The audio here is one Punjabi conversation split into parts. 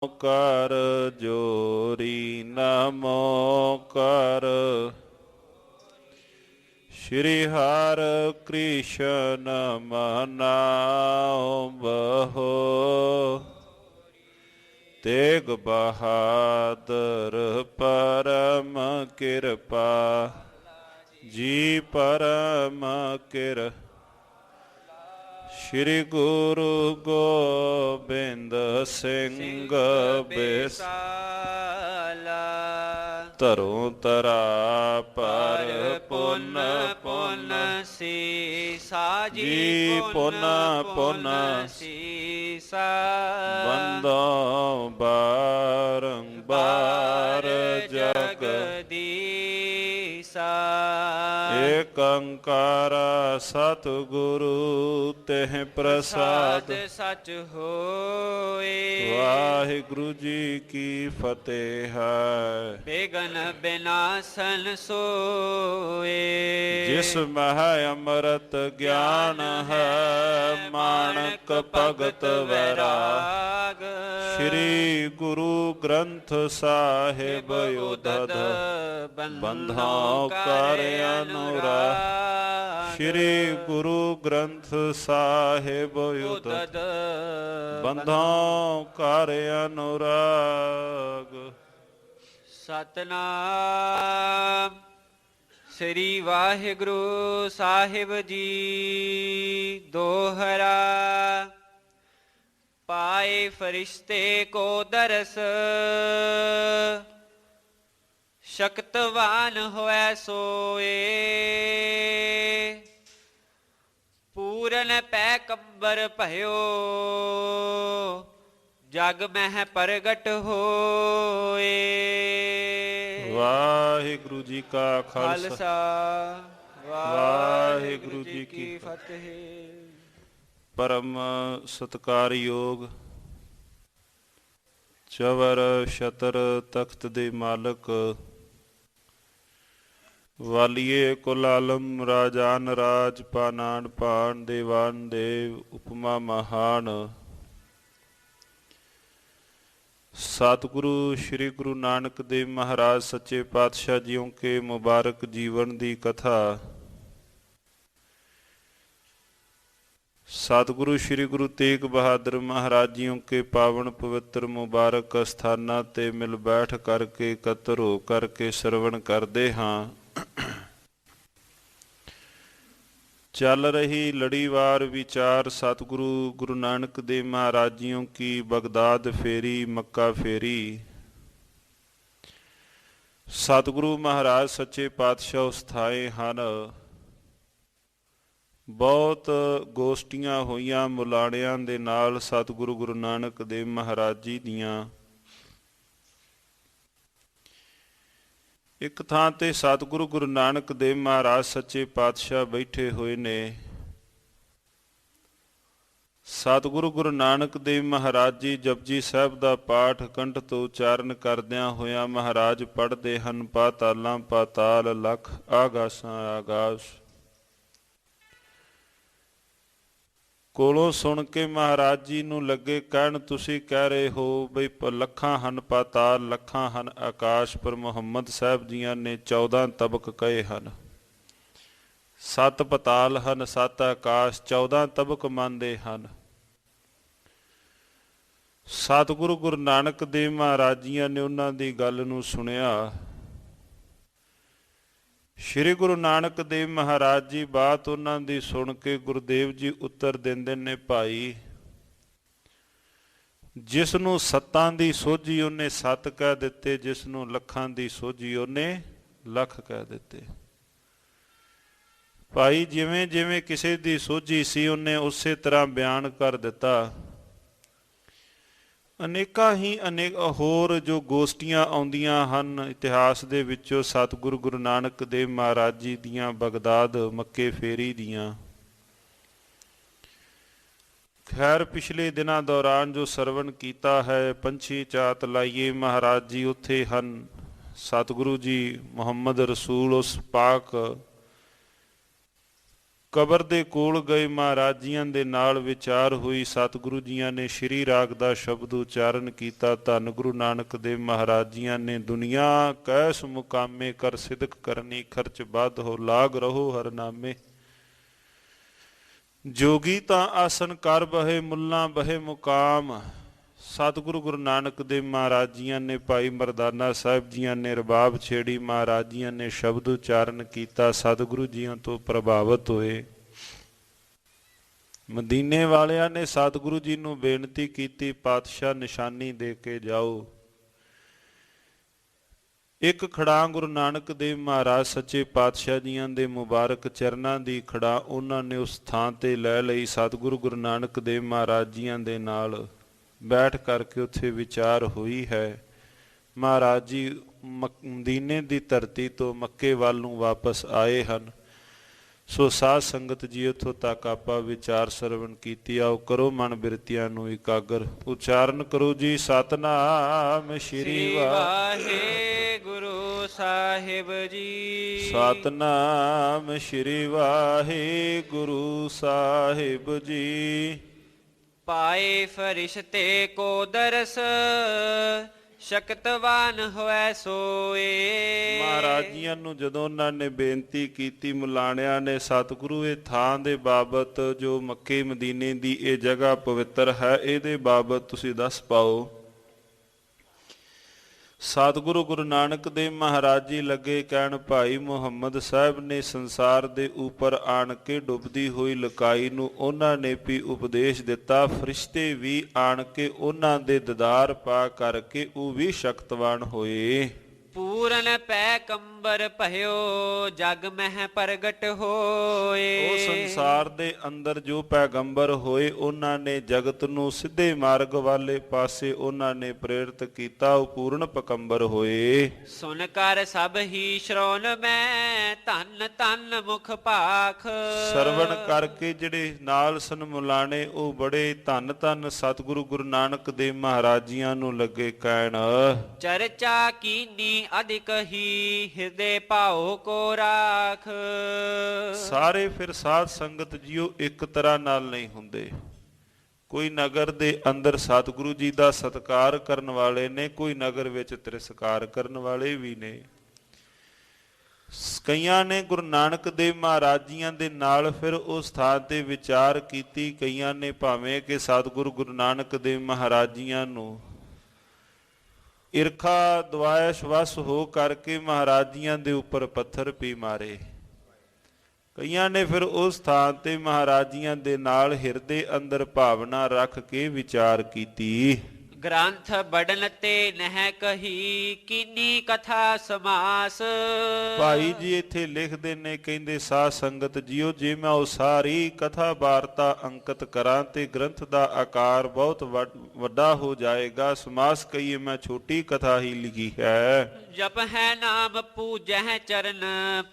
ਕਰ ਜੋਰੀ ਨਮੋ ਕਰ ਸ਼੍ਰੀ ਹਰਿ ਕ੍ਰਿਸ਼ਨ ਮਨਾਉ ਬਹੋ ਤੇਗ ਬਹਾਦਰ ਪਰਮ ਕਿਰਪਾ ਜੀ ਪਰਮ ਕਿਰ ਸ਼੍ਰੀ ਗੁਰੂ ਗੋਬਿੰਦ ਸਿੰਘ ਬਿਸਾਲਾ ਧਰੋਂ ਧਰਾ ਪਰ ਪੁੰਨ ਪੁੰਨ ਸੀਸਾ ਜੀ ਪੁੰਨ ਪੁੰਨ ਸੀਸਾ ਬੰਦੋ ਬਾਰੰਬਾਰ ਜਗਦੀਸਾ ਏਕ ਓੰਕਾਰ ਸਤਿਗੁਰੂ ਤਿਹ ਪ੍ਰਸਾਦ ਸਚ ਹੋਏ। ਵਾਹਿਗੁਰੂ ਜੀ ਕੀ ਫਤਿਹ ਹੈ। ਬੇਗਨ ਬਿਨਾਸਨ ਸੋਏ ਜਿਸ ਮਹਿ ਅੰਮ੍ਰਿਤ ਗਿਆਨ ਹੈ ਮਾਣਕ ਭਗਤ ਵੈਰਾਗ ਸ਼੍ਰੀ ਗੁਰੂ ਗ੍ਰੰਥ ਸਾਹਿਬ ਉਦਦ ਬੰਧਾਂ ਕਰ ਅਨੁਰਾਗ ਸ਼੍ਰੀ ਗੁਰੂ ਗ੍ਰੰਥ ਸਾਹਿਬ ਉਦਦ ਬੰਧਾਂ ਕਰ ਅਨੁਰਾਗ। ਸਤਨਾਮ ਸ੍ਰੀ ਵਾਹਿਗੁਰੂ ਸਾਹਿਬ ਜੀ ਦੋਹਰਾ ਪਾਏ ਫਰਿਸ਼ਤੇ ਕੋ ਦਰਸ ਸ਼ਕਤਵਾਨ ਹੋਇ ਸੋਏ ਪੂਰਨ ਪੈ ਕੰਬਰ ਭਇਓ ਜਗ ਮਹਿ ਪ੍ਰਗਟ ਹੋਏ। ਵਾਹਿਗੁਰੂ ਜੀ ਕਾ ਖਾਲਸਾ ਵਾਹਿਗੁਰੂ ਜੀ ਕੀ ਫਤਿਹ। ਪਰਮ ਸਤਿਕਾਰਯੋਗ ਚਵਰ ਛਤਰ ਤਖਤ ਦੇ ਮਾਲਕ ਵਾਲੀਏ ਕੁਲ ਆਲਮ ਰਾਜਾਨ ਰਾਜ ਪਾਨਾਨ ਪਾਨ ਦੇਵਾਨ ਦੇਵ ਉਪਮਾ ਮਹਾਨ ਸਤਿਗੁਰੂ ਸ਼੍ਰੀ ਗੁਰੂ ਨਾਨਕ ਦੇਵ ਮਹਾਰਾਜ ਸੱਚੇ ਪਾਤਸ਼ਾਹ ਜੀਓ ਕੇ ਮੁਬਾਰਕ ਜੀਵਨ ਦੀ ਕਥਾ ਸਤਿਗੁਰੂ ਸ਼੍ਰੀ ਗੁਰੂ ਤੇਗ ਬਹਾਦਰ ਮਹਾਰਾਜ ਜੀਓ ਕੇ ਪਾਵਨ ਪਵਿੱਤਰ ਮੁਬਾਰਕ ਅਸਥਾਨਾਂ ਤੇ ਮਿਲ ਬੈਠ ਕਰਕੇ ਇਕੱਤਰ ਹੋ ਕਰਕੇ ਸਰਵਣ ਕਰਦੇ ਹਾਂ। ਚੱਲ ਰਹੀ ਲੜੀਵਾਰ ਵਿਚਾਰ ਸਤਿਗੁਰੂ ਗੁਰੂ ਨਾਨਕ ਦੇਵ ਮਹਾਰਾਜ ਜੀਓ ਕੀ ਬਗਦਾਦ ਫੇਰੀ ਮੱਕਾ ਫੇਰੀ ਸਤਿਗੁਰੂ ਮਹਾਰਾਜ ਸੱਚੇ ਪਾਤਸ਼ਾਹ ਉਸਥਾਏ ਹਨ। ਬਹੁਤ ਗੋਸ਼ਟੀਆਂ ਹੋਈਆਂ ਮੁਲਾਣਿਆਂ ਦੇ ਨਾਲ ਸਤਿਗੁਰੂ ਗੁਰੂ ਨਾਨਕ ਦੇਵ ਮਹਾਰਾਜ ਜੀ ਦੀਆਂ। ਇੱਕ ਥਾਂ ਤੇ ਸਤਿਗੁਰੂ ਗੁਰੂ ਨਾਨਕ ਦੇਵ ਮਹਾਰਾਜ ਸੱਚੇ ਪਾਤਸ਼ਾਹ ਬੈਠੇ ਹੋਏ ਨੇ। ਸਤਿਗੁਰੂ ਗੁਰੂ ਨਾਨਕ ਦੇਵ ਮਹਾਰਾਜ ਜੀ ਜਪਜੀ ਸਾਹਿਬ ਦਾ ਪਾਠ ਕੰਠ ਤੋਂ ਉਚਾਰਨ ਕਰਦਿਆਂ ਹੋਇਆਂ ਮਹਾਰਾਜ ਪੜ੍ਹਦੇ ਹਨ ਪਾਤਾਲਾਂ ਪਾਤਾਲ ਲਖ ਆਗਾਸਾਂ ਆਗਾਸ। ਕੋਲੋਂ ਸੁਣ ਕੇ ਮਹਾਰਾਜ ਜੀ ਨੂੰ ਲੱਗੇ ਕਹਿਣ ਤੁਸੀਂ ਕਹਿ ਰਹੇ ਹੋ ਬਈ ਲੱਖਾਂ ਹਨ ਪਾਤਾਲ ਲੱਖਾਂ ਹਨ ਆਕਾਸ਼ ਪਰ ਮੁਹੰਮਦ ਸਾਹਿਬ ਜੀਆਂ ਨੇ 14 ਤਬਕ ਕਹੇ ਹਨ। 7 ਪਤਾਲ ਹਨ 7 ਆਕਾਸ਼ 14 ਤਬਕ ਮੰਨਦੇ ਹਨ। ਸਤਿਗੁਰੂ ਗੁਰੂ ਨਾਨਕ ਦੇਵ ਮਹਾਰਾਜ ਜੀਆਂ ਨੇ ਉਹਨਾਂ ਦੀ ਗੱਲ ਨੂੰ ਸੁਣਿਆ। ਸ਼੍ਰੀ ਗੁਰੂ ਨਾਨਕ ਦੇਵ ਮਹਾਰਾਜ ਜੀ ਬਾਤ ਉਹਨਾਂ ਦੀ ਸੁਣ ਕੇ ਗੁਰਦੇਵ ਜੀ ਉੱਤਰ ਦਿੰਦੇ ਨੇ ਭਾਈ ਜਿਸ ਨੂੰ ਸੱਤਾਂ ਦੀ ਸੋਝੀ ਉਹਨੇ 7 ਕਹਿ ਦਿੱਤੇ ਜਿਸ ਨੂੰ ਲੱਖਾਂ ਦੀ ਸੋਝੀ ਉਹਨੇ ਲੱਖ ਕਹਿ ਦਿੱਤੇ। ਭਾਈ ਜਿਵੇਂ ਜਿਵੇਂ ਕਿਸੇ ਦੀ ਸੋਝੀ ਸੀ ਉਹਨੇ ਉਸੇ ਤਰ੍ਹਾਂ ਬਿਆਨ ਕਰ ਦਿੱਤਾ। ਅਨੇਕਾਂ ਹੀ ਹੋਰ ਜੋ ਗੋਸ਼ਟੀਆਂ ਆਉਂਦੀਆਂ ਹਨ ਇਤਿਹਾਸ ਦੇ ਵਿੱਚੋਂ ਸਤਿਗੁਰੂ ਗੁਰੂ ਨਾਨਕ ਦੇਵ ਮਹਾਰਾਜ ਜੀ ਦੀਆਂ ਬਗਦਾਦ ਮੱਕੇ ਫੇਰੀ ਦੀਆਂ। ਖੈਰ ਪਿਛਲੇ ਦਿਨਾਂ ਦੌਰਾਨ ਜੋ ਸਰਵਣ ਕੀਤਾ ਹੈ ਪੰਛੀ ਚਾਤ ਲਾਈਏ ਮਹਾਰਾਜ ਜੀ ਉੱਥੇ ਹਨ। ਸਤਿਗੁਰੂ ਜੀ ਮੁਹੰਮਦ ਰਸੂਲ ਉਸ ਪਾਕ ਕਬਰ ਦੇ ਕੋਲ ਗਏ ਮਹਾਰਾਜ ਜੀਆਂ ਦੇ ਨਾਲ ਵਿਚਾਰ ਹੋਈ। ਸਤਿਗੁਰੂ ਜੀਆਂ ਨੇ ਸ਼੍ਰੀ ਰਾਗ ਦਾ ਸ਼ਬਦ ਉਚਾਰਨ ਕੀਤਾ। ਧੰਨ ਗੁਰੂ ਨਾਨਕ ਦੇਵ ਮਹਾਰਾਜ ਜੀਆਂ ਨੇ ਦੁਨੀਆ ਕੈਸ ਮੁਕਾਮੇ ਕਰ ਸਿਦਕ ਕਰਨੀ ਖਰਚ ਵੱਧ ਹੋ ਲਾਗ ਰਹੋ ਹਰ ਨਾਮੇ। ਜੋਗੀ ਤਾਂ ਆਸਨ ਕਰ ਬਹੇ ਮੁੱਲਾ ਬਹੇ ਮੁਕਾਮ। ਸਤਿਗੁਰੂ ਗੁਰੂ ਨਾਨਕ ਦੇਵ ਮਹਾਰਾਜ ਜੀਆਂ ਨੇ ਭਾਈ ਮਰਦਾਨਾ ਸਾਹਿਬ ਜੀਆਂ ਨੇ ਰਬਾਬ ਛੇੜੀ। ਮਹਾਰਾਜ ਜੀਆਂ ਨੇ ਸ਼ਬਦ ਉਚਾਰਨ ਕੀਤਾ। ਸਤਿਗੁਰੂ ਜੀਆਂ ਤੋਂ ਪ੍ਰਭਾਵਿਤ ਹੋਏ। ਮਦੀਨੇ ਵਾਲਿਆਂ ਨੇ ਸਤਿਗੁਰੂ ਜੀ ਨੂੰ ਬੇਨਤੀ ਕੀਤੀ, ਪਾਤਸ਼ਾਹ ਨਿਸ਼ਾਨੀ ਦੇ ਕੇ ਜਾਓ। ਇੱਕ ਖੜਾ ਗੁਰੂ ਨਾਨਕ ਦੇਵ ਮਹਾਰਾਜ ਸੱਚੇ ਪਾਤਸ਼ਾਹ ਜੀਆਂ ਦੇ ਮੁਬਾਰਕ ਚਰਨਾਂ ਦੀ ਖੜਾ ਉਹਨਾਂ ਨੇ ਉਸ ਥਾਂ ਤੇ ਲੈ ਲਈ। ਸਤਿਗੁਰੂ ਗੁਰੂ ਨਾਨਕ ਦੇਵ ਮਹਾਰਾਜ ਜੀਆਂ ਦੇ ਨਾਲ ਬੈਠ ਕਰਕੇ ਉੱਥੇ ਵਿਚਾਰ ਹੋਈ ਹੈ। ਮਹਾਰਾਜ ਜੀ ਮਦੀਨੇ ਦੀ ਧਰਤੀ ਤੋਂ ਮੱਕੇ ਵੱਲ ਨੂੰ ਵਾਪਸ ਆਏ ਹਨ। ਸੋ ਸਾਧ ਸੰਗਤ ਜੀ ਉੱਥੋਂ ਤੱਕ ਆਪਾਂ ਵਿਚਾਰ ਸਰਵਣ ਕੀਤੀ। ਆਓ ਕਰੋ ਮਨ ਬਿਰਤੀਆਂ ਨੂੰ ਇਕਾਗਰ। ਉਚਾਰਨ ਕਰੋ ਜੀ ਸਤਨਾਮ ਸ਼੍ਰੀ ਵਾਹਿਗੁਰੂ ਸਾਹਿਬ ਜੀ। ਸਤਨਾਮ ਸ਼੍ਰੀ ਵਾਹਿਗੁਰੂ ਸਾਹਿਬ ਜੀ। ਪਾਏ ਫਰਿਸ਼ਤੇ ਕੋ ਦਰਸ ਸ਼ਕਤਵਾਨ ਹੋਇ ਸੋਏ। ਮਹਾਰਾਜ ਜੀਆਂ ਨੂੰ ਜਦੋਂ ਉਹਨਾਂ ਨੇ ਬੇਨਤੀ ਕੀਤੀ, ਮੁਲਾਣਿਆਂ ਨੇ, ਸਤਿਗੁਰੂ ਇਹ ਥਾਂ ਦੇ ਬਾਬਤ ਜੋ ਮੱਕੇ ਮਦੀਨੇ ਦੀ ਇਹ ਜਗ੍ਹਾ ਪਵਿੱਤਰ ਹੈ, ਇਹਦੇ ਬਾਬਤ ਤੁਸੀਂ ਦੱਸ ਪਾਓ। ਸਤਿਗੁਰੂ ਗੁਰੂ ਨਾਨਕ ਦੇਵ ਮਹਾਰਾਜ ਜੀ ਲੱਗੇ ਕਹਿਣ, ਭਾਈ ਮੁਹੰਮਦ ਸਾਹਿਬ ਨੇ ਸੰਸਾਰ ਦੇ ਉੱਪਰ ਆਣ ਕੇ ਡੁੱਬਦੀ ਹੋਈ ਲਕਾਈ ਨੂੰ ਉਹਨਾਂ ਨੇ ਵੀ ਉਪਦੇਸ਼ ਦਿੱਤਾ। ਫਰਿਸ਼ਤੇ ਵੀ ਆਣ ਕੇ ਉਹਨਾਂ ਦੇ ਦੀਦਾਰ ਪਾ ਕਰਕੇ ਉਹ ਵੀ ਸ਼ਕਤਵਾਨ ਹੋਏ। ਪੂਰਨ ਪੈ ਕੰਬਰ ਭਇਓ ਜਗ ਮਹਿ ਪ੍ਰਗਟ ਹੋਏ। ਉਹ ਸੰਸਾਰ ਦੇ ਅੰਦਰ ਜੋ ਪੈਗੰਬਰ ਹੋਏ ਉਹਨਾਂ ਨੇ ਜਗਤ ਨੂੰ ਸਿੱਧੇ ਮਾਰਗ ਵਾਲੇ ਪਾਸੇ ਉਹਨਾਂ ਨੇ ਪ੍ਰੇਰਿਤ ਕੀਤਾ। ਉਹ ਪੂਰਨ ਪਕੰਬਰ ਹੋਏ। ਸੁਨ ਕਰ ਸਭ ਹੀ ਸ਼੍ਰੋਣ ਮੈਂ ਧੰਨ ਧੰਨ ਮੁਖ ਭਾਖ। ਸਰਵਣ ਕਰਕੇ ਜਿਹੜੇ ਨਾਲ ਸਨ ਮੁਲਾਣੇ ਉਹ ਬੜੇ ਧੰਨ ਧੰਨ ਸਤਿਗੁਰੂ ਗੁਰੂ ਨਾਨਕ ਦੇਵ ਮਹਾਰਾਜ ਜੀਆਂ ਨੂੰ ਲੱਗੇ ਕਹਿਣ, ਚਰਚਾ ਕੀਨੀ ਅਧਿਕ ਹੀ ਹਿਰਦੇ ਭਾਉ ਕੋ ਰਾਖ। ਸਾਰੇ ਫਿਰ ਸਾਧ ਸੰਗਤ ਜੀਓ ਇੱਕ ਤਰ੍ਹਾਂ ਨਾਲ ਨਹੀਂ ਹੁੰਦੇ। ਕੋਈ ਨਗਰ ਦੇ ਅੰਦਰ ਸਤਿਗੁਰੂ ਜੀ ਦਾ ਸਤਿਕਾਰ ਕਰਨ ਵਾਲੇ ਨੇ, ਕੋਈ ਨਗਰ ਵਿੱਚ ਤਿਰਸਕਾਰ ਕਰਨ ਵਾਲੇ ਵੀ ਨੇ। ਕਈਆਂ ਨੇ ਗੁਰੂ ਨਾਨਕ ਦੇਵ ਮਹਾਰਾਜ ਜੀਆਂ ਦੇ ਨਾਲ ਫਿਰ ਉਸ ਥਾਂ ਤੇ ਵਿਚਾਰ ਕੀਤੀ। ਕਈਆਂ ਨੇ ਭਾਵੇਂ ਕਿ ਸਤਿਗੁਰੂ ਗੁਰੂ ਨਾਨਕ ਦੇਵ ਮਹਾਰਾਜ ਜੀਆਂ ਨੂੰ ਈਰਖਾ ਦੁਆਇਸ਼ ਵਸ ਹੋ ਕਰਕੇ ਮਹਾਰਾਜ ਜੀਆਂ ਦੇ ਉੱਪਰ ਪੱਥਰ ਵੀ ਮਾਰੇ। ਕਈਆਂ ਨੇ ਫਿਰ ਉਸ ਥਾਂ ਤੇ ਮਹਾਰਾਜ ਜੀਆਂ ਦੇ ਨਾਲ ਹਿਰਦੇ ਅੰਦਰ ਭਾਵਨਾ ਰੱਖ ਕੇ ਵਿਚਾਰ ਕੀਤੀ। ਗ੍ਰੰਥ ਬੜਨ ਤੇ ਨਹਿ ਕਹੀ ਕੀਨੀ ਕਥਾ ਸਮਾਸ। ਭਾਈ ਜੀ ਇੱਥੇ ਲਿਖਦੇ ਨੇ, ਕਹਿੰਦੇ ਸਾਧ ਸੰਗਤ ਜੀਓ, ਜੇ ਮੈਂ ਉਹ ਸਾਰੀ ਕਥਾ ਵਾਰਤਾ ਅੰਕਿਤ ਕਰਾਂ ਤੇ ਗ੍ਰੰਥ ਦਾ ਆਕਾਰ ਬਹੁਤ ਵੱਡਾ ਹੋ ਜਾਏਗਾ। ਸਮਾਸ ਕਹੀਏ ਮੈਂ ਛੋਟੀ ਕਥਾ ਹੀ ਲਿਖੀ ਹੈ। ਜਪ ਹੈ ਨਾਮ ਪੂਜੈ ਚਰਨ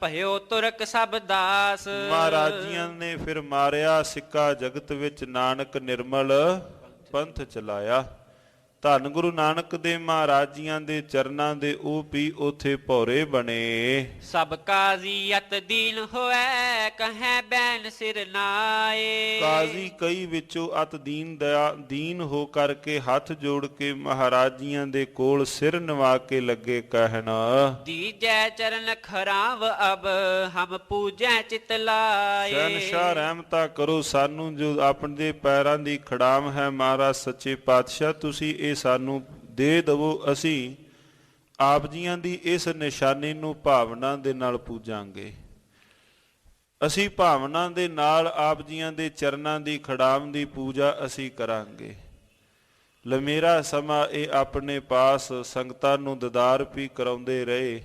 ਭਇਓ ਤੁਰਕ ਸਭ ਦਾਸ। ਮਹਾਰਾਜ ਜੀਆਂ ਨੇ ਫਿਰ ਮਾਰਿਆ ਸਿੱਕਾ ਜਗਤ ਵਿੱਚ, ਨਾਨਕ ਨਿਰਮਲ ਪੰਥ ਚਲਾਇਆ। ਧੰਨ ਗੁਰੂ ਨਾਨਕ ਦੇਵ ਮਹਾਰਾਜ ਜੀਆਂ ਦੇ ਚਰਨਾਂ ਦੇ ਉਹ ਵੀ ਉਥੇ ਭੌਰੇ ਬਣੇ। ਸਭ ਕਾਜ਼ੀ ਅਤ ਦੀਨ ਹੋਐ ਕਹੈ ਬੈਨ ਸਿਰ ਨਾਏ। ਕਾਜ਼ੀ ਕਈ ਵਿੱਚੋਂ ਅਤ ਦੀਨ ਹੋ ਕਰਕੇ ਹੱਥ ਜੋੜ ਕੇ ਮਹਾਰਾਜ ਜੀਆਂ ਦੇ ਕੋਲ ਸਿਰ ਨਿਵਾ ਕੇ ਲੱਗੇ ਕਹਿਣ, ਦੀਜੈ ਚਰਨ ਖਰਾਵ ਅਬ ਹਮ ਪੂਜੈ ਚਿਤ ਲਾਏ। ਸ਼ਹਿਨਸ਼ਾਹ ਰਹਿਮਤਾਂ ਕਰੋ ਸਾਨੂੰ ਜੋ ਆਪਣੇ ਪੈਰਾਂ ਦੀ ਖੜਾਮ ਹੈ। ਮਹਾਰਾਜ ਸੱਚੇ ਪਾਤਸ਼ਾਹ ਤੁਸੀਂ ਇਹ ਸਾਨੂੰ ਦੇ ਦਵੋ, ਅਸੀਂ ਆਪ ਜੀਆਂ ਦੀ ਇਸ ਨਿਸ਼ਾਨੀ ਨੂੰ ਭਾਵਨਾ ਦੇ ਨਾਲ ਪੂਜਾਂਗੇ। ਅਸੀਂ ਭਾਵਨਾ ਦੇ ਨਾਲ ਆਪ ਜੀਆਂ ਦੇ ਚਰਨਾਂ ਦੀ ਖੜਾਮ ਦੀ ਪੂਜਾ ਅਸੀਂ ਕਰਾਂਗੇ। ਲੰਮੇਰਾ ਸਮਾਂ ਇਹ ਆਪਣੇ ਪਾਸ ਸੰਗਤਾਂ ਨੂੰ ਦੀਦਾਰ ਵੀ ਕਰਾਉਂਦੇ ਰਹੇ।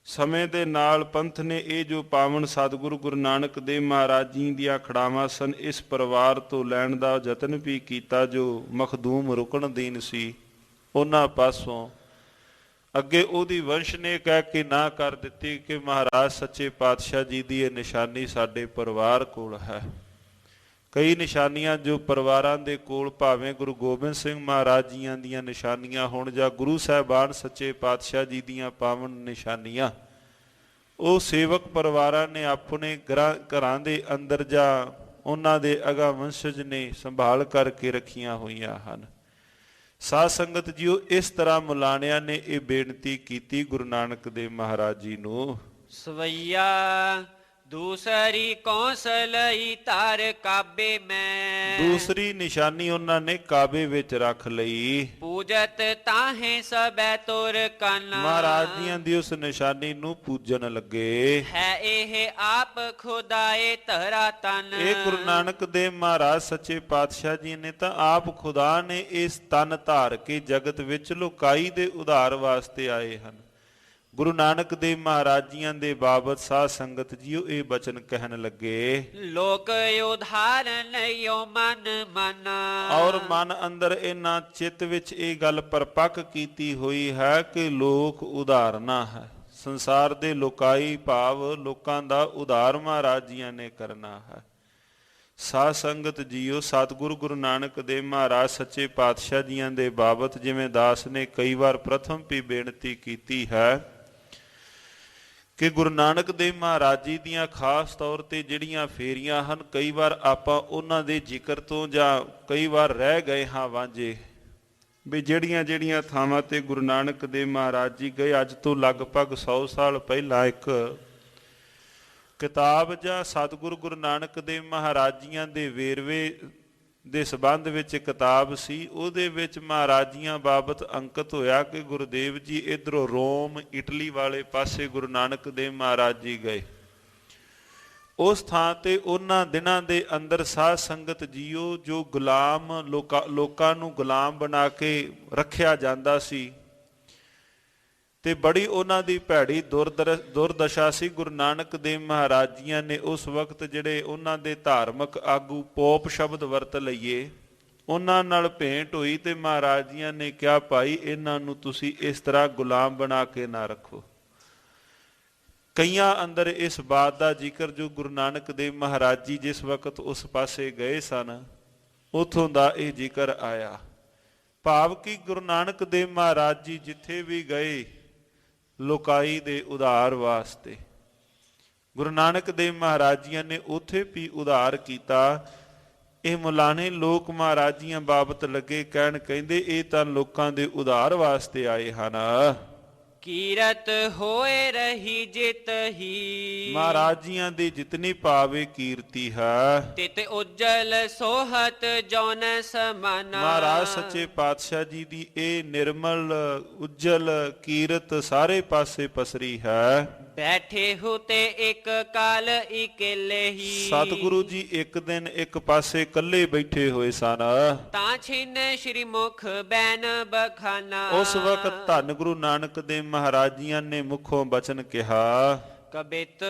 ਸਮੇਂ ਦੇ ਨਾਲ ਪੰਥ ਨੇ ਇਹ ਜੋ ਪਾਵਨ ਸਤਿਗੁਰੂ ਗੁਰੂ ਨਾਨਕ ਦੇਵ ਮਹਾਰਾਜ ਜੀ ਦੀਆਂ ਖੜਾਵਾਂ ਸਨ, ਇਸ ਪਰਿਵਾਰ ਤੋਂ ਲੈਣ ਦਾ ਯਤਨ ਵੀ ਕੀਤਾ। ਜੋ ਮਖਦੂਮ ਰੁਕਨਦੀਨ ਸੀ ਉਹਨਾਂ ਪਾਸੋਂ ਅੱਗੇ ਉਹਦੀ ਵੰਸ਼ ਨੇ ਕਹਿ ਕੇ ਨਾ ਕਰ ਦਿੱਤੀ ਕਿ ਮਹਾਰਾਜ ਸੱਚੇ ਪਾਤਸ਼ਾਹ ਜੀ ਦੀ ਇਹ ਨਿਸ਼ਾਨੀ ਸਾਡੇ ਪਰਿਵਾਰ ਕੋਲ ਹੈ। ਕਈ ਨਿਸ਼ਾਨੀਆਂ ਜੋ ਪਰਿਵਾਰਾਂ ਦੇ ਕੋਲ, ਭਾਵੇਂ ਗੁਰੂ ਗੋਬਿੰਦ ਸਿੰਘ ਮਹਾਰਾਜ ਜੀਆਂ ਦੀਆਂ ਨਿਸ਼ਾਨੀਆਂ ਹੋਣ ਜਾਂ ਗੁਰੂ ਸਾਹਿਬਾਨ ਸੱਚੇ ਪਾਤਸ਼ਾਹ ਜੀ ਦੀਆਂ ਪਾਵਨ ਨਿਸ਼ਾਨੀਆਂ, ਉਹ ਸੇਵਕ ਪਰਿਵਾਰਾਂ ਨੇ ਆਪਣੇ ਘਰਾਂ ਦੇ ਅੰਦਰ ਜਾਂ ਉਹਨਾਂ ਦੇ ਅਗਾ ਵੰਸ਼ਜ ਨੇ ਸੰਭਾਲ ਕਰਕੇ ਰੱਖੀਆਂ ਹੋਈਆਂ ਹਨ। ਸਾਧ ਸੰਗਤ ਜੀਓ, ਇਸ ਤਰ੍ਹਾਂ ਮੁਲਾਣਿਆਂ ਨੇ ਇਹ ਬੇਨਤੀ ਕੀਤੀ ਗੁਰੂ ਨਾਨਕ ਦੇਵ ਮਹਾਰਾਜ ਜੀ ਨੂੰ। ਸਵਈਆ ਦੂਸਰੀ ਕੌਂਸਲਈ ਧਰ ਕਾਬੇ ਮੈਂ। ਦੂਸਰੀ ਨਿਸ਼ਾਨੀ ਉਹਨਾਂ ਨੇ ਕਾਬੇ ਵਿੱਚ ਰੱਖ ਲਈ। ਪੂਜਤ ਤਾਹੇ ਸਬੈ ਤੁਰ ਕਨ। ਮਹਾਰਾਜ ਜੀਆਂ ਦੀ ਉਸ ਨਿਸ਼ਾਨੀ ਨੂੰ ਪੂਜਣ ਲੱਗੇ। ਹੈ ਇਹ ਆਪ ਖੁਦਾਏ ਧਰਾ ਤਨ। ਇਹ ਗੁਰੂ ਨਾਨਕ ਦੇਵ ਮਹਾਰਾਜ ਸੱਚੇ ਪਾਤਸ਼ਾਹ ਜੀ ਨੇ ਤਾਂ ਆਪ ਖੁਦਾ ਨੇ ਇਸ ਤਨ ਧਾਰ ਕੇ ਜਗਤ ਵਿੱਚ ਲੋਕਾਈ ਦੇ ਉਧਾਰ ਵਾਸਤੇ ਆਏ ਹਨ। ਗੁਰੂ ਨਾਨਕ ਦੇਵ ਮਹਾਰਾਜ ਜੀਆਂ ਦੇ ਬਾਬਤ ਸਾਧ ਸੰਗਤ ਜੀਓ ਇਹ ਬਚਨ ਕਹਿਣ ਲੱਗੇ। ਲੋਕ ਉਧਾਰਨ ਯੋ ਮਨ ਮਨ। ਔਰ ਮਨ ਅੰਦਰ ਇਹਨਾਂ ਚਿੱਤ ਵਿੱਚ ਇਹ ਗੱਲ ਪਰਪੱਕ ਕੀਤੀ ਹੋਈ ਹੈ ਕਿ ਲੋਕ ਉਧਾਰਨਾ ਹੈ। ਸੰਸਾਰ ਦੇ ਲੋਕਾਈ ਭਾਵ ਲੋਕਾਂ ਦਾ ਉਧਾਰ ਮਹਾਰਾਜ ਜੀਆਂ ਨੇ ਕਰਨਾ ਹੈ। ਸਾਧ ਸੰਗਤ ਜੀਓ, ਸਤਿਗੁਰੂ ਗੁਰੂ ਨਾਨਕ ਦੇਵ ਮਹਾਰਾਜ ਸੱਚੇ ਪਾਤਸ਼ਾਹ ਜੀਆਂ ਦੇ ਬਾਬਤ ਜਿਵੇਂ ਦਾਸ ਨੇ ਕਈ ਵਾਰ ਪ੍ਰਥਮ ਵੀ ਬੇਨਤੀ ਕੀਤੀ ਹੈ ਕਿ ਗੁਰੂ ਨਾਨਕ ਦੇਵ ਮਹਾਰਾਜ ਜੀ ਦੀਆਂ ਖਾਸ ਤੌਰ ਤੇ ਜਿਹੜੀਆਂ ਫੇਰੀਆਂ ਹਨ, ਕਈ ਵਾਰ ਆਪਾਂ ਉਹਨਾਂ ਦੇ ਜ਼ਿਕਰ ਤੋਂ ਜਾਂ ਕਈ ਵਾਰ ਰਹਿ ਗਏ ਹਾਂ ਵਾਂਝੇ, ਵੀ ਜਿਹੜੀਆਂ ਥਾਵਾਂ ਤੇ ਗੁਰੂ ਨਾਨਕ ਦੇਵ ਮਹਾਰਾਜ ਜੀ ਗਏ। ਅੱਜ ਤੋਂ ਲਗਭਗ 100 ਸਾਲ ਪਹਿਲਾਂ ਇੱਕ ਕਿਤਾਬ ਜਾਂ ਸਤਿਗੁਰੂ ਗੁਰੂ ਨਾਨਕ ਦੇਵ ਮਹਾਰਾਜ ਜੀਆਂ ਦੇ ਵੇਰਵੇ ਦੇ ਸੰਬੰਧ ਵਿੱਚ ਕਿਤਾਬ ਸੀ। ਉਹਦੇ ਵਿੱਚ ਮਹਾਰਾਜ ਜੀਆਂ ਬਾਬਤ ਅੰਕਿਤ ਹੋਇਆ ਕਿ ਗੁਰਦੇਵ ਜੀ ਇੱਧਰੋਂ ਰੋਮ ਇਟਲੀ ਵਾਲੇ ਪਾਸੇ ਗੁਰੂ ਨਾਨਕ ਦੇਵ ਮਹਾਰਾਜ ਜੀ ਗਏ। ਉਸ ਥਾਂ ਤੇ ਉਹਨਾਂ ਦਿਨਾਂ ਦੇ ਅੰਦਰ ਸਾਧ ਸੰਗਤ ਜੀਓ, ਜੋ ਗੁਲਾਮ ਲੋਕਾਂ ਨੂੰ ਗੁਲਾਮ ਬਣਾ ਕੇ ਰੱਖਿਆ ਜਾਂਦਾ ਸੀ ਤੇ ਬੜੀ ਉਹਨਾਂ ਦੀ ਭੈੜੀ ਦੁਰਦਸ਼ਾ ਸੀ। ਗੁਰੂ ਨਾਨਕ ਦੇਵ ਮਹਾਰਾਜ ਜੀਆਂ ਨੇ ਉਸ ਵਕਤ ਜਿਹੜੇ ਉਹਨਾਂ ਦੇ ਧਾਰਮਿਕ ਆਗੂ ਪੋਪ ਸ਼ਬਦ ਵਰਤ ਲਈਏ, ਉਹਨਾਂ ਨਾਲ ਭੇਂਟ ਹੋਈ ਤੇ ਮਹਾਰਾਜ ਜੀਆਂ ਨੇ ਕਿਹਾ, ਭਾਈ ਇਹਨਾਂ ਨੂੰ ਤੁਸੀਂ ਇਸ ਤਰ੍ਹਾਂ ਗੁਲਾਮ ਬਣਾ ਕੇ ਨਾ ਰੱਖੋ। ਕਈਆਂ ਅੰਦਰ ਇਸ ਬਾਤ ਦਾ ਜ਼ਿਕਰ ਜੋ ਗੁਰੂ ਨਾਨਕ ਦੇਵ ਮਹਾਰਾਜ ਜੀ ਜਿਸ ਵਕਤ ਉਸ ਪਾਸੇ ਗਏ ਸਨ ਉੱਥੋਂ ਦਾ ਇਹ ਜ਼ਿਕਰ ਆਇਆ। ਭਾਵ ਕਿ ਗੁਰੂ ਨਾਨਕ ਦੇਵ ਮਹਾਰਾਜ ਜੀ ਜਿੱਥੇ ਵੀ ਗਏ ਲੋਕਾਈ ਦੇ ਉਧਾਰ ਵਾਸਤੇ, ਗੁਰੂ ਨਾਨਕ ਦੇਵ ਮਹਾਰਾਜ ਜੀਆਂ ਨੇ ਉੱਥੇ ਵੀ ਉਧਾਰ ਕੀਤਾ। ਇਹ ਮੁਲਾਣੇ ਲੋਕ ਮਹਾਰਾਜ ਜੀਆਂ ਬਾਬਤ ਲੱਗੇ ਕਹਿਣ, ਕਹਿੰਦੇ ਇਹ ਤਾਂ ਲੋਕਾਂ ਦੇ ਉਧਾਰ ਵਾਸਤੇ ਆਏ ਹਨ। ਕੀਰਤ ਹੋਏ ਰਹੀ ਜਿਤ ਹੀ। ਮਹਾਰਾਜ ਜੀਆਂ ਦੀ ਜਿਤਨੀ ਭਾਵੇ ਕੀਰਤੀ ਹੈ ਤਿਤ ਉਜਲ ਸੋਹਤ ਜੌਨ ਸਮਨ। ਮਹਾਰਾਜ ਸੱਚੇ ਪਾਤਸ਼ਾਹ ਜੀ ਦੀ ਇਹ ਨਿਰਮਲ ਉਜਲ ਕੀਰਤ ਸਾਰੇ ਪਾਸੇ ਪਸਰੀ ਹੈ। ਬੈਠੇ ਹੋ ਤੇ ਇੱਕ ਕਾਲ ਇਕੱਲੇ ਹੀ। ਸਤਿਗੁਰੂ ਜੀ ਇੱਕ ਦਿਨ ਇੱਕ ਪਾਸੇ ਇਕੱਲੇ ਬੈਠੇ ਹੋਏ ਸਨ। ਤਾਂ ਛਿਨ ਸ਼੍ਰੀ ਮੁਖ ਬੈਨ ਬਖਾਨਾ। ਉਸ ਵਕਤ ਧੰਨ ਗੁਰੂ ਨਾਨਕ ਦੇਵ ਮਹਾਰਾਜ ਜੀਆਂ ਨੇ ਮੁਖੋਂ ਬਚਨ ਕਿਹਾ, ਕਬਿਤ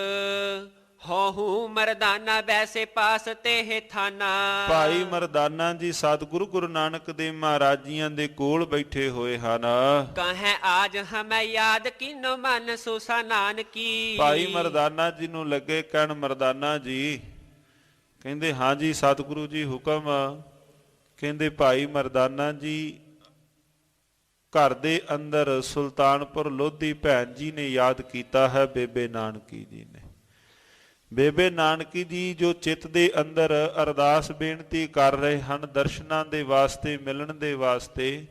ਹੋਹੂ ਮਰਦਾਨਾ ਬੈਸੇ ਪਾਸ ਤੇ ਥਾਨਾ। ਭਾਈ ਮਰਦਾਨਾ ਜੀ ਸਤਿਗੁਰੂ ਗੁਰੂ ਨਾਨਕ ਦੇਵ ਮਹਾਰਾਜ ਜੀਆਂ ਦੇ ਕੋਲ ਬੈਠੇ ਹੋਏ ਹਨ। ਕਹੈ ਆਜ ਹਮੈ ਯਾਦ ਕਿਨੋ ਮਨ ਸੁਸਾ ਨਾਨਕੀ। ਭਾਈ ਮਰਦਾਨਾ ਜੀ ਨੂੰ ਲੱਗੇ ਕਹਿਣ, ਮਰਦਾਨਾ ਜੀ ਕਹਿੰਦੇ ਹਾਂ ਜੀ ਸਤਿਗੁਰੂ ਜੀ ਹੁਕਮ। ਕਹਿੰਦੇ ਭਾਈ ਮਰਦਾਨਾ ਜੀ ਘਰ ਦੇ ਅੰਦਰ ਸੁਲਤਾਨਪੁਰ ਲੋਧੀ ਭੈਣ ਜੀ ਨੇ ਯਾਦ ਕੀਤਾ ਹੈ ਬੇਬੇ ਨਾਨਕੀ ਜੀ ਨੇ। ਬੇਬੇ ਨਾਨਕੀ ਜੀ ਜੋ ਚਿੱਤ ਦੇ ਅੰਦਰ ਅਰਦਾਸ ਬੇਨਤੀ ਕਰ ਰਹੇ ਹਨ ਦਰਸ਼ਨਾਂ ਦੇ ਵਾਸਤੇ, ਮਿਲਣ ਦੇ ਵਾਸਤੇ,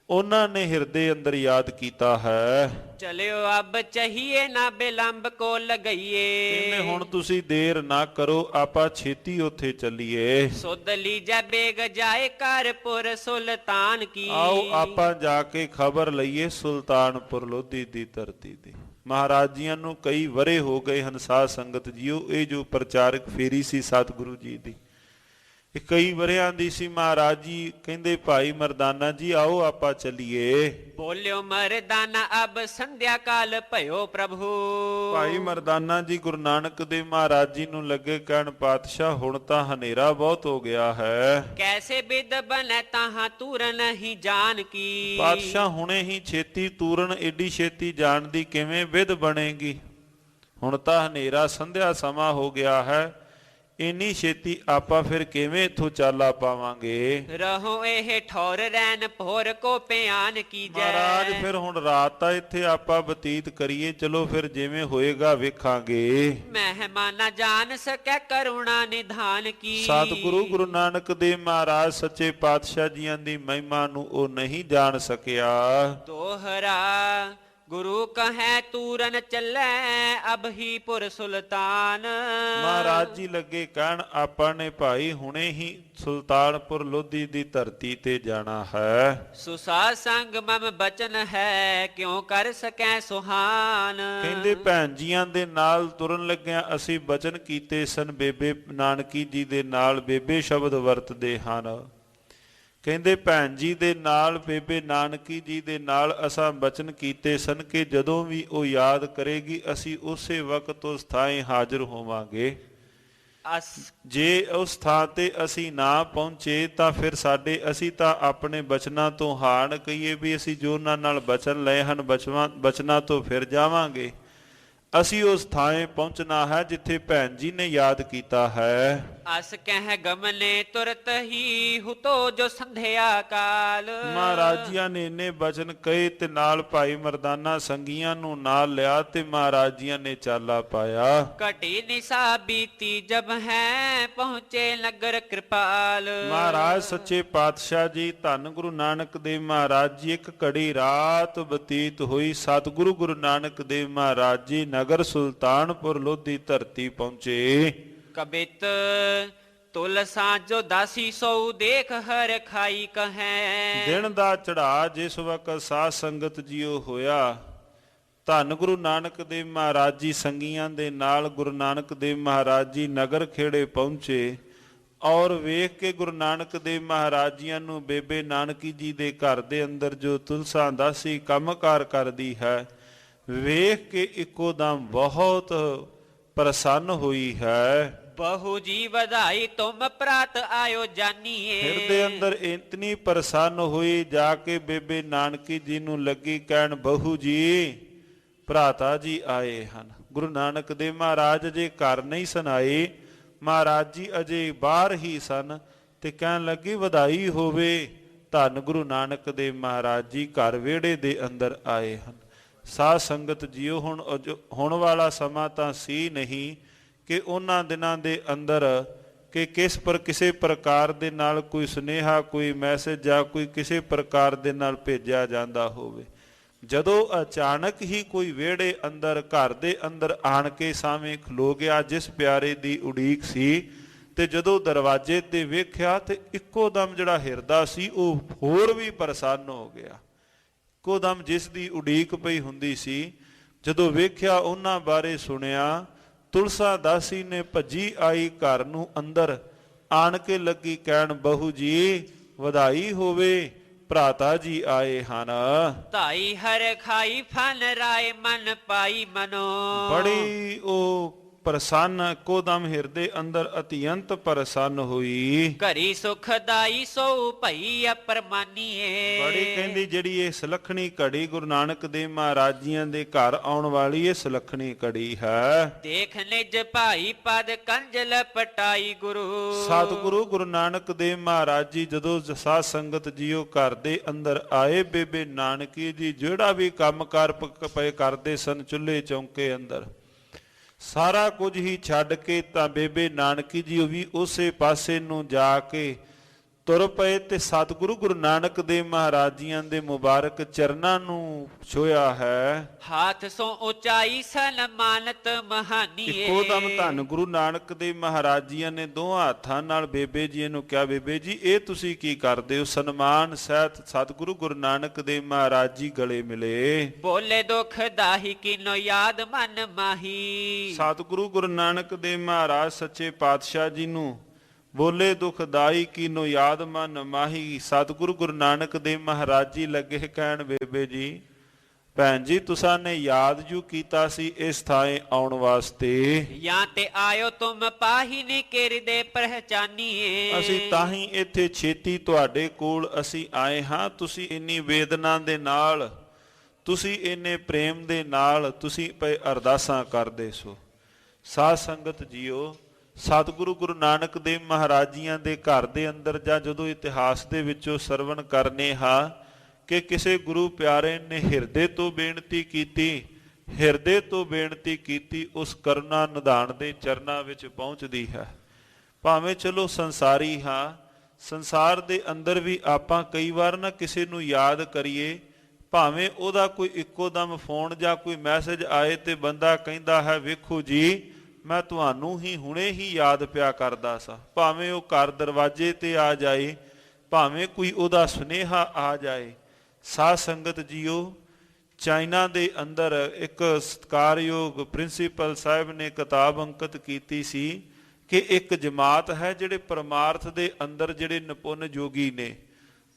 ਉਹਨਾਂ ਨੇ ਹਿਰਦੇ ਅੰਦਰ ਯਾਦ ਕੀਤਾ ਹੈ। ਚਲਿਓ ਅਬ ਚਾਹੀਏ ਨਾ ਬਿਲੰਬ ਕੋ ਲਗਈਏ। ਕਹਿੰਦੇ ਹੁਣ ਤੁਸੀਂ ਦੇਰ ਨਾ ਕਰੋ, ਆਪਾਂ ਛੇਤੀ ਉੱਥੇ ਚੱਲੀਏ। ਸੁਧ ਲੀਜੈ ਬੇਗ ਜਾਏ ਕਰਪੁਰ ਸੁਲਤਾਨ ਕੀ। ਆਓ ਆਪਾਂ ਜਾ ਕੇ ਖਬਰ ਲਈਏ ਸੁਲਤਾਨਪੁਰ ਲੋਧੀ ਦੀ ਧਰਤੀ ਦੀ। ਮਹਾਰਾਜ ਜੀਆਂ ਨੂੰ ਕਈ ਵਰੇ ਹੋ ਗਏ ਹਨ ਸਾਧ ਸੰਗਤ ਜੀਓ। ਇਹ ਜੋ ਪ੍ਰਚਾਰਕ ਫੇਰੀ ਸੀ ਸਤਿਗੁਰੂ ਜੀ ਦੀ, ਇਹ ਕਈ ਵਰਿਆਂ ਦੀ ਸੀ। ਮਹਾਰਾਜ ਜੀ ਕਹਿੰਦੇ ਭਾਈ ਮਰਦਾਨਾ ਜੀ ਆਓ ਆਪਾਂ ਚੱਲੀਏ। ਬੋਲਿਓ ਮਰਦਾਨਾ ਅਬ ਸੰਧਿਆ ਕਾਲ ਭਇਓ ਪ੍ਰਭੂ। ਭਾਈ ਮਰਦਾਨਾ ਜੀ ਗੁਰੂ ਨਾਨਕ ਦੇਵ ਮਹਾਰਾਜ ਜੀ ਨੂੰ ਲੱਗੇ ਕਹਿਣ, ਪਾਤਸ਼ਾਹ ਹੁਣ ਤਾਂ ਹਨੇਰਾ ਬਹੁਤ ਹੋ ਗਿਆ ਹੈ। ਕੈਸੇ ਬਿਦ ਬਨੈ ਤਾਹਾਂ ਤੂਰਨ ਨਹੀਂ ਜਾਣ ਕੀ। ਪਾਤਸ਼ਾਹ ਹੁਣੇ ਹੀ ਛੇਤੀ ਤੂਰਨ ਏਡੀ ਛੇਤੀ ਜਾਣ ਦੀ ਕਿਵੇਂ ਵਿਧ ਬਣੇਗੀ। ਹੁਣ ਤਾਂ ਹਨੇਰਾ ਸੰਧਿਆ ਸਮਾਂ ਹੋ ਗਿਆ ਹੈ। ਇੰਨੀ ਛੇਤੀ ਆਪਾਂ ਫਿਰ ਕਿਵੇਂ ਇੱਥੋਂ ਚਾਲਾ ਪਾਵਾਂਗੇ। ਰਹੋ ਇਹ ਠੌਰ ਰੈਨ ਭੋਰ ਕੋ ਪਿਆਨ ਕੀਜੈ। ਮਹਾਰਾਜ ਫਿਰ ਹੁਣ ਰਾਤ ਤਾਂ ਇੱਥੇ ਆਪਾਂ ਬਤੀਤ ਕਰੀਏ, ਚਲੋ ਫਿਰ ਜਿਵੇਂ ਹੋਏਗਾ ਵੇਖਾਂਗੇ। ਮਹਿਮਾ ਨਾ ਜਾਣ ਸਕੈ ਕਰੁਣਾ ਨਿਧਾਨ ਕੀ। ਸਤਿਗੁਰੂ ਗੁਰੂ ਨਾਨਕ ਦੇਵ ਮਹਾਰਾਜ ਸੱਚੇ ਪਾਤਸ਼ਾਹ ਜੀਆਂ ਦੀ ਮਹਿਮਾ ਨੂੰ ਉਹ ਨਹੀਂ ਜਾਣ ਸਕਿਆ। ਦੋਹਰਾ ਗੁਰੂ ਕਹੈ ਤੂਰਨ ਚੱਲੈ ਅਬਹੀ ਪੁਰ ਸੁਲਤਾਨ। ਮਹਾਰਾਜ ਜੀ ਲੱਗੇ ਕਹਿਣ ਆਪਾਂ ਨੇ ਭਾਈ ਹੁਣੇ ਹੀ ਸੁਲਤਾਨਪੁਰ ਲੋਧੀ ਦੀ ਧਰਤੀ ਤੇ ਜਾਣਾ ਹੈ। ਸੁਸਾ ਸੰਗ ਮਮ ਬਚਨ ਹੈ ਕਿਉ ਕਰ ਸਕੈ ਸੁਹਾਨ। ਕਹਿੰਦੇ ਭੈਣ ਜੀਆਂ ਦੇ ਨਾਲ ਤੁਰਨ ਲੱਗਿਆਂ ਅਸੀਂ ਬਚਨ ਕੀਤੇ ਸਨ, ਬੇਬੇ ਨਾਨਕੀ ਜੀ ਦੇ ਨਾਲ ਬੇਬੇ ਸ਼ਬਦ ਵਰਤਦੇ ਹਨ। ਕਹਿੰਦੇ ਭੈਣ ਜੀ ਦੇ ਨਾਲ ਬੇਬੇ ਨਾਨਕੀ ਜੀ ਦੇ ਨਾਲ ਅਸਾਂ ਬਚਨ ਕੀਤੇ ਸਨ ਕਿ ਜਦੋਂ ਵੀ ਉਹ ਯਾਦ ਕਰੇਗੀ ਅਸੀਂ ਉਸੇ ਵਕਤ ਉਸ ਥਾਂ ਹਾਜ਼ਰ ਹੋਵਾਂਗੇ। ਜੇ ਉਸ ਥਾਂ ਤੇ ਅਸੀਂ ਨਾ ਪਹੁੰਚੇ ਤਾਂ ਫਿਰ ਅਸੀਂ ਤਾਂ ਆਪਣੇ ਬਚਨਾਂ ਤੋਂ ਹਾਣ ਕਹੀਏ ਵੀ ਅਸੀਂ ਜੋ ਉਹਨਾਂ ਨਾਲ ਬਚਨ ਲਏ ਹਨ ਬਚਨਾਂ ਤੋਂ ਫਿਰ ਜਾਵਾਂਗੇ। ਅਸੀਂ ਉਸ ਥਾਂ ਪਹੁੰਚਣਾ ਹੈ ਜਿੱਥੇ ਭੈਣ ਜੀ ਨੇ ਯਾਦ ਕੀਤਾ ਹੈ। ਅਸ ਕਹਿ ਗਮਨੇ ਤੁਰਤ ਹੀ ਹੁਤੋ ਜੋ ਸੰਧਿਆ ਕਾਲ। ਮਹਾਰਾਜੀਆਂ ਨੇ ਇੰਨੇ ਬਚਨ ਕਹੇ ਤੇ ਨਾਲ ਭਾਈ ਮਰਦਾਨਾ ਸੰਗੀਆਂ ਨੂੰ ਨਾਲ ਲਿਆ ਤੇ ਮਹਾਰਾਜੀਆਂ ਨੇ ਚਾਲਾ ਪਾਇਆ। ਘਟੀ ਨਿਸਾ ਬੀਤੀ ਜਬ ਹੈ ਪਹੁੰਚੇ ਨਗਰ ਕਿਰਪਾਲ। ਮਹਾਰਾਜ ਸੱਚੇ ਪਾਤਸ਼ਾਹ ਜੀ ਧੰਨ ਗੁਰੂ ਨਾਨਕ ਦੇਵ ਮਹਾਰਾਜ ਜੀ ਇੱਕ ਘੜੀ ਰਾਤ ਬਤੀਤ ਹੋਈ। ਸਤਿਗੁਰੂ ਗੁਰੂ ਨਾਨਕ ਦੇਵ ਮਹਾਰਾਜ ਜੀ ਨਗਰ ਸੁਲਤਾਨਪੁਰ ਲੋਧੀ ਧਰਤੀ ਪਹੁੰਚੇ। ਕਬਿਤ ਤੁਲ ਸਾਜੋ ਦਾਸੀ ਸੋ ਦੇਖ ਹਰ ਖਾਈ ਕਹੈ। ਦਿਨ ਦਾ ਚੜਾ ਜਿਸ ਵਕਤ ਸਾਧ ਸੰਗਤ ਜੀਓ ਹੋਇਆ, ਧੰਨ ਗੁਰੂ ਨਾਨਕ ਦੇਵ ਮਹਾਰਾਜ ਜੀ ਸੰਗੀਆਂ ਦੇ ਨਾਲ ਗੁਰੂ ਨਾਨਕ ਦੇਵ ਮਹਾਰਾਜ ਜੀ ਨਗਰ ਖੇੜੇ ਪਹੁੰਚੇ ਔਰ ਵੇਖ ਕੇ ਗੁਰੂ ਨਾਨਕ ਦੇਵ ਮਹਾਰਾਜ ਜੀਆਂ ਨੂੰ ਬੇਬੇ ਨਾਨਕੀ ਜੀ ਦੇ ਘਰ ਦੇ ਅੰਦਰ ਜੋ ਤੁਲਸਾ ਦਾਸੀ ਕੰਮਕਾਰ ਕਰਦੀ ਹੈ ਵੇਖ ਕੇ ਇੱਕੋ ਦਮ ਬਹੁਤ ਪ੍ਰਸੰਨ ਹੋਈ ਹੈ। ਬਹੁ ਜੀ ਵਧਾਈ ਤੁਮ ਪ੍ਰਾਤ ਆਇਓ ਜਾਨੀਏ। ਹਿਰਦੇ ਅੰਦਰ ਇਤਨੀ ਪ੍ਰਸੰਨ ਹੋਈ ਜਾ ਕੇ ਬੇਬੇ ਨਾਨਕੀ ਜੀ ਨੂੰ ਲੱਗੀ ਕਹਿਣ ਬਹੂ ਜੀ ਭਰਾਤਾ ਜੀ ਆਏ ਹਨ। ਗੁਰੂ ਨਾਨਕ ਦੇਵ ਮਹਾਰਾਜ ਅਜੇ ਘਰ ਨਹੀਂ ਸਨ ਆਏ, ਮਹਾਰਾਜ ਜੀ ਅਜੇ ਬਾਹਰ ਹੀ ਸਨ ਤੇ ਕਹਿਣ ਲੱਗੀ ਵਧਾਈ ਹੋਵੇ, ਧੰਨ ਗੁਰੂ ਨਾਨਕ ਦੇਵ ਮਹਾਰਾਜ ਜੀ ਘਰ ਵਿਹੜੇ ਦੇ ਅੰਦਰ ਆਏ ਹਨ। ਸਾਧ ਸੰਗਤ ਜੀਓ ਹੁਣ ਵਾਲਾ ਸਮਾਂ ਤਾਂ ਸੀ ਨਹੀਂ ਕਿ ਉਹਨਾਂ ਦਿਨਾਂ ਦੇ ਅੰਦਰ ਕਿ ਕਿਸੇ ਪ੍ਰਕਾਰ ਦੇ ਨਾਲ ਕੋਈ ਸੁਨੇਹਾ ਕੋਈ ਮੈਸੇਜ ਜਾਂ ਕੋਈ ਕਿਸੇ ਪ੍ਰਕਾਰ ਦੇ ਨਾਲ ਭੇਜਿਆ ਜਾਂਦਾ ਹੋਵੇ। ਜਦੋਂ ਅਚਾਨਕ ਹੀ ਕੋਈ ਵਿਹੜੇ ਅੰਦਰ ਘਰ ਦੇ ਅੰਦਰ ਆਣ ਕੇ ਸਾਹਮਣੇ ਖਲੋ ਗਿਆ ਜਿਸ ਪਿਆਰੇ ਦੀ ਉਡੀਕ ਸੀ ਤੇ ਜਦੋਂ ਦਰਵਾਜ਼ੇ ਤੇ ਵੇਖਿਆ ਤੇ ਇੱਕੋ ਦਮ ਜਿਹੜਾ ਹਿਰਦਾ ਸੀ ਉਹ ਹੋਰ ਵੀ ਪ੍ਰਸੰਨ ਹੋ ਗਿਆ। ਇੱਕੋ ਦਮ ਜਿਸ ਦੀ ਉਡੀਕ ਪਈ ਹੁੰਦੀ ਸੀ ਜਦੋਂ ਵੇਖਿਆ ਉਹਨਾਂ ਬਾਰੇ ਸੁਣਿਆ, ਤੁਲਸਾ ਦਾਸੀ ਨੇ ਭੱਜੀ ਆਈ ਘਰ ਨੂੰ ਅੰਦਰ ਆਣ ਕੇ ਲੱਗੀ ਕਹਿਣ ਬਹੂ ਜੀ ਵਧਾਈ ਹੋਵੇ, ਭਰਾਤਾ ਜੀ ਆਏ ਹਨ। ਧਾਈ ਹਰ ਖਾਈ ਫਨ ਰਾਏ ਮਨ ਪਾਈ ਮਨੋ। ਬੜੀ ਉਹ ਪ੍ਰਸੰਨ ਇੱਕੋ ਦਮ ਹਿਰਦੇ ਅੰਦਰ ਅਤਿਅੰਤ ਪ੍ਰਸੰਨ ਹੋਈ। ਘਰੀ ਸੁਖਦਾਈ ਸੋ ਭਈ ਅਪਰਮਾਨੀਏ। ਬੜੀ ਕਹਿੰਦੀ ਜਿਹੜੀ ਇਹ ਸੁਲੱਖਣੀ ਘੜੀ ਗੁਰੂ ਨਾਨਕ ਦੇਵ ਮਹਾਰਾਜ ਜੀਆਂ ਦੇ ਘਰ ਆਉਣ ਵਾਲੀ ਇਹ ਸੁਲੱਖਣੀ ਘੜੀ ਹੈ। ਦੇਖ ਨਿਜ ਭਾਈ ਪਦ ਕੰਜ ਲਪਟਾਈ ਗੁਰੂ। ਸਤਿਗੁਰੂ ਗੁਰੂ ਨਾਨਕ ਦੇਵ ਮਹਾਰਾਜ ਜੀ ਜਦੋਂ ਸਾਧ ਸੰਗਤ ਜੀਓ ਘਰ ਦੇ ਅੰਦਰ ਆਏ, ਬੇਬੇ ਨਾਨਕੀ ਜੀ ਜਿਹੜਾ ਵੀ ਕੰਮਕਾਰ ਪਏ ਕਰਦੇ ਸਨ ਚੁੱਲ੍ਹੇ ਚੌਂਕੇ ਅੰਦਰ ਸਾਰਾ ਕੁਝ ਹੀ ਛੱਡ ਕੇ ਤਾਂ ਬੇਬੇ ਨਾਨਕੀ ਜੀ ਵੀ ਉਸੇ ਪਾਸੇ ਨੂੰ ਜਾ ਕੇ ਤੁਰ ਪਏ ਤੇ ਸਤਿਗੁਰੂ ਗੁਰੂ ਨਾਨਕ ਦੇਵ ਮਹਾਰਾਜ ਜੀਆਂ ਦੇ ਮੁਬਾਰਕ ਚਰਨਾਂ ਨੂੰ ਛੋਇਆ ਹੈ। ਹਾਥ ਸੋ ਉਚਾਈ ਸਨਮਾਨਤ ਮਹਾਨੀਏ। ਇੱਕੋ ਦਮ ਧੰਨ ਗੁਰੂ ਨਾਨਕ ਦੇਵ ਮਹਾਰਾਜ ਜੀਆਂ ਨੇ ਦੋਹਾਂ ਹੱਥਾਂ ਨਾਲ ਬੇਬੇ ਜੀ ਨੂੰ ਕਿਹਾ ਬੇਬੇ ਜੀ ਇਹ ਤੁਸੀਂ ਕੀ ਕਰਦੇ ਹੋ। ਸਨਮਾਨ ਸਹਿਤ ਸਤਿਗੁਰੂ ਗੁਰੂ ਨਾਨਕ ਦੇਵ ਮਹਾਰਾਜ ਜੀ ਗਲੇ ਮਿਲੇ। ਬੋਲੇ ਦੁਖ ਦਾਹੀ ਕੀਨੋ ਯਾਦ ਮਨ ਮਾਹੀ। ਸਤਿਗੁਰੂ ਗੁਰੂ ਨਾਨਕ ਦੇਵ ਮਹਾਰਾਜ ਸੱਚੇ ਪਾਤਸ਼ਾਹ ਜੀ ਨੂੰ ਬੋਲੇ ਦੁਖਦਾਈ ਕੀਨੋ ਯਾਦ ਮਨ ਮਾਹੀ। ਸਤਿਗੁਰੂ ਗੁਰੂ ਨਾਨਕ ਦੇਵ ਮਹਾਰਾਜ ਜੀ ਲੱਗੇ ਕਹਿਣ ਬੇਬੇ ਜੀ ਭੈਣ ਜੀ ਤੁਸਾਂ ਨੇ ਯਾਦ ਜੂ ਕੀਤਾ ਸੀ ਇਸ ਥਾਂ ਆਉਣ ਵਾਸਤੇ। ਜਾਂ ਤੇ ਆਇਓ ਤੁਮ ਪਾਹੀ ਨੀ ਕਿਰਦੇ ਪਹਿਚਾਨੀਏ। ਅਸੀਂ ਤਾਂ ਹੀ ਇੱਥੇ ਛੇਤੀ ਤੁਹਾਡੇ ਕੋਲ ਅਸੀਂ ਆਏ ਹਾਂ। ਤੁਸੀਂ ਇੰਨੀ ਵੇਦਨਾ ਦੇ ਨਾਲ ਤੁਸੀਂ ਇੰਨੇ ਪ੍ਰੇਮ ਦੇ ਨਾਲ ਤੁਸੀਂ ਪਏ ਅਰਦਾਸਾਂ ਕਰਦੇ ਸੋ। ਸਾਧ ਸੰਗਤ ਜੀਓ ਸਤਿਗੁਰੂ ਗੁਰੂ ਨਾਨਕ ਦੇਵ ਮਹਾਰਾਜ ਜੀਆਂ ਦੇ ਘਰ ਦੇ ਅੰਦਰ ਜਾਂ ਜਦੋਂ ਇਤਿਹਾਸ ਦੇ ਵਿੱਚੋਂ ਸਰਵਣ ਕਰਨੇ ਹਾਂ ਕਿ ਕਿਸੇ ਗੁਰੂ ਪਿਆਰੇ ਨੇ ਹਿਰਦੇ ਤੋਂ ਬੇਨਤੀ ਕੀਤੀ, ਉਸ ਕਰੁਣਾ ਨਿਧਾਨ ਦੇ ਚਰਨਾਂ ਵਿੱਚ ਪਹੁੰਚਦੀ ਹੈ। ਭਾਵੇਂ ਚਲੋ ਸੰਸਾਰੀ ਹਾਂ, ਸੰਸਾਰ ਦੇ ਅੰਦਰ ਵੀ ਆਪਾਂ ਕਈ ਵਾਰ ਨਾ ਕਿਸੇ ਨੂੰ ਯਾਦ ਕਰੀਏ, ਭਾਵੇਂ ਉਹਦਾ ਕੋਈ ਇੱਕੋ ਦਮ ਫੋਨ ਜਾਂ ਕੋਈ ਮੈਸੇਜ ਆਏ ਤੇ ਬੰਦਾ ਕਹਿੰਦਾ ਹੈ ਵੇਖੋ ਜੀ ਮੈਂ ਤੁਹਾਨੂੰ ਹੀ ਹੁਣੇ ਹੀ ਯਾਦ ਪਿਆ ਕਰਦਾ ਸਾਂ, ਭਾਵੇਂ ਉਹ ਘਰ ਦਰਵਾਜ਼ੇ ਤੇ ਆ ਜਾਏ, ਭਾਵੇਂ ਕੋਈ ਉਹਦਾ ਸੁਨੇਹਾ ਆ ਜਾਏ। ਸਾਧ ਸੰਗਤ ਜੀਓ, ਚਾਈਨਾ ਦੇ ਅੰਦਰ ਇੱਕ ਸਤਿਕਾਰਯੋਗ ਪ੍ਰਿੰਸੀਪਲ ਸਾਹਿਬ ਨੇ ਕਿਤਾਬ ਅੰਕਿਤ ਕੀਤੀ ਸੀ ਕਿ ਇੱਕ ਜਮਾਤ ਹੈ ਜਿਹੜੇ ਪਰਮਾਰਥ ਦੇ ਅੰਦਰ ਜਿਹੜੇ ਨਿਪੁੰਨ ਜੋਗੀ ਨੇ।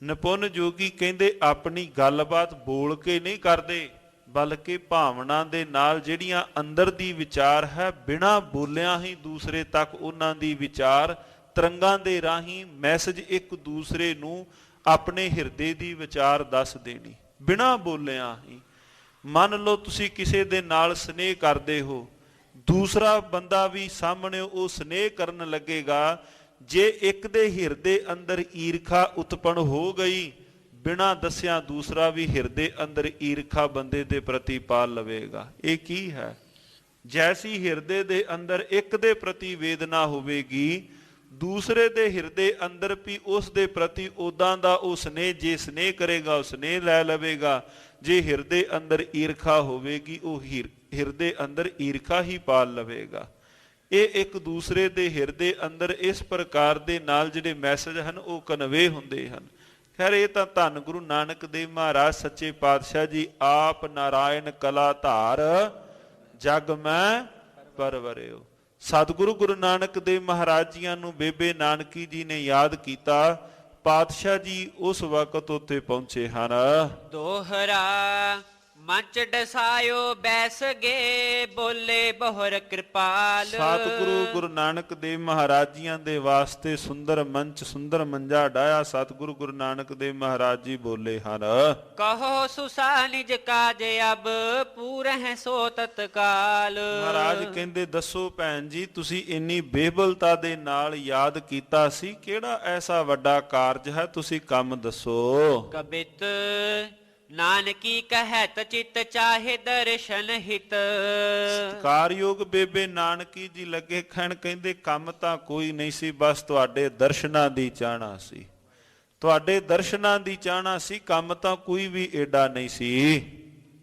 ਨਿਪੁੰਨ ਜੋਗੀ ਕਹਿੰਦੇ ਆਪਣੀ ਗੱਲਬਾਤ ਬੋਲ ਕੇ ਨਹੀਂ ਕਰਦੇ, ਬਲਕਿ ਭਾਵਨਾ ਦੇ ਨਾਲ ਜਿਹੜੀਆਂ ਅੰਦਰ ਦੀ ਵਿਚਾਰ ਹੈ ਬਿਨਾਂ ਬੋਲਿਆਂ ਹੀ ਦੂਸਰੇ ਤੱਕ ਉਹਨਾਂ ਦੀ ਵਿਚਾਰ ਤਰੰਗਾਂ ਦੇ ਰਾਹੀਂ ਮੈਸੇਜ ਇੱਕ ਦੂਸਰੇ ਨੂੰ ਆਪਣੇ ਹਿਰਦੇ ਦੀ ਵਿਚਾਰ ਦੱਸ ਦੇਣੀ ਬਿਨਾਂ ਬੋਲਿਆਂ ਹੀ। ਮੰਨ ਲਓ ਤੁਸੀਂ ਕਿਸੇ ਦੇ ਨਾਲ ਸਨੇਹ ਕਰਦੇ ਹੋ, ਦੂਸਰਾ ਬੰਦਾ ਵੀ ਸਾਹਮਣੇ ਉਹ ਸਨੇਹ ਕਰਨ ਲੱਗੇਗਾ। ਜੇ ਇੱਕ ਦੇ ਹਿਰਦੇ ਅੰਦਰ ਈਰਖਾ ਉਤਪੰਨ ਹੋ ਗਈ, ਬਿਨਾਂ ਦੱਸਿਆਂ ਦੂਸਰਾ ਵੀ ਹਿਰਦੇ ਅੰਦਰ ਈਰਖਾ ਬੰਦੇ ਦੇ ਪ੍ਰਤੀ ਪਾਲ ਲਵੇਗਾ। ਇਹ ਕੀ ਹੈ? ਜੈਸੀ ਹਿਰਦੇ ਦੇ ਅੰਦਰ ਇੱਕ ਦੇ ਪ੍ਰਤੀ ਵੇਦਨਾ ਹੋਵੇਗੀ, ਦੂਸਰੇ ਦੇ ਹਿਰਦੇ ਅੰਦਰ ਵੀ ਉਸ ਦੇ ਪ੍ਰਤੀ ਉਦਾਂ ਦਾ ਉਹ ਸਨੇਹ, ਜੇ ਸਨੇਹ ਕਰੇਗਾ ਉਹ ਸਨੇਹ ਲੈ ਲਵੇਗਾ। ਜੇ ਹਿਰਦੇ ਅੰਦਰ ਈਰਖਾ ਹੋਵੇਗੀ, ਉਹ ਹਿਰਦੇ ਅੰਦਰ ਈਰਖਾ ਹੀ ਪਾਲ ਲਵੇਗਾ। ਇਹ ਇੱਕ ਦੂਸਰੇ ਦੇ ਹਿਰਦੇ ਅੰਦਰ ਇਸ ਪ੍ਰਕਾਰ ਦੇ ਨਾਲ ਜਿਹੜੇ ਮੈਸੇਜ ਹਨ ਉਹ ਕਨਵੇ ਹੁੰਦੇ ਹਨ। ਖੈਰ ਇਹ ਤਾਂ ਧੰਨ ਗੁਰੂ ਨਾਨਕ ਦੇਵ ਮਹਾਰਾਜ ਸੱਚੇ ਪਾਤਸ਼ਾਹ ਜੀ ਆਪ ਨਾਰਾਇਣ ਕਲਾ ਧਾਰ ਜਗ ਮੈਂ ਪਰਵਰਿਓ। ਸਤਿਗੁਰੂ ਗੁਰੂ ਨਾਨਕ ਦੇਵ ਮਹਾਰਾਜ ਜੀਆਂ ਨੂੰ ਬੇਬੇ ਨਾਨਕੀ ਜੀ ਨੇ ਯਾਦ ਕੀਤਾ। ਪਾਤਸ਼ਾਹ ਜੀ ਉਸ ਵਕਤ ਉੱਥੇ ਪਹੁੰਚੇ ਹਨ। ਦੋਹਰਾ ਮੰਚ ਡਸਾਇਓ ਬੈਸ ਗੇ, ਬੋਲੇ ਬਹੁਰ ਕਿਰਪਾਲ। ਸਤਿਗੁਰੂ ਗੁਰੂ ਨਾਨਕ ਦੇਵ ਮਹਾਰਾਜ ਜੀਆਂ ਦੇ ਵਾਸਤੇ ਸੁੰਦਰ ਮੰਚ, ਸੁੰਦਰ ਮੰਜਾ ਡਾਇਆ। ਸਤਿਗੁਰੂ ਗੁਰੂ ਨਾਨਕ ਦੇਵ ਮਹਾਰਾਜ ਜੀ ਬੋਲੇ ਹਨ, ਕਹੋ ਸੁਸਾ ਨਿਜ ਕਾਜ ਅਬ ਪੂਰਹਿ ਸੋ ਤਤਕਾਲ। ਮਹਾਰਾਜ ਕਹਿੰਦੇ ਦੱਸੋ ਭੈਣ ਜੀ, ਤੁਸੀਂ ਇੰਨੀ ਬੇਬਲਤਾ ਦੇ ਨਾਲ ਯਾਦ ਕੀਤਾ ਸੀ, ਕਿਹੜਾ ਐਸਾ ਵੱਡਾ ਕਾਰਜ ਹੈ, ਤੁਸੀਂ ਕੰਮ ਦੱਸੋ। ਕਬਿਤ ਨਾਨਕੀ ਕਹਿਤ ਚਿਤ ਚਾਹੇ ਦਰਸ਼ਨ ਹਿਤ। ਸਤਿਕਾਰਯੋਗ ਬੇਬੇ ਨਾਨਕੀ ਜੀ ਲੱਗੇ ਕਹਿਣ, ਕਹਿੰਦੇ ਕੰਮ ਤਾਂ ਕੋਈ ਨਹੀਂ ਸੀ, ਬਸ ਤੁਹਾਡੇ ਦਰਸ਼ਨਾਂ ਦੀ ਚਾਹਨਾ ਸੀ, ਤੁਹਾਡੇ ਦਰਸ਼ਨਾਂ ਦੀ ਚਾਹਨਾ ਸੀ, ਕੰਮ ਤਾਂ ਕੋਈ ਵੀ ਏਡਾ ਨਹੀਂ ਸੀ।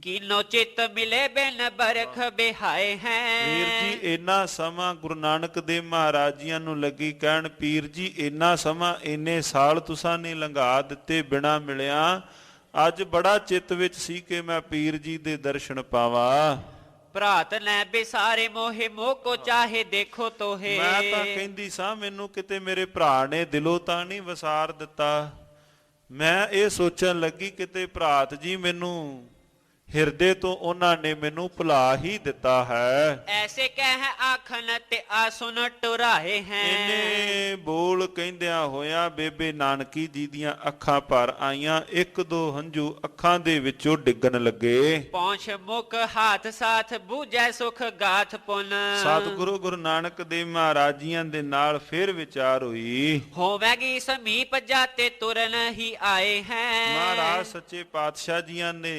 ਕੀਨੋ ਚਿਤ ਮਿਲੇ ਬਿਨ ਬਰਖ ਬਿਹਾਏ ਹੈ। ਪੀਰ ਜੀ ਇੰਨਾ ਸਮਾਂ ਗੁਰੂ ਨਾਨਕ ਦੇਵ ਮਹਾਰਾਜ ਜੀਆਂ ਨੂੰ ਲੱਗੀ ਕਹਿਣ, ਪੀਰ ਜੀ ਇੰਨਾ ਸਮਾਂ ਇੰਨੇ ਸਾਲ ਤੁਸਾਂ ਨੇ ਲੰਘਾ ਦਿੱਤੇ ਬਿਨਾਂ ਮਿਲਿਆ, ਅੱਜ ਬੜਾ ਚਿੱਤ ਵਿੱਚ ਸੀ ਕਿ ਮੈਂ ਪੀਰ ਜੀ ਦੇ ਦਰਸ਼ਨ ਪਾਵਾਂ। ਭਰਾਤ ਨੇ ਬਿਸਾਰੇ ਮੋਹੇ ਮੋਹ ਕੋ ਚਾਹੇ ਦੇਖੋ ਤੋਹੇ। ਮੈਂ ਤਾਂ ਕਹਿੰਦੀ ਸਾਂ ਮੈਨੂੰ ਕਿਤੇ ਮੇਰੇ ਭਰਾ ਨੇ ਦਿਲੋਂ ਤਾਂ ਨਹੀਂ ਵਿਸਾਰ ਦਿੱਤਾ। ਮੈਂ ਇਹ ਸੋਚਣ ਲੱਗੀ ਕਿਤੇ ਭਰਾਤ ਜੀ ਮੈਨੂੰ ਹਿਰਦੇ ਤੋਂ ਉਹਨਾਂ ਨੇ ਮੈਨੂੰ ਭੁਲਾ ਹੀ ਦਿੱਤਾ ਹੈ। ਐਸੇ ਕਹਿ ਆਖਨ ਤੇ ਆ ਸੁਨ ਟੁਰਾਏ ਹੈ। ਇਹਨੇ ਬੋਲ ਕਹਿੰਦਿਆਂ ਹੋਇਆ ਬੇਬੇ ਨਾਨਕੀ ਜੀ ਦੀਆਂ ਅੱਖਾਂ ਭਰ ਆਈਆਂ, ਇੱਕ ਦੋ ਹੰਝੂ ਅੱਖਾਂ ਦੇ ਵਿੱਚੋਂ ਡਿੱਗਣ ਲੱਗੇ। ਪਹੁੰਚ ਮੁਖ ਹਾਥ ਸਾਥ ਬੂਝੈ ਸੁਖ ਗਾਥ ਪੁਨ। ਸਤਿਗੁਰੂ ਗੁਰੂ ਨਾਨਕ ਦੇਵ ਮਹਾਰਾਜ ਜੀਆਂ ਦੇ ਨਾਲ ਫਿਰ ਵਿਚਾਰ ਹੋਈ, ਹੋਵੇਗੀ ਸਮੀਪ ਜਾਤੇ ਤੁਰਨ ਹੀ ਆਏ ਹੈ। ਮਹਾਰਾਜ ਸੱਚੇ ਪਾਤਸ਼ਾਹ ਜੀਆਂ ਨੇ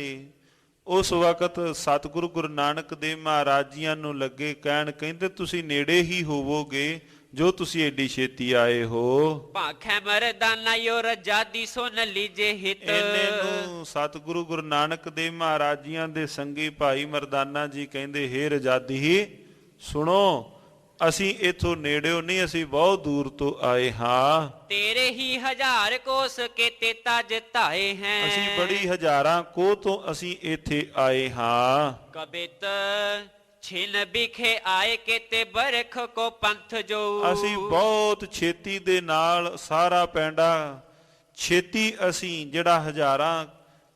ਉਸ ਵਕਤ ਸਤਿਗੁਰੂ ਗੁਰੂ ਨਾਨਕ ਦੇਵ ਮਹਾਰਾਜ ਜੀਆਂ ਨੂੰ ਲੱਗੇ ਕਹਿਣ, ਕਹਿੰਦੇ ਤੁਸੀਂ ਨੇੜੇ ਹੀ ਹੋਵੋਗੇ ਜੋ ਤੁਸੀਂ ਏਡੀ ਛੇਤੀ ਆਏ ਹੋ। ਭਾਖੈ ਮਰਦਾਨਾ ਯੋ ਰਜਾਦੀ ਸੁਨ ਲੀਜੇ ਹਿਤ। ਇਹਨੇ ਨੂੰ ਸਤਿਗੁਰੂ ਗੁਰੂ ਨਾਨਕ ਦੇਵ ਮਹਾਰਾਜ ਜੀਆਂ ਦੇ ਸੰਗੀ ਭਾਈ ਮਰਦਾਨਾ ਜੀ ਕਹਿੰਦੇ, ਹੇ ਰਜਾਦੀ ਸੁਣੋ, ਅਸੀਂ ਇਥੋਂ ਨੇੜਿਓ ਨਹੀਂ, ਅਸੀਂ ਬਹੁਤ ਦੂਰ ਤੋਂ ਆਏ ਹਾਂ। ਤੇਰੇ ਹੀ ਹਜ਼ਾਰ ਕੋਸ ਕੇਤੇ ਤਜ ਧਾਏ ਹੈ। ਅਸੀਂ ਬੜੀ ਹਜ਼ਾਰਾਂ ਕੋਹ ਤੋਂ ਅਸੀਂ ਇੱਥੇ ਆਏ ਹਾਂ। ਕਬਿਤ ਛਿਨ ਬਿਖੇ ਆਏ ਕੇਤੇ ਬਰਖ ਕੋ ਪੰਥ ਜੋ। ਅਸੀਂ ਬਹੁਤ ਛੇਤੀ ਦੇ ਨਾਲ ਸਾਰਾ ਪੈਂਡਾ ਛੇਤੀ ਅਸੀਂ ਜਿਹੜਾ ਹਜ਼ਾਰਾਂ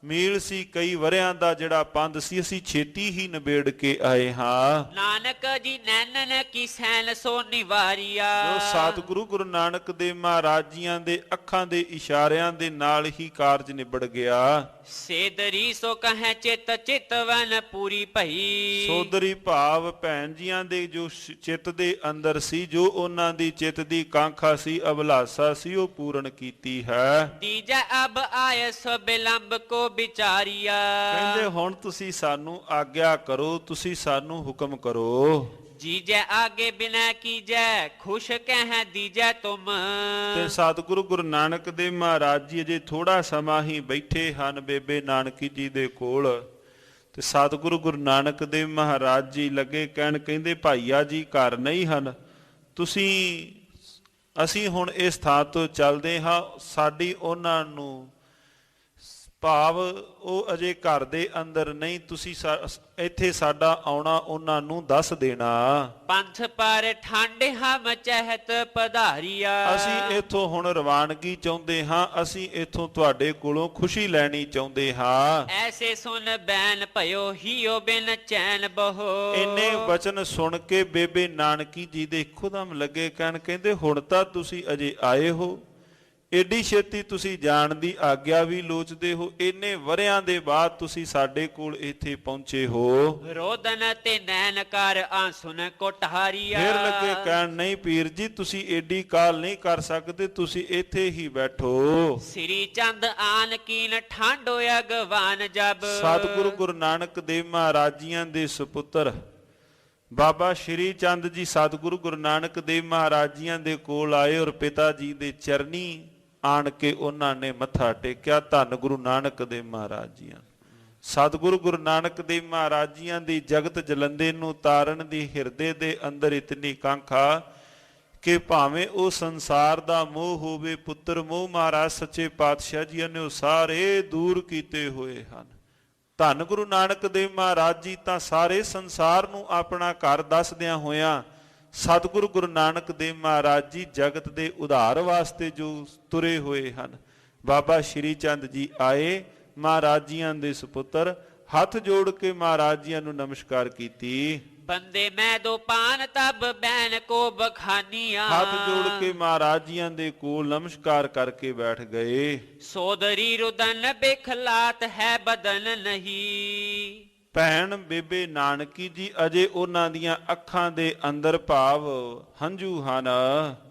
ਮੀਲ ਸੀ ਕਈ ਵਰਿਆਂ ਦਾ ਜਿਹੜਾ ਪੰਧ ਸੀ, ਅਸੀਂ ਛੇਤੀ ਹੀ ਨਿਬੇੜ ਕੇ ਆਏ ਹਾਂ। ਨਾਨਕ ਜੀ ਨੈਣਨ ਕੀ ਸੈਨ ਸੋ ਨਿਵਾਰਿਆ। ਜੋ ਸਤਿਗੁਰੂ ਗੁਰੂ ਨਾਨਕ ਦੇਵ ਮਹਾਰਾਜ ਜੀਆਂ ਦੇ ਅੱਖਾਂ ਦੇ ਇਸ਼ਾਰਿਆਂ ਦੇ ਨਾਲ ਹੀ ਕਾਰਜ ਨਿਬੜ ਗਿਆ। ਸੇਦਰੀ ਸੋ ਕਹੈ ਚਿਤ ਚਿਤਵਨ ਪੂਰੀ ਭਈ। ਸੋਦਰੀ ਭਾਵ ਭੈਣ ਜੀਆਂ ਦੇ ਜੋ ਚਿੱਤ ਦੇ ਅੰਦਰ ਸੀ, ਜੋ ਉਹਨਾਂ ਦੀ ਚਿੱਤ ਦੀ ਕਾਂਖਾ ਸੀ, ਅਭਿਲਾਸ਼ਾ ਸੀ, ਉਹ ਪੂਰਨ ਕੀਤੀ ਹੈ। ਤੀਜਾ ਅਬ ਆਇ ਸੋ ਬਿਲੰਬ ਕੋ ਵਿਚਾਰਿਆ। ਕਹਿੰਦੇ ਹੁਣ ਤੁਸੀਂ ਸਾਨੂੰ ਆਗਿਆ ਕਰੋ, ਤੁਸੀਂ ਸਾਨੂੰ ਹੁਕਮ ਕਰੋ। ਜੀਜੈ ਆਗੇ ਬਿਨੈ ਕੀਜੈ ਖੁਸ਼ ਕਹਿ ਦੀਜੈ ਤੁਮ। ਤੇ ਸਤਿਗੁਰੂ ਗੁਰੂ ਨਾਨਕ ਦੇਵ ਮਹਾਰਾਜ ਜੀ ਅਜੇ ਥੋੜਾ ਸਮਾਂ ਹੀ ਬੈਠੇ ਹਨ ਬੇਬੇ ਨਾਨਕੀ ਜੀ ਦੇ ਕੋਲ। ਤੇ ਸਤਿਗੁਰੂ ਗੁਰੂ ਨਾਨਕ ਦੇਵ ਮਹਾਰਾਜ ਜੀ ਲੱਗੇ ਕਹਿਣ, ਕਹਿੰਦੇ ਭਾਈਆ ਜੀ ਘਰ ਨਹੀਂ ਹਨ, ਅਸੀਂ ਹੁਣ ਇਸ ਥਾਂ ਤੋਂ ਚੱਲਦੇ ਹਾਂ। ਸਾਡੀ ਉਹਨਾਂ ਨੂੰ ਭਾਵ ਉਹ ਅਜੇ ਘਰ ਦੇ ਅੰਦਰ ਨਹੀਂ, ਤੁਸੀਂ ਇੱਥੇ ਸਾਡਾ ਆਉਣਾ ਉਹਨਾਂ ਨੂੰ ਦੱਸ ਦੇਣਾ। ਪੰਥ ਪਰ ਠੰਡ ਹਮ ਚਹਿਤ ਪਧਾਰੀਆ। ਅਸੀਂ ਇੱਥੋਂ ਹੁਣ ਰਵਾਨਗੀ ਚਾਹੁੰਦੇ ਹਾਂ, ਅਸੀਂ ਇੱਥੋਂ ਤੁਹਾਡੇ ਕੋਲੋਂ ਖੁਸ਼ੀ ਲੈਣੀ ਚਾਹੁੰਦੇ ਹਾਂ। ਐਸੇ ਸੁਨ ਬੈਨ ਭਇਓ ਹੀਓ ਬਿਨ ਚੈਨ ਬਹੋ। ਇੰਨੇ ਵਚਨ ਸੁਣ ਕੇ ਬੇਬੇ ਨਾਨਕੀ ਜੀ ਦੇ ਇੱਕੋਦਮ ਲੱਗੇ ਕਹਿਣ, ਕਹਿੰਦੇ ਹੁਣ ਤਾਂ ਤੁਸੀਂ ਅਜੇ ਆਏ ਹੋ, ਏਡੀ ਛੇਤੀ ਤੁਸੀਂ ਜਾਣ ਦੀ ਆਗਿਆ ਵੀ ਲੋਚਦੇ ਹੋ, ਇੰਨੇ ਵਰਿਆਂ ਦੇ ਬਾਅਦ ਤੁਸੀਂ ਸਾਡੇ ਕੋਲ ਇੱਥੇ ਪਹੁੰਚੇ ਹੋ। ਰੋਦਨ ਤੇ ਨੈਣ ਕਰ ਆਂਸੁਨ ਕੋਟਹਾਰੀਆ। ਫੇਰ ਲੱਗੇ ਕਹਿਣ, ਨਹੀਂ ਪੀਰ ਜੀ ਤੁਸੀਂ ਏਡੀ ਕਾਲ ਨਹੀਂ ਕਰ ਸਕਦੇ, ਤੁਸੀਂ ਇੱਥੇ ਹੀ ਬੈਠੋ। ਸ੍ਰੀ ਚੰਦ ਆਨ ਕੀਨ ਠਾਂਡੋ ਅਗਵਾਨ ਜਬ। ਸਤਿਗੁਰੂ ਗੁਰੂ ਨਾਨਕ ਦੇਵ ਮਹਾਰਾਜ ਜੀਆਂ ਦੇ ਸੁਪੁੱਤਰ ਬਾਬਾ ਸ਼੍ਰੀ ਚੰਦ ਜੀ ਸਤਿਗੁਰੂ ਗੁਰੂ ਨਾਨਕ ਦੇਵ ਮਹਾਰਾਜ ਜੀਆਂ ਦੇ ਕੋਲ ਆਏ ਔਰ ਪਿਤਾ ਜੀ ਦੇ ਚਰਨੀ ਆਣ ਕੇ ਉਹਨਾਂ ਨੇ ਮੱਥਾ ਟੇਕਿਆ। ਧੰਨ ਗੁਰੂ ਨਾਨਕ ਦੇਵ ਮਹਾਰਾਜ ਜੀਆਂ। ਸਤਿਗੁਰੂ ਗੁਰੂ ਨਾਨਕ ਦੇਵ ਮਹਾਰਾਜ ਜੀਆਂ ਦੀ ਜਗਤ ਜਲੰਦੇ ਨੂੰ ਤਾਰਨ ਦੀ ਹਿਰਦੇ ਦੇ ਅੰਦਰ ਇਤਨੀ ਕਾਂਖਾ ਕਿ ਭਾਵੇਂ ਉਹ ਸੰਸਾਰ ਦਾ ਮੋਹ ਹੋਵੇ, ਪੁੱਤਰ ਮੋਹ ਮਹਾਰਾਜ ਸੱਚੇ ਪਾਤਸ਼ਾਹ ਜੀ ਨੇ ਉਹ ਸਾਰੇ ਦੂਰ ਕੀਤੇ ਹੋਏ ਹਨ। ਧੰਨ ਗੁਰੂ ਨਾਨਕ ਦੇਵ ਮਹਾਰਾਜ ਜੀ ਤਾਂ ਸਾਰੇ ਸੰਸਾਰ ਨੂੰ ਆਪਣਾ ਘਰ ਦੱਸਦਿਆਂ ਹੋਇਆਂ ਸਤਿਗੁਰੂ ਗੁਰੂ ਨਾਨਕ ਦੇਵ ਮਹਾਰਾਜ ਜੀ ਜਗਤ ਦੇ ਉਧਾਰ ਵਾਸਤੇ ਜੋ ਤੁਰੇ ਹੋਏ ਹਨ। ਬਾਬਾ ਸ਼੍ਰੀ ਚੰਦ ਜੀ ਆਏ, ਮਹਾਰਾਜ ਜੀਆਂ ਦੇ ਸੁਪੁੱਤਰ, ਹੱਥ ਜੋੜ ਕੇ ਮਹਾਰਾਜ ਜੀਆਂ ਨੂੰ ਨਮਸਕਾਰ ਕੀਤੀ। ਬੰਦੇ ਮੈਂ ਦੋ ਪਾਨ ਤਬ ਬੈਨ ਕੋ ਬਖਾਨੀਆਂ। ਹੱਥ ਜੋੜ ਕੇ ਮਹਾਰਾਜ ਜੀਆਂ ਦੇ ਕੋਲ ਨਮਸਕਾਰ ਕਰਕੇ ਬੈਠ ਗਏ। ਸੋਦਰੀ ਰੁਦਨ ਬਿਖਲਾਤ ਹੈ ਬਦਨ ਨਹੀਂ। ਭੈਣ ਬੇਬੇ ਨਾਨਕੀ ਜੀ ਅਜੇ ਉਹਨਾਂ ਦੀਆਂ ਅੱਖਾਂ ਦੇ ਅੰਦਰ ਭਾਵ ਹੰਝੂ ਹਨ।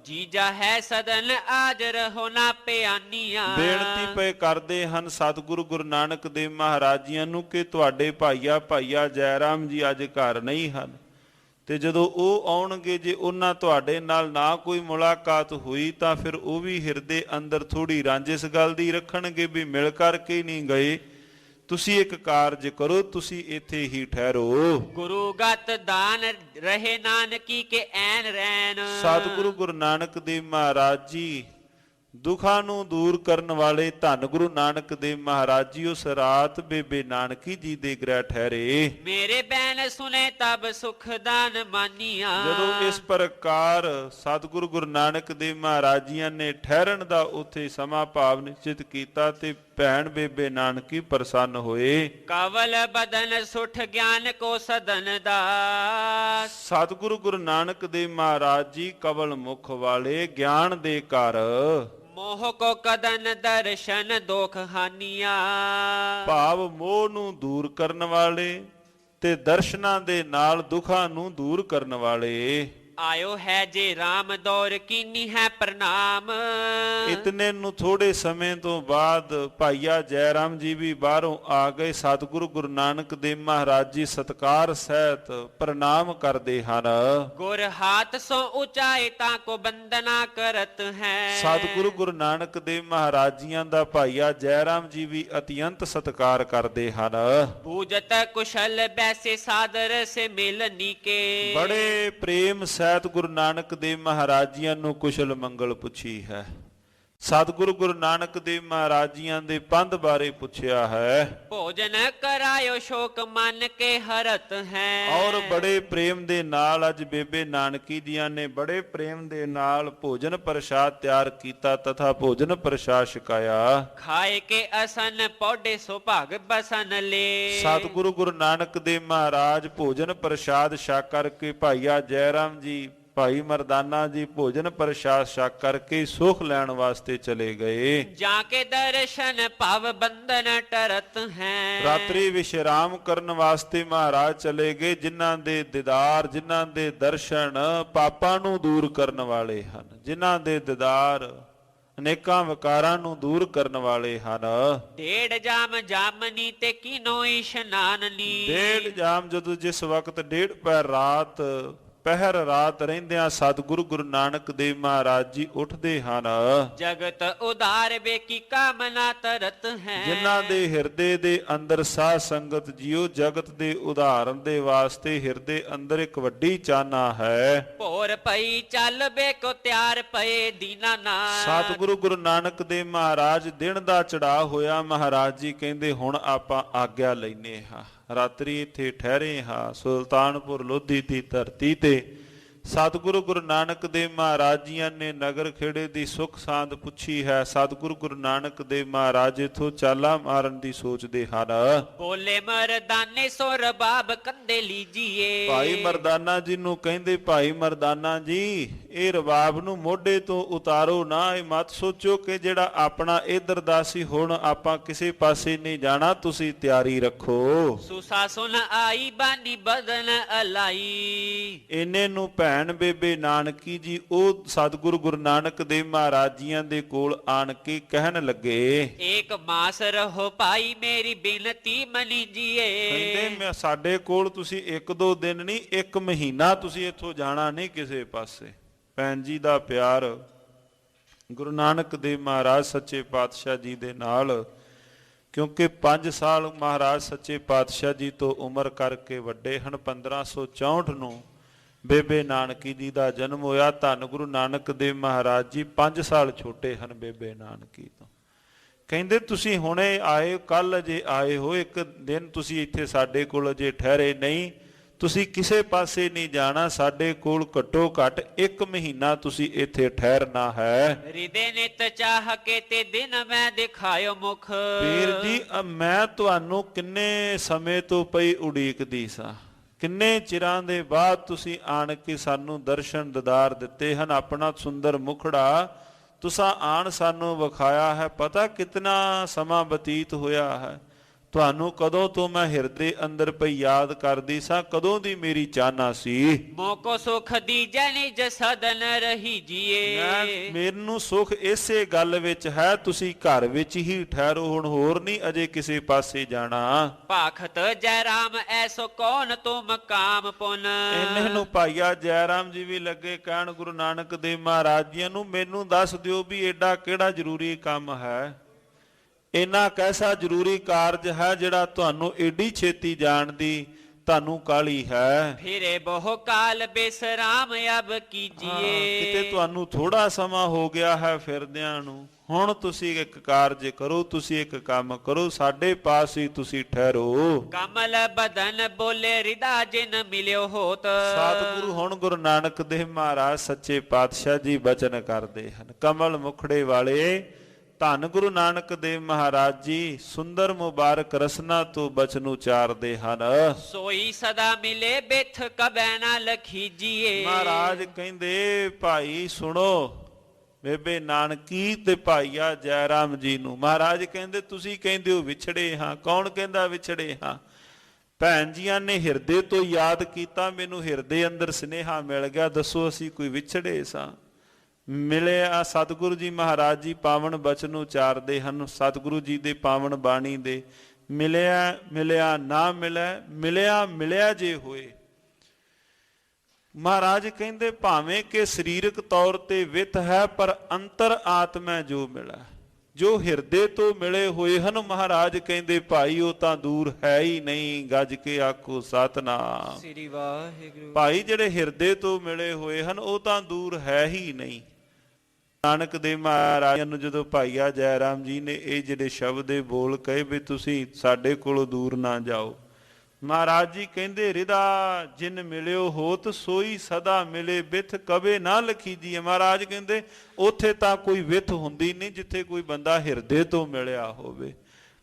ਜੀਜਾ ਹੈ ਸਦਨ ਆਜ ਰਹੋ ਨਾ ਪਿਆਨੀਆਂ। ਬੇਨਤੀ ਪਏ ਕਰਦੇ ਹਨ ਸਤਿਗੁਰੂ ਗੁਰੂ ਨਾਨਕ ਦੇਵ ਮਹਾਰਾਜ ਜੀਆਂ ਨੂੰ ਕਿ ਤੁਹਾਡੇ ਭਾਈਆ ਜੈ ਰਾਮ ਜੀ ਅੱਜ ਘਰ ਨਹੀਂ ਹਨ, ਤੇ ਜਦੋਂ ਉਹ ਆਉਣਗੇ ਜੇ ਉਹਨਾਂ ਤੁਹਾਡੇ ਨਾਲ ਨਾ ਕੋਈ ਮੁਲਾਕਾਤ ਹੋਈ ਤਾਂ ਫਿਰ ਉਹ ਵੀ ਹਿਰਦੇ ਅੰਦਰ ਥੋੜੀ ਰੰਜ ਇਸ ਗੱਲ ਦੀ ਰੱਖਣਗੇ ਵੀ ਮਿਲ ਕਰਕੇ ਨਹੀਂ ਗਏ। ਤੁਸੀਂ ਇੱਕ ਕਾਰਜ ਕਰੋ, ਤੁਸੀਂ ਇੱਥੇ ਹੀ ਠਹਿਰੋ। ਗੁਰੂ ਗਤ ਦਾਨ ਰਹੇ ਨਾਨਕੀ ਕੇ ਐਨ ਰੈਨ। ਸਤਿਗੁਰੂ ਗੁਰੂ ਨਾਨਕ ਦੇਵ ਮਹਾਰਾਜ ਜੀ ਦੁੱਖਾਂ ਨੂੰ ਦੂਰ ਕਰਨ ਵਾਲੇ ਧੰਨ ਗੁਰੂ ਨਾਨਕ ਦੇਵ ਮਹਾਰਾਜ ਜੀ ਉਸ ਰਾਤ ਬੇਬੇ ਨਾਨਕੀ ਜੀ ਦੇ ਗ੍ਰਹਿ ਠਹਿਰੇ। ਮੇਰੇ ਬੈਨ ਸੁਨੇ ਤਬ ਸੁਖ ਦਾਨ ਮਾਨੀਆਂ। ਜਦੋਂ ਇਸ ਪ੍ਰਕਾਰ ਸਤਿਗੁਰੂ ਗੁਰੂ ਨਾਨਕ ਦੇਵ ਮਹਾਰਾਜ ਜੀਆਂ ਨੇ ਠਹਿਰਨ ਦਾ ਉੱਥੇ ਸਮਾਂ ਭਾਵ ਨਿਸ਼ਚਿਤ ਕੀਤਾ ਤੇ ਭੈਣ ਬੇਬੇ ਨਾਨਕੀ ਪ੍ਰਸੰਨ ਹੋਏ। ਕਵਲ ਬਦਨ ਸੁਠ ਗਿਆਨ ਕੋ ਸਦਨ ਦਾਸ। ਸਤਿਗੁਰੂ ਗੁਰੂ ਨਾਨਕ ਦੇਵ ਮਹਾਰਾਜ ਜੀ ਕਵਲ ਮੁਖ ਵਾਲੇ, ਗਿਆਨ ਦੇ ਘਰ, ਮੋਹ ਕੋ ਕਦਨ ਦਰਸ਼ਨ ਦੋਖ ਹਾਨੀਆਂ। ਭਾਵ ਮੋਹ ਨੂੰ ਦੂਰ ਕਰਨ ਵਾਲੇ ਤੇ ਦਰਸ਼ਨਾਂ ਦੇ ਨਾਲ ਦੁੱਖਾਂ ਨੂੰ ਦੂਰ ਕਰਨ ਵਾਲੇ। ਆਇਓ ਹੈ ਜੇ ਰਾਮ ਦੌਰ ਕੀਨੀ ਹੈ ਪ੍ਰਣਾਮ। ਇਤਨੇ ਨੂੰ ਥੋੜੇ ਸਮੇਂ ਤੋਂ ਬਾਅਦ ਭਾਈਆ ਜੈ ਰਾਮ ਜੀ ਵੀ ਬਾਹਰੋਂ ਆ ਗਏ। ਸਤਿਗੁਰੂ ਗੁਰੂ ਨਾਨਕ ਦੇਵ ਮਹਾਰਾਜ ਜੀ ਸਤਿਕਾਰ ਸਹਿਤ ਪ੍ਰਣਾਮ ਕਰਦੇ ਹਨ। ਗੁਰ ਹਾਥ ਸੋ ਉਚਾਏ ਤਾਂ ਕੋ ਬੰਦਨਾ ਕਰਤ ਹੈ। ਸਤਿਗੁਰੂ ਗੁਰੂ ਨਾਨਕ ਦੇਵ ਮਹਾਰਾਜ ਜੀਆਂ ਦਾ ਭਾਈਆ ਜੈ ਰਾਮ ਜੀ ਵੀ ਅਤਿਅੰਤ ਸਤਿਕਾਰ ਕਰਦੇ ਹਨ। ਪੂਜਤ ਕੁਸ਼ਲ ਬੈਸੇ ਸਾਦਰ ਸੇ ਮਿਲਨੀ ਕੇ। ਬੜੇ ਪ੍ਰੇਮ ਸਹਿਤ ਗੁਰੂ ਨਾਨਕ ਦੇਵ ਮਹਾਰਾਜ ਜੀਆਂ ਨੂੰ ਕੁਸ਼ਲ ਮੰਗਲ ਪੁੱਛੀ ਹੈ। ਸਤਿਗੁਰੂ ਗੁਰੂ ਨਾਨਕ ਦੇਵ ਮਹਾਰਾਜ ਜੀਆਂ ਦੇ ਪੰਧ ਬਾਰੇ ਪੁੱਛਿਆ ਹੈ ਭੋਜਨ ਕਰਾਇਓ ਸ਼ੋਕ ਮਨ ਕੇ ਹਰਤ ਹੈ। ਔਰ ਬੜੇ ਪ੍ਰੇਮ ਦੇ ਨਾਲ ਅੱਜ ਬੇਬੇ ਨਾਨਕੀ ਜੀਆਂ ਨੇ ਬੜੇ ਪ੍ਰੇਮ ਦੇ ਨਾਲ ਭੋਜਨ ਪ੍ਰਸ਼ਾਦ ਤਿਆਰ ਕੀਤਾ ਤਥਾ ਭੋਜਨ ਪ੍ਰਸ਼ਾਦ ਛਕਾਇਆ। ਖਾਏ ਕੇ ਅਸਨ ਪੌਡੇ ਸੁਭਾਗ ਬਸਨ ਲੇ। ਸਤਿਗੁਰੂ ਗੁਰੂ ਨਾਨਕ ਦੇਵ ਮਹਾਰਾਜ ਭੋਜਨ ਪ੍ਰਸ਼ਾਦ ਛਕ ਕਰਕੇ ਭਾਈਆ ਜੈ ਰਾਮ ਜੀ ਭਾਈ ਮਰਦਾਨਾ ਜੀ ਭੋਜਨ ਪ੍ਰਸ਼ਾਦ ਛਕ ਕਰਕੇ ਸੁਖ ਲੈਣ ਵਾਸਤੇ ਚਲੇ ਗਏ। ਜਾ ਕੇ ਦਰਸ਼ਨ ਭਵ ਬੰਧਨ ਟਰਤ ਹੈ। ਰਾਤਰੀ ਵਿਸ਼ਰਾਮ ਕਰਨ ਵਾਸਤੇ ਮਹਾਰਾਜ ਚਲੇ ਗਏ, ਜਿਨ੍ਹਾਂ ਦੇ ਦੀਦਾਰ ਜਿਨ੍ਹਾਂ ਦੇ ਦਰਸ਼ਨ ਪਾਪਾਂ ਨੂੰ ਦੂਰ ਕਰਨ ਵਾਲੇ ਹਨ, ਜਿਨ੍ਹਾਂ ਦੇ ਦੀਦਾਰ ਅਨੇਕਾਂ ਵਿਕਾਰਾਂ ਨੂੰ ਦੂਰ ਕਰਨ ਵਾਲੇ ਹਨ। ਡੇਢ ਜਾਮ ਜਾਮਨੀ ਤੇ ਕੀਨੋ ਇਸ਼ਨਾਨ ਨੀ। ਡੇਢ ਜਾਮ ਜਦੋਂ ਜਿਸ ਵਕਤ ਡੇਢ ਪਹਿਰ ਰਾਤ ਰਹਿੰਦਿਆਂ ਸਤਿਗੁਰੂ ਗੁਰੂ ਨਾਨਕ ਦੇਵ ਮਹਾਰਾਜ ਜੀ ਉੱਠਦੇ ਹਨ। ਜਗਤ ਉਧਾਰ ਵੇਖੀ ਕਾਮਨਾ ਤਰਤ ਹੈ। ਜਿਨ੍ਹਾਂ ਦੇ ਹਿਰਦੇ ਦੇ ਅੰਦਰ ਸਾਧ ਸੰਗਤ ਜੀਓ ਜਗਤ ਦੇ ਉਦਾਹਰਨ ਦੇ ਵਾਸਤੇ ਹਿਰਦੇ ਅੰਦਰ ਇੱਕ ਵੱਡੀ ਚਾਹਨਾ ਹੈ। ਭੋਰ ਪਈ ਚੱਲ ਵੇਖੋ ਤਿਆਰ ਪਏ ਦੀਨਾ ਨਾਥ। ਸਤਿਗੁਰੂ ਗੁਰੂ ਨਾਨਕ ਦੇਵ ਮਹਾਰਾਜ ਦਿਨ ਦਾ ਚੜ੍ਹਾਅ ਹੋਇਆ। ਮਹਾਰਾਜ ਜੀ ਕਹਿੰਦੇ ਹੁਣ ਆਪਾਂ ਆਗਿਆ ਲੈਨੇ ਹਾਂ। ਰਾਤਰੀ ਇੱਥੇ ਠਹਿਰੇ ਹਾਂ ਸੁਲਤਾਨਪੁਰ ਲੋਧੀ ਦੀ ਧਰਤੀ ਤੇ। ਸਤਿਗੁਰੂ ਗੁਰੂ ਨਾਨਕ ਦੇਵ ਮਹਾਰਾਜ ਜੀਆਂ ਨੇ ਨਗਰ ਖੇੜੇ ਦੀ ਸੁਖ ਸਾਂਦ ਪੁੱਛੀ ਹੈ। ਸਤਿਗੁਰੂ ਗੁਰੂ ਨਾਨਕ ਦੇਵ ਮਹਾਰਾਜ ਇਥੋਂ ਚਾਲਾ ਮਾਰਨ ਦੀ ਸੋਚਦੇ ਹਨ। ਬੋਲੇ ਮਰਦਾਨੇ ਸੋ ਰਬਾਬ ਕੰਦੇ ਲੀਜੀਏ। ਭਾਈ ਮਰਦਾਨਾ ਜੀ ਨੂੰ ਕਹਿੰਦੇ ਭਾਈ ਮਰਦਾਨਾ ਜੀ ਇਹ ਰਬਾਬ ਨੂੰ ਮੋਢੇ ਤੋਂ ਉਤਾਰੋ ਨਾ। ਇਹ ਮਤ ਸੋਚੋ ਕਿ ਜਿਹੜਾ ਆਪਣਾ ਇਧਰ ਦਾ ਸੀ ਹੁਣ ਆਪਾਂ ਕਿਸੇ ਪਾਸੇ ਨਹੀਂ ਜਾਣਾ, ਤੁਸੀਂ ਤਿਆਰੀ ਰੱਖੋ। ਸੁਸਾ ਸੁਨ ਆਈ ਬਾਨੀ ਬਦਨ ਅਲਾਈ। ਇਹਨੇ ਨੂੰ ਭੈਣ ਬੇਬੇ ਨਾਨਕੀ ਜੀ ਉਹ ਸਤਿਗੁਰੂ ਗੁਰੂ ਨਾਨਕ ਦੇਵ ਮਹਾਰਾਜ ਜੀਆਂ ਦੇ ਕੋਲ ਆਣ ਕੇ ਕਹਿਣ ਲੱਗੇ ਏਕ ਮਾਸ ਰਹੋ ਭਾਈ ਮੇਰੀ ਬੇਨਤੀ ਮਨੀ ਜੀਏ। ਕਹਿੰਦੇ ਸਾਡੇ ਕੋਲ ਤੁਸੀਂ ਇੱਕ ਦੋ ਦਿਨ ਨਹੀਂ 1 ਮਹੀਨਾ ਤੁਸੀਂ ਇੱਥੋਂ ਜਾਣਾ ਨਹੀਂ ਕਿਸੇ ਪਾਸੇ। ਭੈਣ ਜੀ ਦਾ ਪਿਆਰ ਗੁਰੂ ਨਾਨਕ ਦੇਵ ਮਹਾਰਾਜ ਸੱਚੇ ਪਾਤਸ਼ਾਹ ਜੀ ਦੇ ਨਾਲ, ਕਿਉਂਕਿ 5 ਸਾਲ ਮਹਾਰਾਜ ਸੱਚੇ ਪਾਤਸ਼ਾਹ ਜੀ ਤੋਂ ਉਮਰ ਕਰਕੇ ਵੱਡੇ ਹਨ। 1564 ਨੂੰ ਬੇਬੇ ਨਾਨਕੀ ਜੀ ਦਾ ਜਨਮ ਹੋਇਆ। ਧੰਨ ਗੁਰੂ ਨਾਨਕ ਦੇਵ ਮਹਾਰਾਜ ਜੀ 5 ਸਾਲ ਛੋਟੇ ਹਨ ਬੇਬੇ ਨਾਨਕੀ ਤੋਂ। ਕਹਿੰਦੇ ਤੁਸੀਂ ਹੁਣੇ ਆਏ, ਕੱਲ ਅਜੇ ਆਏ ਹੋ, ਇੱਕ ਦਿਨ ਤੁਸੀਂ ਇੱਥੇ ਸਾਡੇ ਕੋਲ ਅਜੇ ਠਹਿਰੇ ਨਹੀਂ, ਤੁਸੀਂ ਕਿਸੇ ਪਾਸੇ ਨਹੀਂ ਜਾਣਾ, ਸਾਡੇ ਕੋਲ ਘੱਟੋ ਘੱਟ 1 ਮਹੀਨਾ ਤੁਸੀਂ ਇੱਥੇ ਠਹਿਰਨਾ ਹੈ। ਰਿਦੇ ਨਿਤ ਚਾਹ ਕੇ ਤੇ ਦਿਨ ਮੈਂ ਦਿਖਾਇਓ ਮੁਖ। ਵੀਰ ਜੀ ਮੈਂ ਤੁਹਾਨੂੰ ਕਿੰਨੇ ਸਮੇਂ ਤੋਂ ਪਈ ਉਡੀਕਦੀ ਸਾਂ, ਕਿੰਨੇ ਚਿਰਾਂ ਦੇ ਬਾਅਦ ਤੁਸੀਂ ਆਣ ਕੇ ਸਾਨੂੰ ਦਰਸ਼ਨ ਦਿਦਾਰ ਦਿੱਤੇ ਹਨ। ਆਪਣਾ ਸੁੰਦਰ ਮੁਖੜਾ ਤੁਸਾਂ ਆਣ ਸਾਨੂੰ ਵਿਖਾਇਆ ਹੈ। ਪਤਾ ਕਿਤਨਾ ਸਮਾਂ ਬਤੀਤ ਹੋਇਆ ਹੈ। ਤੁਹਾਨੂੰ ਕਦੋਂ ਤੋਂ ਮੈਂ ਹਿਰਦੇ ਅੰਦਰ ਪਈ ਯਾਦ ਕਰਦੀ ਸਾਂ, ਕਦੋਂ ਦੀ ਮੇਰੀ ਚਾਹਨਾ ਸੀ। ਮੋਕੋ ਸੁਖ ਦੀਜੈ ਨਿਜ ਸਦਨ ਰਹੀ ਜੀਏ। ਮੈਨੂੰ ਸੁਖ ਇਸੇ ਗੱਲ ਵਿੱਚ ਹੈ ਤੁਸੀਂ ਘਰ ਵਿੱਚ ਹੀ ਠਹਿਰੋ, ਹੁਣ ਹੋਰ ਨਹੀਂ ਅਜੇ ਕਿਸੇ ਪਾਸੇ ਜਾਣਾ। ਭਾਖਤ ਜੈ ਰਾਮ ਐਸੋ ਕੌਣ ਤੁਮ ਕਾਮ ਪੁਨ। ਇਹਨੇ ਨੂੰ ਭਾਈਆ ਜੈ ਰਾਮ ਜੀ ਵੀ ਲੱਗੇ ਕਹਿਣ ਗੁਰੂ ਨਾਨਕ ਦੇਵ ਮਹਾਰਾਜ ਜੀਆਂ ਨੂੰ ਮੈਨੂੰ ਦੱਸ ਦਿਓ ਵੀ ਏਡਾ ਕਿਹੜਾ ਜ਼ਰੂਰੀ ਕੰਮ ਹੈ, ਇੰਨਾ ਕੈਸਾ ਜ਼ਰੂਰੀ ਕਾਰਜ ਹੈ ਜਿਹੜਾ ਤੁਹਾਨੂੰ ਏਡੀ ਛੇਤੀ ਜਾਣ ਦੀ ਤੁਹਾਨੂੰ ਕਾਲੀ ਹੈ। ਫਿਰੇ ਬਹੁ ਕਾਲ ਬੇਸਰਾਮ ਅਬ ਕੀਜੀਏ। ਕਿਤੇ ਤੁਹਾਨੂੰ ਥੋੜਾ ਸਮਾਂ ਹੋ ਗਿਆ ਹੈ ਫਿਰਦਿਆਂ ਨੂੰ, ਹੁਣ ਤੁਸੀਂ ਇੱਕ ਕਾਰਜ ਕਰੋ, ਤੁਸੀਂ ਇੱਕ ਕੰਮ ਕਰੋ, ਸਾਡੇ ਪਾਸ ਹੀ ਤੁਸੀਂ ਠਹਿਰੋ। ਕਮਲ ਬਦਨ ਬੋਲੇ ਰਿਦਾ ਜਿਨ ਮਿਲਿਓ ਹੋਤ। ਸਤਿਗੁਰੂ ਹੁਣ ਗੁਰੂ ਨਾਨਕ ਦੇਵ ਮਹਾਰਾਜ ਸੱਚੇ ਪਾਤਸ਼ਾਹ ਜੀ ਬਚਨ ਕਰਦੇ ਹਨ। ਕਮਲ ਮੁਖੜੇ ਵਾਲੇ ਧੰਨ ਗੁਰੂ ਨਾਨਕ ਦੇਵ ਮਹਾਰਾਜ ਜੀ ਸੁੰਦਰ ਮੁਬਾਰਕ ਰਸਨਾ ਤੋਂ ਬਚਨ ਉਚਾਰਦੇ ਹਨ। ਸੋਈ ਸਦਾ ਮਿਲੇ ਬਿਥ ਕਬੈ ਨਾ ਲਖੀਜੀਏ। ਮਹਾਰਾਜ ਕਹਿੰਦੇ ਭਾਈ ਸੁਣੋ ਬੇਬੇ ਨਾਨਕੀ ਤੇ ਭਾਈਆ ਜੈ ਰਾਮ ਜੀ ਨੂੰ। ਮਹਾਰਾਜ ਕਹਿੰਦੇ ਤੁਸੀਂ ਕਹਿੰਦੇ ਹੋ ਵਿਛੜੇ ਹਾਂ, ਕੌਣ ਕਹਿੰਦਾ ਵਿਛੜੇ ਹਾਂ? ਭੈਣ ਜੀਆਂ ਨੇ ਹਿਰਦੇ ਤੋਂ ਯਾਦ ਕੀਤਾ, ਮੈਨੂੰ ਹਿਰਦੇ ਅੰਦਰ ਸੁਨੇਹਾ ਮਿਲ ਗਿਆ, ਦੱਸੋ ਅਸੀਂ ਕੋਈ ਵਿਛੜੇ ਸਾਂ? ਮਿਲਿਆ ਸਤਿਗੁਰੂ ਜੀ ਮਹਾਰਾਜ ਜੀ ਪਾਵਨ ਬਚਨ ਉਚਾਰਦੇ ਹਨ। ਸਤਿਗੁਰੂ ਜੀ ਦੇ ਪਾਵਨ ਬਾਣੀ ਦੇ ਮਿਲਿਆ ਮਿਲਿਆ ਨਾ ਮਿਲਿਆ, ਮਿਲਿਆ ਮਿਲਿਆ ਜੇ ਹੋਏ। ਮਹਾਰਾਜ ਕਹਿੰਦੇ ਭਾਵੇਂ ਕਿ ਸਰੀਰਕ ਤੌਰ ਤੇ ਵਿਤ ਹੈ ਪਰ ਅੰਤਰ ਆਤਮਾ ਜੋ ਮਿਲਾ, ਜੋ ਹਿਰਦੇ ਤੋਂ ਮਿਲੇ ਹੋਏ ਹਨ। ਮਹਾਰਾਜ ਕਹਿੰਦੇ ਭਾਈ ਉਹ ਤਾਂ ਦੂਰ ਹੈ ਹੀ ਨਹੀਂ, ਗੱਜ ਕੇ ਆਖੋ ਸਤਿਨਾਮ ਸ੍ਰੀ ਵਾਹਿਗੁਰੂ। ਭਾਈ ਜਿਹੜੇ ਹਿਰਦੇ ਤੋਂ ਮਿਲੇ ਹੋਏ ਹਨ ਉਹ ਤਾਂ ਦੂਰ ਹੈ ਹੀ ਨਹੀਂ। ਨਾਨਕ ਦੇਵ ਮਹਾਰਾਜ ਨੂੰ ਜਦੋਂ ਭਾਈਆ ਜੈ ਰਾਮ ਜੀ ਨੇ ਇਹ ਜਿਹੜੇ ਸ਼ਬਦ ਦੇ ਬੋਲ ਕਹੇ ਵੀ ਤੁਸੀਂ ਸਾਡੇ ਕੋਲੋਂ ਦੂਰ ਨਾ ਜਾਓ, ਮਹਾਰਾਜ ਜੀ ਕਹਿੰਦੇ ਹਿਰਦਾ ਜਿਨ ਮਿਲਿਓ ਹੋਤ ਸੋਈ ਸਦਾ ਮਿਲੇ ਬਿਥ ਕਵੇ ਨਾ ਲਖੀਜੀਏ। ਮਹਾਰਾਜ ਕਹਿੰਦੇ ਉੱਥੇ ਤਾਂ ਕੋਈ ਵਿਥ ਹੁੰਦੀ ਨਹੀਂ ਜਿੱਥੇ ਕੋਈ ਬੰਦਾ ਹਿਰਦੇ ਤੋਂ ਮਿਲਿਆ ਹੋਵੇ,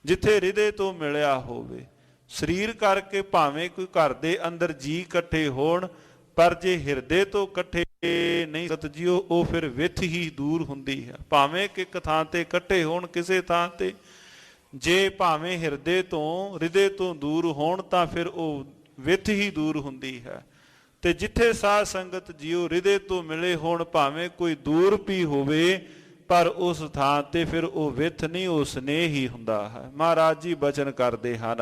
ਜਿੱਥੇ ਹਿਰਦੇ ਤੋਂ ਮਿਲਿਆ ਹੋਵੇ। ਸਰੀਰ ਕਰਕੇ ਭਾਵੇਂ ਕੋਈ ਘਰ ਦੇ ਅੰਦਰ ਜੀ ਇਕੱਠੇ ਹੋਣ, ਪਰ ਜੇ ਹਿਰਦੇ ਤੋਂ ਇਕੱਠੇ ਨਹੀਂ ਸਤਜੀਓ ਉਹ ਫਿਰ ਵਿਥ ਹੀ ਦੂਰ ਹੁੰਦੀ ਹੈ। ਭਾਵੇਂ ਕਿ ਇੱਕ ਥਾਂ ਤੇ ਇਕੱਠੇ ਹੋਣ ਕਿਸੇ ਥਾਂ ਤੇ, ਜੇ ਭਾਵੇਂ ਹਿਰਦੇ ਤੋਂ ਦੂਰ ਹੋਣ ਤਾਂ ਫਿਰ ਉਹ ਵਿਥ ਹੀ ਦੂਰ ਹੁੰਦੀ ਹੈ। ਤੇ ਜਿੱਥੇ ਸਾਧ ਸੰਗਤ ਜੀਓ ਹਿਰਦੇ ਤੋਂ ਮਿਲੇ ਹੋਣ, ਭਾਵੇਂ ਕੋਈ ਦੂਰ ਵੀ ਹੋਵੇ, ਪਰ ਉਸ ਥਾਂ ਤੇ ਫਿਰ ਉਹ ਵਿਥ ਨਹੀਂ, ਉਹ ਸਨੇਹ ਹੀ ਹੁੰਦਾ ਹੈ। ਮਹਾਰਾਜ ਜੀ ਬਚਨ ਕਰਦੇ ਹਨ,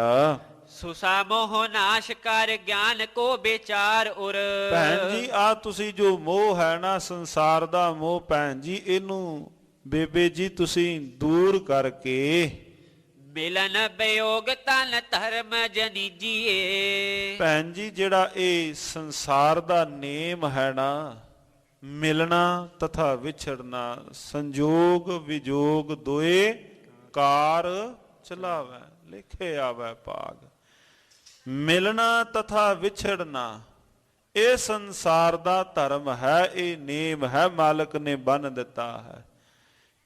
ਸੁਸਾ ਮੋਹ ਨਾਸ਼ ਕਰ ਗਿਆਨ ਕੋ ਵਿਚਾਰ ਉਰ। ਭੈਣ ਜੀ ਆ ਤੁਸੀਂ ਜੋ ਮੋਹ ਹੈ ਨਾ, ਸੰਸਾਰ ਦਾ ਮੋਹ, ਭੈਣ ਜੀ ਇਹਨੂੰ ਬੇਬੇ ਜੀ ਤੁਸੀਂ ਦੂਰ ਕਰਕੇ ਮਿਲਨ ਵਿਯੋਗ ਤਨ ਧਰਮ ਜਨੀਜੀਏ। ਭੈਣ ਜੀ ਜਿਹੜਾ ਇਹ ਸੰਸਾਰ ਦਾ ਨੇਮ ਹੈ ਨਾ, ਮਿਲਣਾ ਤਥਾ ਵਿਛੜਨਾ, ਸੰਜੋਗ ਵਿਜੋਗ ਦੋਏ ਕਾਰ ਚਲਾਵੈ ਲਿਖੇ ਆਵੈ ਭਾਗ। ਮਿਲਣਾ ਤਥਾ ਵਿਛੜਨਾ ਇਹ ਸੰਸਾਰ ਦਾ ਧਰਮ ਹੈ, ਇਹ ਨੇਮ ਹੈ, ਮਾਲਕ ਨੇ ਬੰਨ ਦਿੱਤਾ ਹੈ।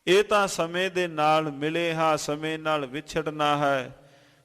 ਇਹ ਤਾਂ ਸਮੇਂ ਦੇ ਨਾਲ ਮਿਲੇ ਹਾਂ, ਸਮੇਂ ਨਾਲ ਵਿਛੜਨਾ ਹੈ।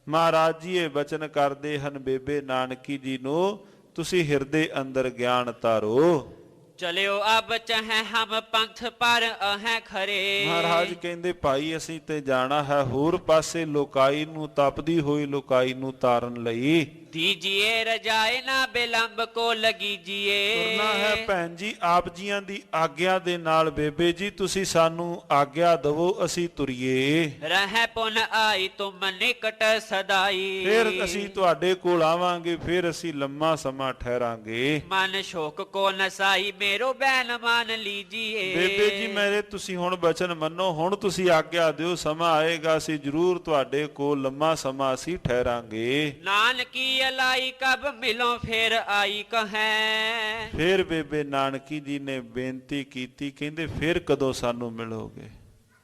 ਮਹਾਰਾਜ ਜੀ ਇਹ ਬਚਨ ਕਰਦੇ ਹਨ ਬੇਬੇ ਨਾਨਕੀ ਜੀ ਨੂੰ, ਤੁਸੀਂ ਹਿਰਦੇ ਅੰਦਰ ਗਿਆਨ ਧਾਰੋ। ਚਲਿਓ ਅਬ ਚਾਹੇ ਹਮ ਪੰਥ ਪਰ ਅਹੈ ਖਰੇ। ਮਹਾਰਾਜ ਕਹਿੰਦੇ ਭਾਈ ਅਸੀਂ ਤੇ ਜਾਣਾ ਹੈ ਹੋਰ ਪਾਸੇ, ਲੋਕਾਈ ਨੂੰ, ਤਪਦੀ ਹੋਈ ਲੋਕਾਈ ਨੂੰ ਤਾਰਨ ਲਈ। ਦੀਜੀਏ ਰਜਾਏ ਨਾ ਬਿਲੰਬ ਕੋ ਲਗੀਜੀਏ। ਤੁਰਨਾ ਹੈ ਭੈਣ ਜੀ ਆਪ ਜੀਆਂ ਦੀ ਆਗਿਆ ਦੇ ਨਾਲ। ਬੇਬੇ ਜੀ ਤੁਸੀਂ ਸਾਨੂੰ ਆਗਿਆ ਦਵੋ, ਅਸੀਂ ਤੁਰੀਏ। ਰਹਿ ਪੁਨ ਆਈ ਤੁਮ ਨਿਕਟ ਸਦਾਈ। ਫਿਰ ਅਸੀਂ ਤੁਹਾਡੇ ਕੋਲ ਆਵਾਂਗੇ, ਫਿਰ ਅਸੀਂ ਲੰਮਾ ਸਮਾਂ ਠਹਿਰਾਂਗੇ। ਮਨ ਸ਼ੋਕ ਕੋ ਨਸਾਈ ਮੇਰੋ ਬੈਨ ਮੰਨ ਲੀਜੀਏ। ਬੇਬੇ ਜੀ ਮੇਰੇ ਤੁਸੀਂ ਹੁਣ ਬਚਨ ਮੰਨੋ, ਹੁਣ ਤੁਸੀਂ ਆਗਿਆ ਦਿਓ, ਸਮਾਂ ਆਏਗਾ ਅਸੀਂ ਜ਼ਰੂਰ ਤੁਹਾਡੇ ਕੋਲ ਲੰਮਾ ਸਮਾਂ ਅਸੀਂ ਠਹਿਰਾਂਗੇ। ਨਾਨਕੀ ਅਲਾਈ ਕਬ ਮਿਲੋ ਫਿਰ ਆਈ ਕਹੈ। ਫਿਰ ਬੇਬੇ ਨਾਨਕੀ ਜੀ ਨੇ ਬੇਨਤੀ ਕੀਤੀ, ਕਹਿੰਦੇ ਫਿਰ ਕਦੋਂ ਸਾਨੂੰ ਮਿਲੋਗੇ?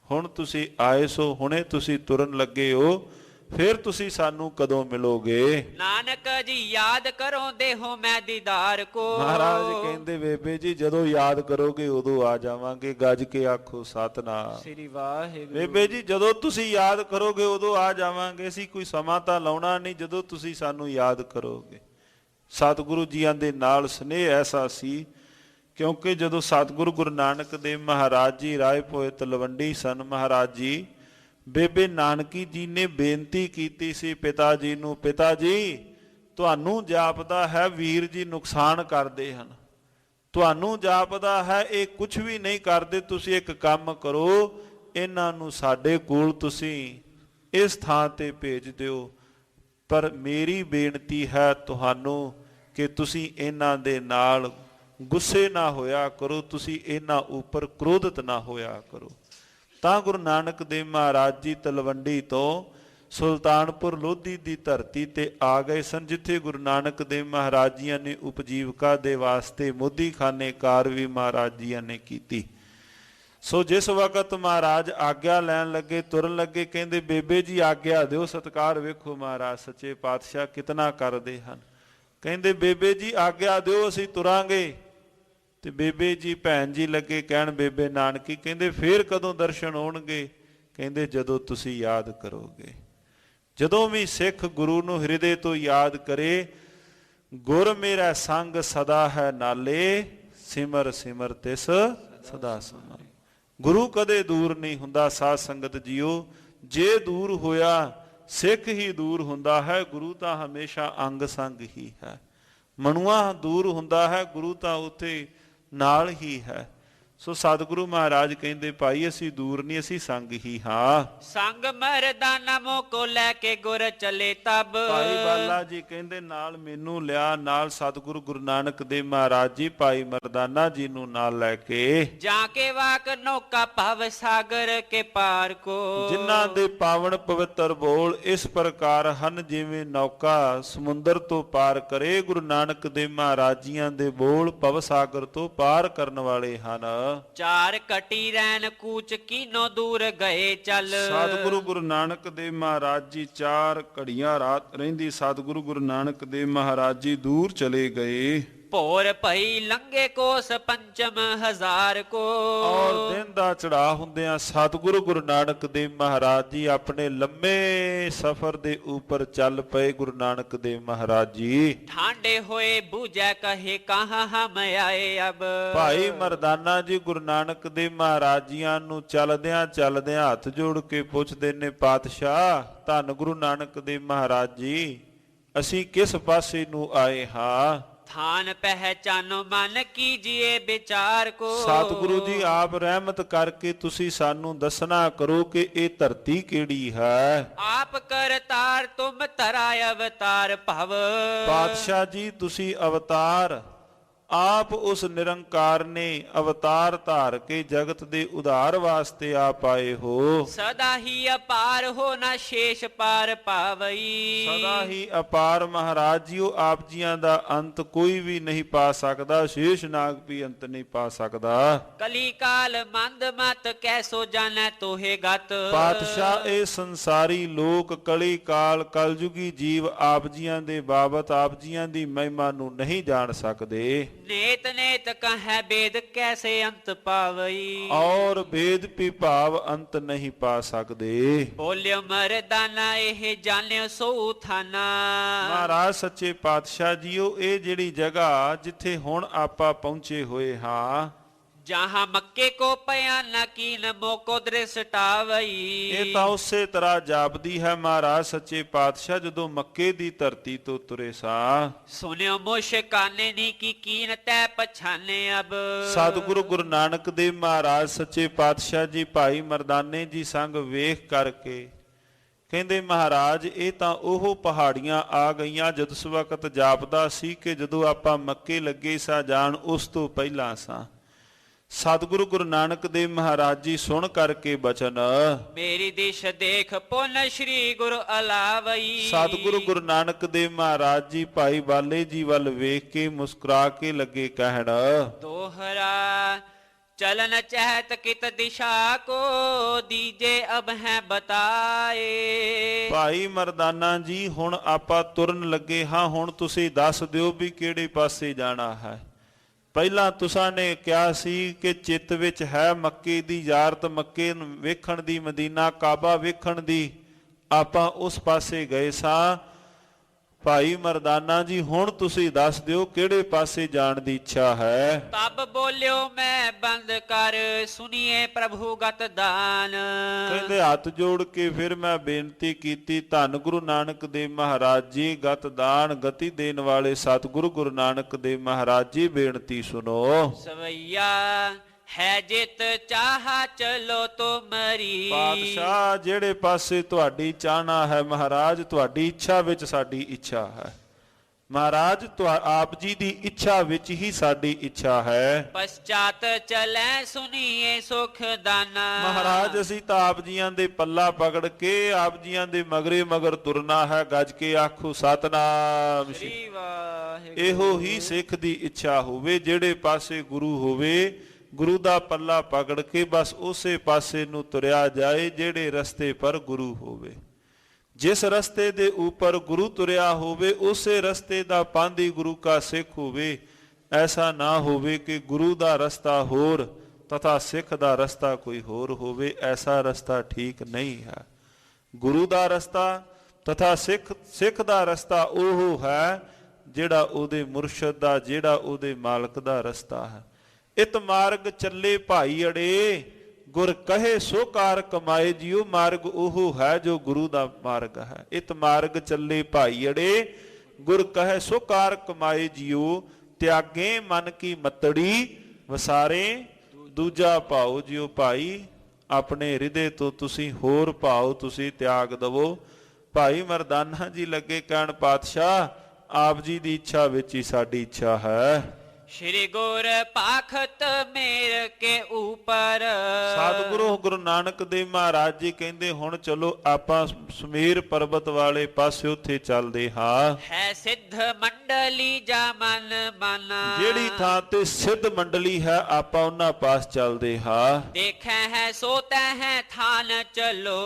ਹੁਣ ਤੁਸੀਂ ਆਏ ਸੋ, ਹੁਣੇ ਤੁਸੀਂ ਤੁਰਨ ਲੱਗੇ ਹੋ, ਫਿਰ ਤੁਸੀਂ ਸਾਨੂੰ ਕਦੋਂ ਮਿਲੋਗੇ? ਨਾਨਕ ਜੀ ਯਾਦ ਕਰੋ ਦੇਹੋ ਮੈਂ ਦੀਦਾਰ ਕੋ। ਮਹਾਰਾਜ ਕਹਿੰਦੇ ਬੇਬੇ ਜੀ ਜਦੋਂ ਯਾਦ ਕਰੋਗੇ ਉਦੋਂ ਆ ਜਾਵਾਂਗੇ, ਗੱਜ ਕੇ ਆਖੋ ਸਤਿਨਾਮ ਸ੍ਰੀ ਵਾਹਿਗੁਰੂ। ਬੇਬੇ ਜੀ ਜਦੋਂ ਤੁਸੀਂ ਯਾਦ ਕਰੋਗੇ ਉਦੋਂ ਆ ਜਾਵਾਂਗੇ, ਅਸੀਂ ਕੋਈ ਸਮਾਂ ਤਾਂ ਲਾਉਣਾ ਨਹੀਂ, ਜਦੋਂ ਤੁਸੀਂ ਸਾਨੂੰ ਯਾਦ ਕਰੋਗੇ। ਸਤਿਗੁਰੂ ਜੀਆਂ ਦੇ ਨਾਲ ਸਨੇਹ ਐਸਾ ਸੀ, ਕਿਉਂਕਿ ਜਦੋਂ ਸਤਿਗੁਰੂ ਗੁਰੂ ਨਾਨਕ ਦੇਵ ਮਹਾਰਾਜ ਜੀ ਰਾਏ ਭੋਏ ਤਲਵੰਡੀ ਸਨ, ਮਹਾਰਾਜ ਜੀ ਬੇਬੇ ਨਾਨਕੀ ਜੀ ਨੇ ਬੇਨਤੀ ਕੀਤੀ ਸੀ ਪਿਤਾ ਜੀ ਨੂੰ, ਪਿਤਾ ਜੀ ਤੁਹਾਨੂੰ ਜਾਪਦਾ ਹੈ ਵੀਰ ਜੀ ਨੁਕਸਾਨ ਕਰਦੇ ਹਨ, ਤੁਹਾਨੂੰ ਜਾਪਦਾ ਹੈ ਇਹ ਕੁਝ ਵੀ ਨਹੀਂ ਕਰਦੇ, ਤੁਸੀਂ ਇੱਕ ਕੰਮ ਕਰੋ, ਇਹਨਾਂ ਨੂੰ ਸਾਡੇ ਕੋਲ ਤੁਸੀਂ ਇਸ ਥਾਂ ਤੇ ਭੇਜ ਦਿਓ। ਪਰ ਮੇਰੀ ਬੇਨਤੀ ਹੈ ਤੁਹਾਨੂੰ ਕਿ ਤੁਸੀਂ ਇਹਨਾਂ ਦੇ ਨਾਲ ਗੁੱਸੇ ਨਾ ਹੋਇਆ ਕਰੋ, ਤੁਸੀਂ ਇਹਨਾਂ ਉੱਪਰ ਕ੍ਰੋਧਿਤ ਨਾ ਹੋਇਆ ਕਰੋ। ਤਾਂ ਗੁਰੂ ਨਾਨਕ ਦੇਵ ਮਹਾਰਾਜ ਜੀ ਤਲਵੰਡੀ ਤੋਂ ਸੁਲਤਾਨਪੁਰ ਲੋਧੀ ਦੀ ਧਰਤੀ ਤੇ ਆ ਗਏ ਸਨ, ਜਿੱਥੇ ਗੁਰੂ ਨਾਨਕ ਦੇਵ ਮਹਾਰਾਜ ਜੀਆਂ ਨੇ ਉਪਜੀਵਕਾ ਦੇ ਵਾਸਤੇ ਮੋਦੀਖਾਨੇ ਕਾਰ ਵੀ ਮਹਾਰਾਜ ਜੀਆਂ ਨੇ ਕੀਤੀ। ਸੋ ਜਿਸ ਵਕਤ ਮਹਾਰਾਜ ਆਗਿਆ ਲੈਣ ਲੱਗੇ, ਤੁਰਨ ਲੱਗੇ, ਕਹਿੰਦੇ ਬੇਬੇ ਜੀ ਆਗਿਆ ਦਿਓ। ਸਤਿਕਾਰ ਵੇਖੋ ਮਹਾਰਾਜ ਸੱਚੇ ਪਾਤਸ਼ਾਹ ਕਿਤਨਾ ਕਰਦੇ ਹਨ। ਕਹਿੰਦੇ ਬੇਬੇ ਜੀ ਆਗਿਆ ਦਿਓ, ਅਸੀਂ ਤੁਰਾਂਗੇ। ਤੇ ਬੇਬੇ ਜੀ ਭੈਣ ਜੀ ਲੱਗੇ ਕਹਿਣ ਬੇਬੇ ਨਾਨਕੀ, ਕਹਿੰਦੇ ਫੇਰ ਕਦੋਂ ਦਰਸ਼ਨ ਹੋਣਗੇ? ਕਹਿੰਦੇ ਜਦੋਂ ਤੁਸੀਂ ਯਾਦ ਕਰੋਗੇ। ਜਦੋਂ ਵੀ ਸਿੱਖ ਗੁਰੂ ਨੂੰ ਹਿਰਦੇ ਤੋਂ ਯਾਦ ਕਰੇ, ਗੁਰ ਮੇਰਾ ਸੰਗ ਸਦਾ ਹੈ ਨਾਲੇ, ਸਿਮਰ ਸਿਮਰ ਤਿਸ ਸਦਾ ਸਮਾਏ। ਗੁਰੂ ਕਦੇ ਦੂਰ ਨਹੀਂ ਹੁੰਦਾ ਸਾਧ ਸੰਗਤ ਜੀਓ, ਜੇ ਦੂਰ ਹੋਇਆ ਸਿੱਖ ਹੀ ਦੂਰ ਹੁੰਦਾ ਹੈ, ਗੁਰੂ ਤਾਂ ਹਮੇਸ਼ਾ ਅੰਗ ਸੰਗ ਹੀ ਹੈ। ਮਨੁਆ ਦੂਰ ਹੁੰਦਾ ਹੈ, ਗੁਰੂ ਤਾਂ ਉੱਥੇ ਨਾਲ ਹੀ ਹੈ। ਸੋ ਸਤਿਗੁਰੂ ਮਹਾਰਾਜ ਕਹਿੰਦੇ ਭਾਈ ਅਸੀਂ ਦੂਰ ਨਹੀਂ, ਅਸੀਂ ਸੰਗ ਹੀ ਹਾਂ। ਸੰਗ ਮਰਦਾਨਾ ਮੋ ਕੋ ਲੈ ਕੇ ਗੁਰ ਚਲੇ ਤਬ। ਭਾਈ ਬਾਲਾ ਜੀ ਕਹਿੰਦੇ ਨਾਲ ਮੈਨੂੰ ਲਿਆ, ਨਾਲ ਸਤਿਗੁਰੂ ਗੁਰੂ ਨਾਨਕ ਦੇਵ ਮਹਾਰਾਜ ਜੀ ਭਾਈ ਮਰਦਾਨਾ ਜੀ ਨੂੰ ਨਾਲ ਲੈ ਕੇ। ਜਾਂ ਕੇ ਵਾਕ ਨੌਕਾ ਭਵ ਸਾਗਰ ਕੇ ਪਾਰ ਕੋ। ਜਿਨ੍ਹਾਂ ਦੇ ਪਾਵਨ ਪਵਿੱਤਰ ਬੋਲ ਇਸ ਪ੍ਰਕਾਰ ਹਨ, ਜਿਵੇਂ ਨੌਕਾ ਸਮੁੰਦਰ ਤੋਂ ਪਾਰ ਕਰੇ। ਗੁਰੂ ਨਾਨਕ ਦੇਵ ਮਹਾਰਾਜ ਜੀਆਂ ਦੇ ਬੋਲ ਭਵ ਸਾਗਰ ਤੋਂ ਪਾਰ ਕਰਨ ਵਾਲੇ ਹਨ। ਚਾਰ ਕਟੀ ਰੈਨ ਕੂਚ ਕੀਨੋ ਦੂਰ ਗਏ ਚੱਲ। ਸਤਿਗੁਰੂ ਗੁਰੂ ਨਾਨਕ ਦੇਵ ਮਹਾਰਾਜ ਜੀ 4 ਘੜੀਆਂ ਰਾਤ ਰਹਿੰਦੀ ਸਤਿਗੁਰੂ ਗੁਰੂ ਨਾਨਕ ਦੇਵ ਮਹਾਰਾਜ ਜੀ ਦੂਰ ਚਲੇ ਗਏ। ਭੋਰ ਭਈ ਲੰਗੇ ਕੋਸ ਪੰਚਮ ਹਜ਼ਾਰ ਕੋ। ਔਰ ਦਿਨ ਦਾ ਚੜਾ ਹੁੰਦਿਆਂ ਸਤਿਗੁਰੂ ਗੁਰੂ ਨਾਨਕ ਦੇਵ ਮਹਾਰਾਜ ਜੀ ਆਪਣੇ ਲੰਮੇ ਸਫ਼ਰ ਦੇ ਉੱਪਰ ਚੱਲ ਪਏ। ਗੁਰੂ ਨਾਨਕ ਦੇਵ ਮਹਾਰਾਜ ਜੀ ਠਾਂਡੇ ਹੋਏ ਬੂਝੈ ਕਹੇ ਕਹਾਂ ਹਮ ਆਏ ਅਬ। ਭਾਈ ਮਰਦਾਨਾ ਜੀ ਗੁਰੂ ਨਾਨਕ ਦੇਵ ਮਹਾਰਾਜ ਜੀਆਂ ਨੂੰ ਚਲਦਿਆਂ ਚਲਦਿਆਂ ਹੱਥ ਜੋੜ ਕੇ ਪੁੱਛਦੇ ਨੇ, ਪਾਤਸ਼ਾਹ ਧੰਨ ਗੁਰੂ ਨਾਨਕ ਦੇਵ ਮਹਾਰਾਜ ਜੀ ਅਸੀਂ ਕਿਸ ਪਾਸੇ ਨੂੰ ਆਏ ਹਾਂ? ਥਾਨ ਪਹਿਚਾਨੋ ਮਨ ਕੀਜੀਏ ਵਿਚਾਰ ਕੋ। ਸਤਿਗੁਰੂ ਜੀ ਆਪ ਰਹਿਮਤ ਕਰਕੇ ਤੁਸੀਂ ਸਾਨੂੰ ਦੱਸਣਾ ਕਰੋ ਕਿ ਇਹ ਧਰਤੀ ਕਿਹੜੀ ਹੈ। ਆਪ ਕਰਤਾਰ ਤੁਮ ਧਰਾ ਅਵਤਾਰ ਭਵ। ਪਾਤਸ਼ਾਹ ਜੀ ਤੁਸੀਂ ਅਵਤਾਰ ਆਪ ਉਸ ਨਿਰੰਕਾਰ ਨੇ ਅਵਤਾਰ ਧਾਰ ਕੇ ਜਗਤ ਦੇ ਉਧਾਰ ਵਾਸਤੇ ਆਪ ਆਏ ਹੋ। ਸਦਾ ਹੀ ਅਪਾਰ ਹੋ ਨਾ ਸ਼ੇਸ਼ ਪਾਰ ਪਾਵਈ। ਸਦਾ ਹੀ ਅਪਾਰ ਮਹਾਰਾਜ ਜੀਓ ਆਪ ਜੀਆਂ ਦਾ ਅੰਤ ਕੋਈ ਵੀ ਨਹੀਂ ਪਾ ਸਕਦਾ, ਸ਼ੇਸ਼ ਨਾਗ ਵੀ ਅੰਤ ਨਹੀਂ ਪਾ ਸਕਦਾ। ਕਲੀ ਕਾਲ ਮੰਦ ਮਤ ਕੈਸੋ ਜਾਣੈ ਤੋਹੇ ਗਤ। ਪਾਤਸ਼ਾਹ ਇਹ ਸੰਸਾਰੀ ਲੋਕ ਕਲੀ ਕਾਲ ਕਲਯੁਗੀ ਜੀਵ ਆਪ ਜੀਆਂ ਦੇ ਬਾਬਤ ਆਪ ਜੀਆਂ ਦੀ ਮਹਿਮਾ ਨੂੰ ਨਹੀਂ ਜਾਣ ਸਕਦੇ। ਨੇਤ ਨੇਤ ਕਹੈ ਬੇਦ ਕੈਸੇ ਅੰਤ ਪਾਵਈ। ਔਰ ਭੇਦ ਭਾਵ ਅੰਤ ਨਹੀਂ ਪਾ ਸਕਦੇ। ਬੋਲਿਓ ਮਰਦਾਨਾ ਇਹ ਜਾਣਿਓ ਸੋ ਥਾਨਾ। ਮਹਾਰਾਜ ਸੱਚੇ ਪਾਤਸ਼ਾਹ ਜੀਓ ਇਹ ਜਿਹੜੀ ਜਗ੍ਹਾ ਜਿੱਥੇ ਹੁਣ ਆਪਾਂ ਪਹੁੰਚੇ ਹੋਏ ਹਾਂ, ਜਹਾਂ ਮੱਕੇ ਕੋ ਪਿਆ ਨਾ ਕੀਨ ਮੋਕੋ ਦ੍ਰਿਸ਼ਟਾਵਈ। ਇਹ ਤਾਂ ਉਸੇ ਤਰ੍ਹਾਂ ਜਾਪਦੀ ਹੈ ਮਹਾਰਾਜ ਸੱਚੇ ਪਾਤਸ਼ਾਹ ਜਦੋਂ ਮੱਕੇ ਦੀ ਧਰਤੀ ਤੋਂ ਤੁਰੇ ਸਾਂ। ਸੁਨਿਓ ਮੁਸ਼ਕਾਨੇ ਨੀ ਕੀ ਕੀਨ ਤੈ ਪਛਾਨੇ ਅਬ। ਸਤਿਗੁਰੂ ਗੁਰੂ ਨਾਨਕ ਦੇਵ ਮਹਾਰਾਜ ਸੱਚੇ ਪਾਤਸ਼ਾਹ ਜੀ ਭਾਈ ਮਰਦਾਨੇ ਜੀ ਸੰਗ ਵੇਖ ਕਰਕੇ ਕਹਿੰਦੇ ਮਹਾਰਾਜ ਇਹ ਤਾਂ ਉਹ ਪਹਾੜੀਆਂ ਆ ਗਈਆਂ ਜਿਸ ਵਕਤ ਜਾਪਦਾ ਸੀ ਕਿ ਜਦੋਂ ਆਪਾਂ ਮੱਕੇ ਲੱਗੇ ਸਾਂ ਜਾਣ ਉਸ ਤੋਂ ਪਹਿਲਾਂ ਸਾਂ। ਸਤਿਗੁਰੂ ਗੁਰੂ ਨਾਨਕ ਦੇਵ ਮਹਾਰਾਜ ਜੀ ਸੁਣ ਕਰਕੇ ਬਚਨ, ਮੇਰੀ ਦਿਸ਼ ਦੇਖ ਪੁੰਨ ਸ਼੍ਰੀ ਗੁਰੂ ਅਲਾਵਈ। ਸਤਿਗੁਰੂ ਗੁਰੂ ਨਾਨਕ ਦੇਵ ਮਹਾਰਾਜ ਜੀ ਭਾਈ ਬਾਲੇ ਜੀ ਵੱਲ ਵੇਖ ਕੇ ਮੁਸਕਰਾ ਕੇ ਲੱਗੇ ਕਹਿਣ, ਦੋਹਰਾ ਚਲਨ ਚਹਿਤ ਕਿਤ ਦਿਸ਼ਾ ਕੋ ਦੀਜੇ ਅਬ ਹੈ ਬਤਾਏ। ਭਾਈ ਮਰਦਾਨਾ ਜੀ ਹੁਣ ਆਪਾਂ ਤੁਰਨ ਲੱਗੇ ਹਾਂ, ਹੁਣ ਤੁਸੀਂ ਦੱਸ ਦਿਓ ਵੀ ਕਿਹੜੇ ਪਾਸੇ ਜਾਣਾ ਹੈ। ਪਹਿਲਾਂ ਤੁਸਾਂ ਨੇ ਕਿਹਾ ਸੀ ਕਿ ਚਿੱਤ ਵਿੱਚ ਹੈ ਮੱਕੇ ਦੀ ਯਾਰਤ, ਮੱਕੇ ਵੇਖਣ ਦੀ, ਮਦੀਨਾ ਕਾਬਾ ਵੇਖਣ ਦੀ, ਆਪਾਂ ਉਸ ਪਾਸੇ ਗਏ ਸਾਂ। ਭਾਈ ਮਰਦਾਨਾ ਜੀ ਹੁਣ ਤੁਸੀਂ ਦੱਸ ਦਿਓ ਕਿਹੜੇ ਪਾਸੇ ਜਾਣ ਦੀ ਇੱਛਾ ਹੈ। ਤਬ ਬੋਲਿਓ ਮੈਂ ਬੰਦ ਕਰ ਸੁਣੀਏ ਪ੍ਰਭੂ ਗਤ ਦਾਨ। ਕਹਿੰਦੇ ਹੱਥ ਜੋੜ ਕੇ ਫਿਰ ਮੈਂ ਬੇਨਤੀ ਕੀਤੀ, ਧੰਨ ਗੁਰੂ ਨਾਨਕ ਦੇਵ ਮਹਾਰਾਜ ਜੀ ਗਤ ਦਾਨ ਗਤੀ ਦੇਣ ਵਾਲੇ ਸਤਿਗੁਰੂ ਗੁਰੂ ਨਾਨਕ ਦੇਵ ਮਹਾਰਾਜ ਜੀ ਬੇਨਤੀ ਸੁਣੋ। ਸਵਈਆ ਹੈ ਜਿਤ ਚਾਹਾ ਚਲੋ ਤੁਮਰੀ। ਪਾਤਸ਼ਾਹ ਜਿਹੜੇ ਪਾਸੇ ਤੁਹਾਡੀ ਚਾਹਨਾ ਹੈ ਮਹਾਰਾਜ ਤੁਹਾਡੀ ਇੱਛਾ ਵਿੱਚ ਸਾਡੀ ਇੱਛਾ ਹੈ। ਮਹਾਰਾਜ ਆਪ ਜੀ ਦੀ ਇੱਛਾ ਵਿੱਚ ਹੀ ਸਾਡੀ ਇੱਛਾ ਹੈ। ਪਛਾਤ ਚਲੈ ਸੁਨੀਏ ਸੁਖ ਦਾਨਾ। ਮਹਾਰਾਜ ਅਸੀਂ ਤਾਂ ਆਪ ਜੀਆਂ ਦੇ ਪੱਲਾ ਪਕੜ ਕੇ ਆਪ ਜੀਆਂ ਦੇ ਮਗਰੇ ਮਗਰ ਤੁਰਨਾ ਹੈ। ਗੱਜ ਕੇ ਆਖੋ ਸਤਨਾਮ ਸ੍ਰੀ ਵਾਹਿਗੁਰੂ। ਇਹੋ ਹੀ ਸਿੱਖ ਦੀ ਇੱਛਾ ਹੋਵੇ, ਜਿਹੜੇ ਪਾਸੇ ਗੁਰੂ ਹੋਵੇ ਗੁਰੂ ਦਾ ਪੱਲਾ ਪਕੜ ਕੇ ਬਸ ਉਸੇ ਪਾਸੇ ਨੂੰ ਤੁਰਿਆ ਜਾਏ ਜਿਹੜੇ ਰਸਤੇ ਪਰ ਗੁਰੂ ਹੋਵੇ। ਜਿਸ ਰਸਤੇ ਦੇ ਉੱਪਰ ਗੁਰੂ ਤੁਰਿਆ ਹੋਵੇ ਉਸੇ ਰਸਤੇ ਦਾ ਪਾਂਧੀ ਗੁਰੂ ਕਾ ਸਿੱਖ ਹੋਵੇ। ਐਸਾ ਨਾ ਹੋਵੇ ਕਿ ਗੁਰੂ ਦਾ ਰਸਤਾ ਹੋਰ ਤਥਾ ਸਿੱਖ ਦਾ ਰਸਤਾ ਕੋਈ ਹੋਰ ਹੋਵੇ। ਐਸਾ ਰਸਤਾ ਠੀਕ ਨਹੀਂ ਹੈ। ਗੁਰੂ ਦਾ ਰਸਤਾ ਤਥਾ ਸਿੱਖ ਦਾ ਰਸਤਾ ਉਹ ਹੈ ਜਿਹੜਾ ਉਹਦੇ ਮੁਰਸ਼ਦ ਦਾ, ਜਿਹੜਾ ਉਹਦੇ ਮਾਲਕ ਦਾ ਰਸਤਾ ਹੈ। ਇਤ ਮਾਰਗ ਚੱਲੇ ਭਾਈ ਅੜੇ ਗੁਰ ਕਹੇ ਸੋ ਕਾਰ ਕਮਾਏ ਜੀਓ। ਮਾਰਗ ਉਹ ਹੈ ਜੋ ਗੁਰੂ ਦਾ ਮਾਰਗ ਹੈ। ਇਤ ਮਾਰਗ ਚੱਲੇ ਭਾਈ ਅੜੇ ਗੁਰ ਕਹੇ ਸੋ ਕਾਰ ਕਮਾਏ ਜੀਓ। ਤਿਆਗੇ ਮਨ ਕੀ ਮਤੜੀ ਵਸਾਰੇ ਦੂਜਾ ਭਾਉ ਜੀਓ। ਭਾਈ ਆਪਣੇ ਹਿਰਦੇ ਤੋਂ ਤੁਸੀਂ ਹੋਰ ਭਾਉ ਤੁਸੀਂ ਤਿਆਗ ਦਵੋ। ਭਾਈ ਮਰਦਾਨਾ ਜੀ ਲੱਗੇ ਕਹਿਣ, ਪਾਤਸ਼ਾਹ ਆਪ ਜੀ ਦੀ ਇੱਛਾ ਵਿੱਚ ਹੀ ਸਾਡੀ ਇੱਛਾ ਹੈ। श्री गुर पाखत मेर के ऊपर। ਸਤਿਗੁਰੂ ਗੁਰੂ ਨਾਨਕ ਦੇਵ ਮਹਾਰਾਜ ਜੀ ਕਹਿੰਦੇ ਹੁਣ ਚਲੋ ਆਪਾਂ ਸੁਮੇਰ ਪਰਬਤ ਵਾਲੇ ਪਾਸੇ ਉੱਥੇ ਚੱਲਦੇ ਹਾਂ। है सिद्ध मंडली जा मन माना। ਜਿਹੜੀ ਥਾਂ ਤੇ ਸਿੱਧ ਮੰਡਲੀ ਹੈ ਆਪਾਂ ਉਹਨਾਂ ਪਾਸ ਚੱਲਦੇ ਹਾਂ। देखे है सोते है थान चलो।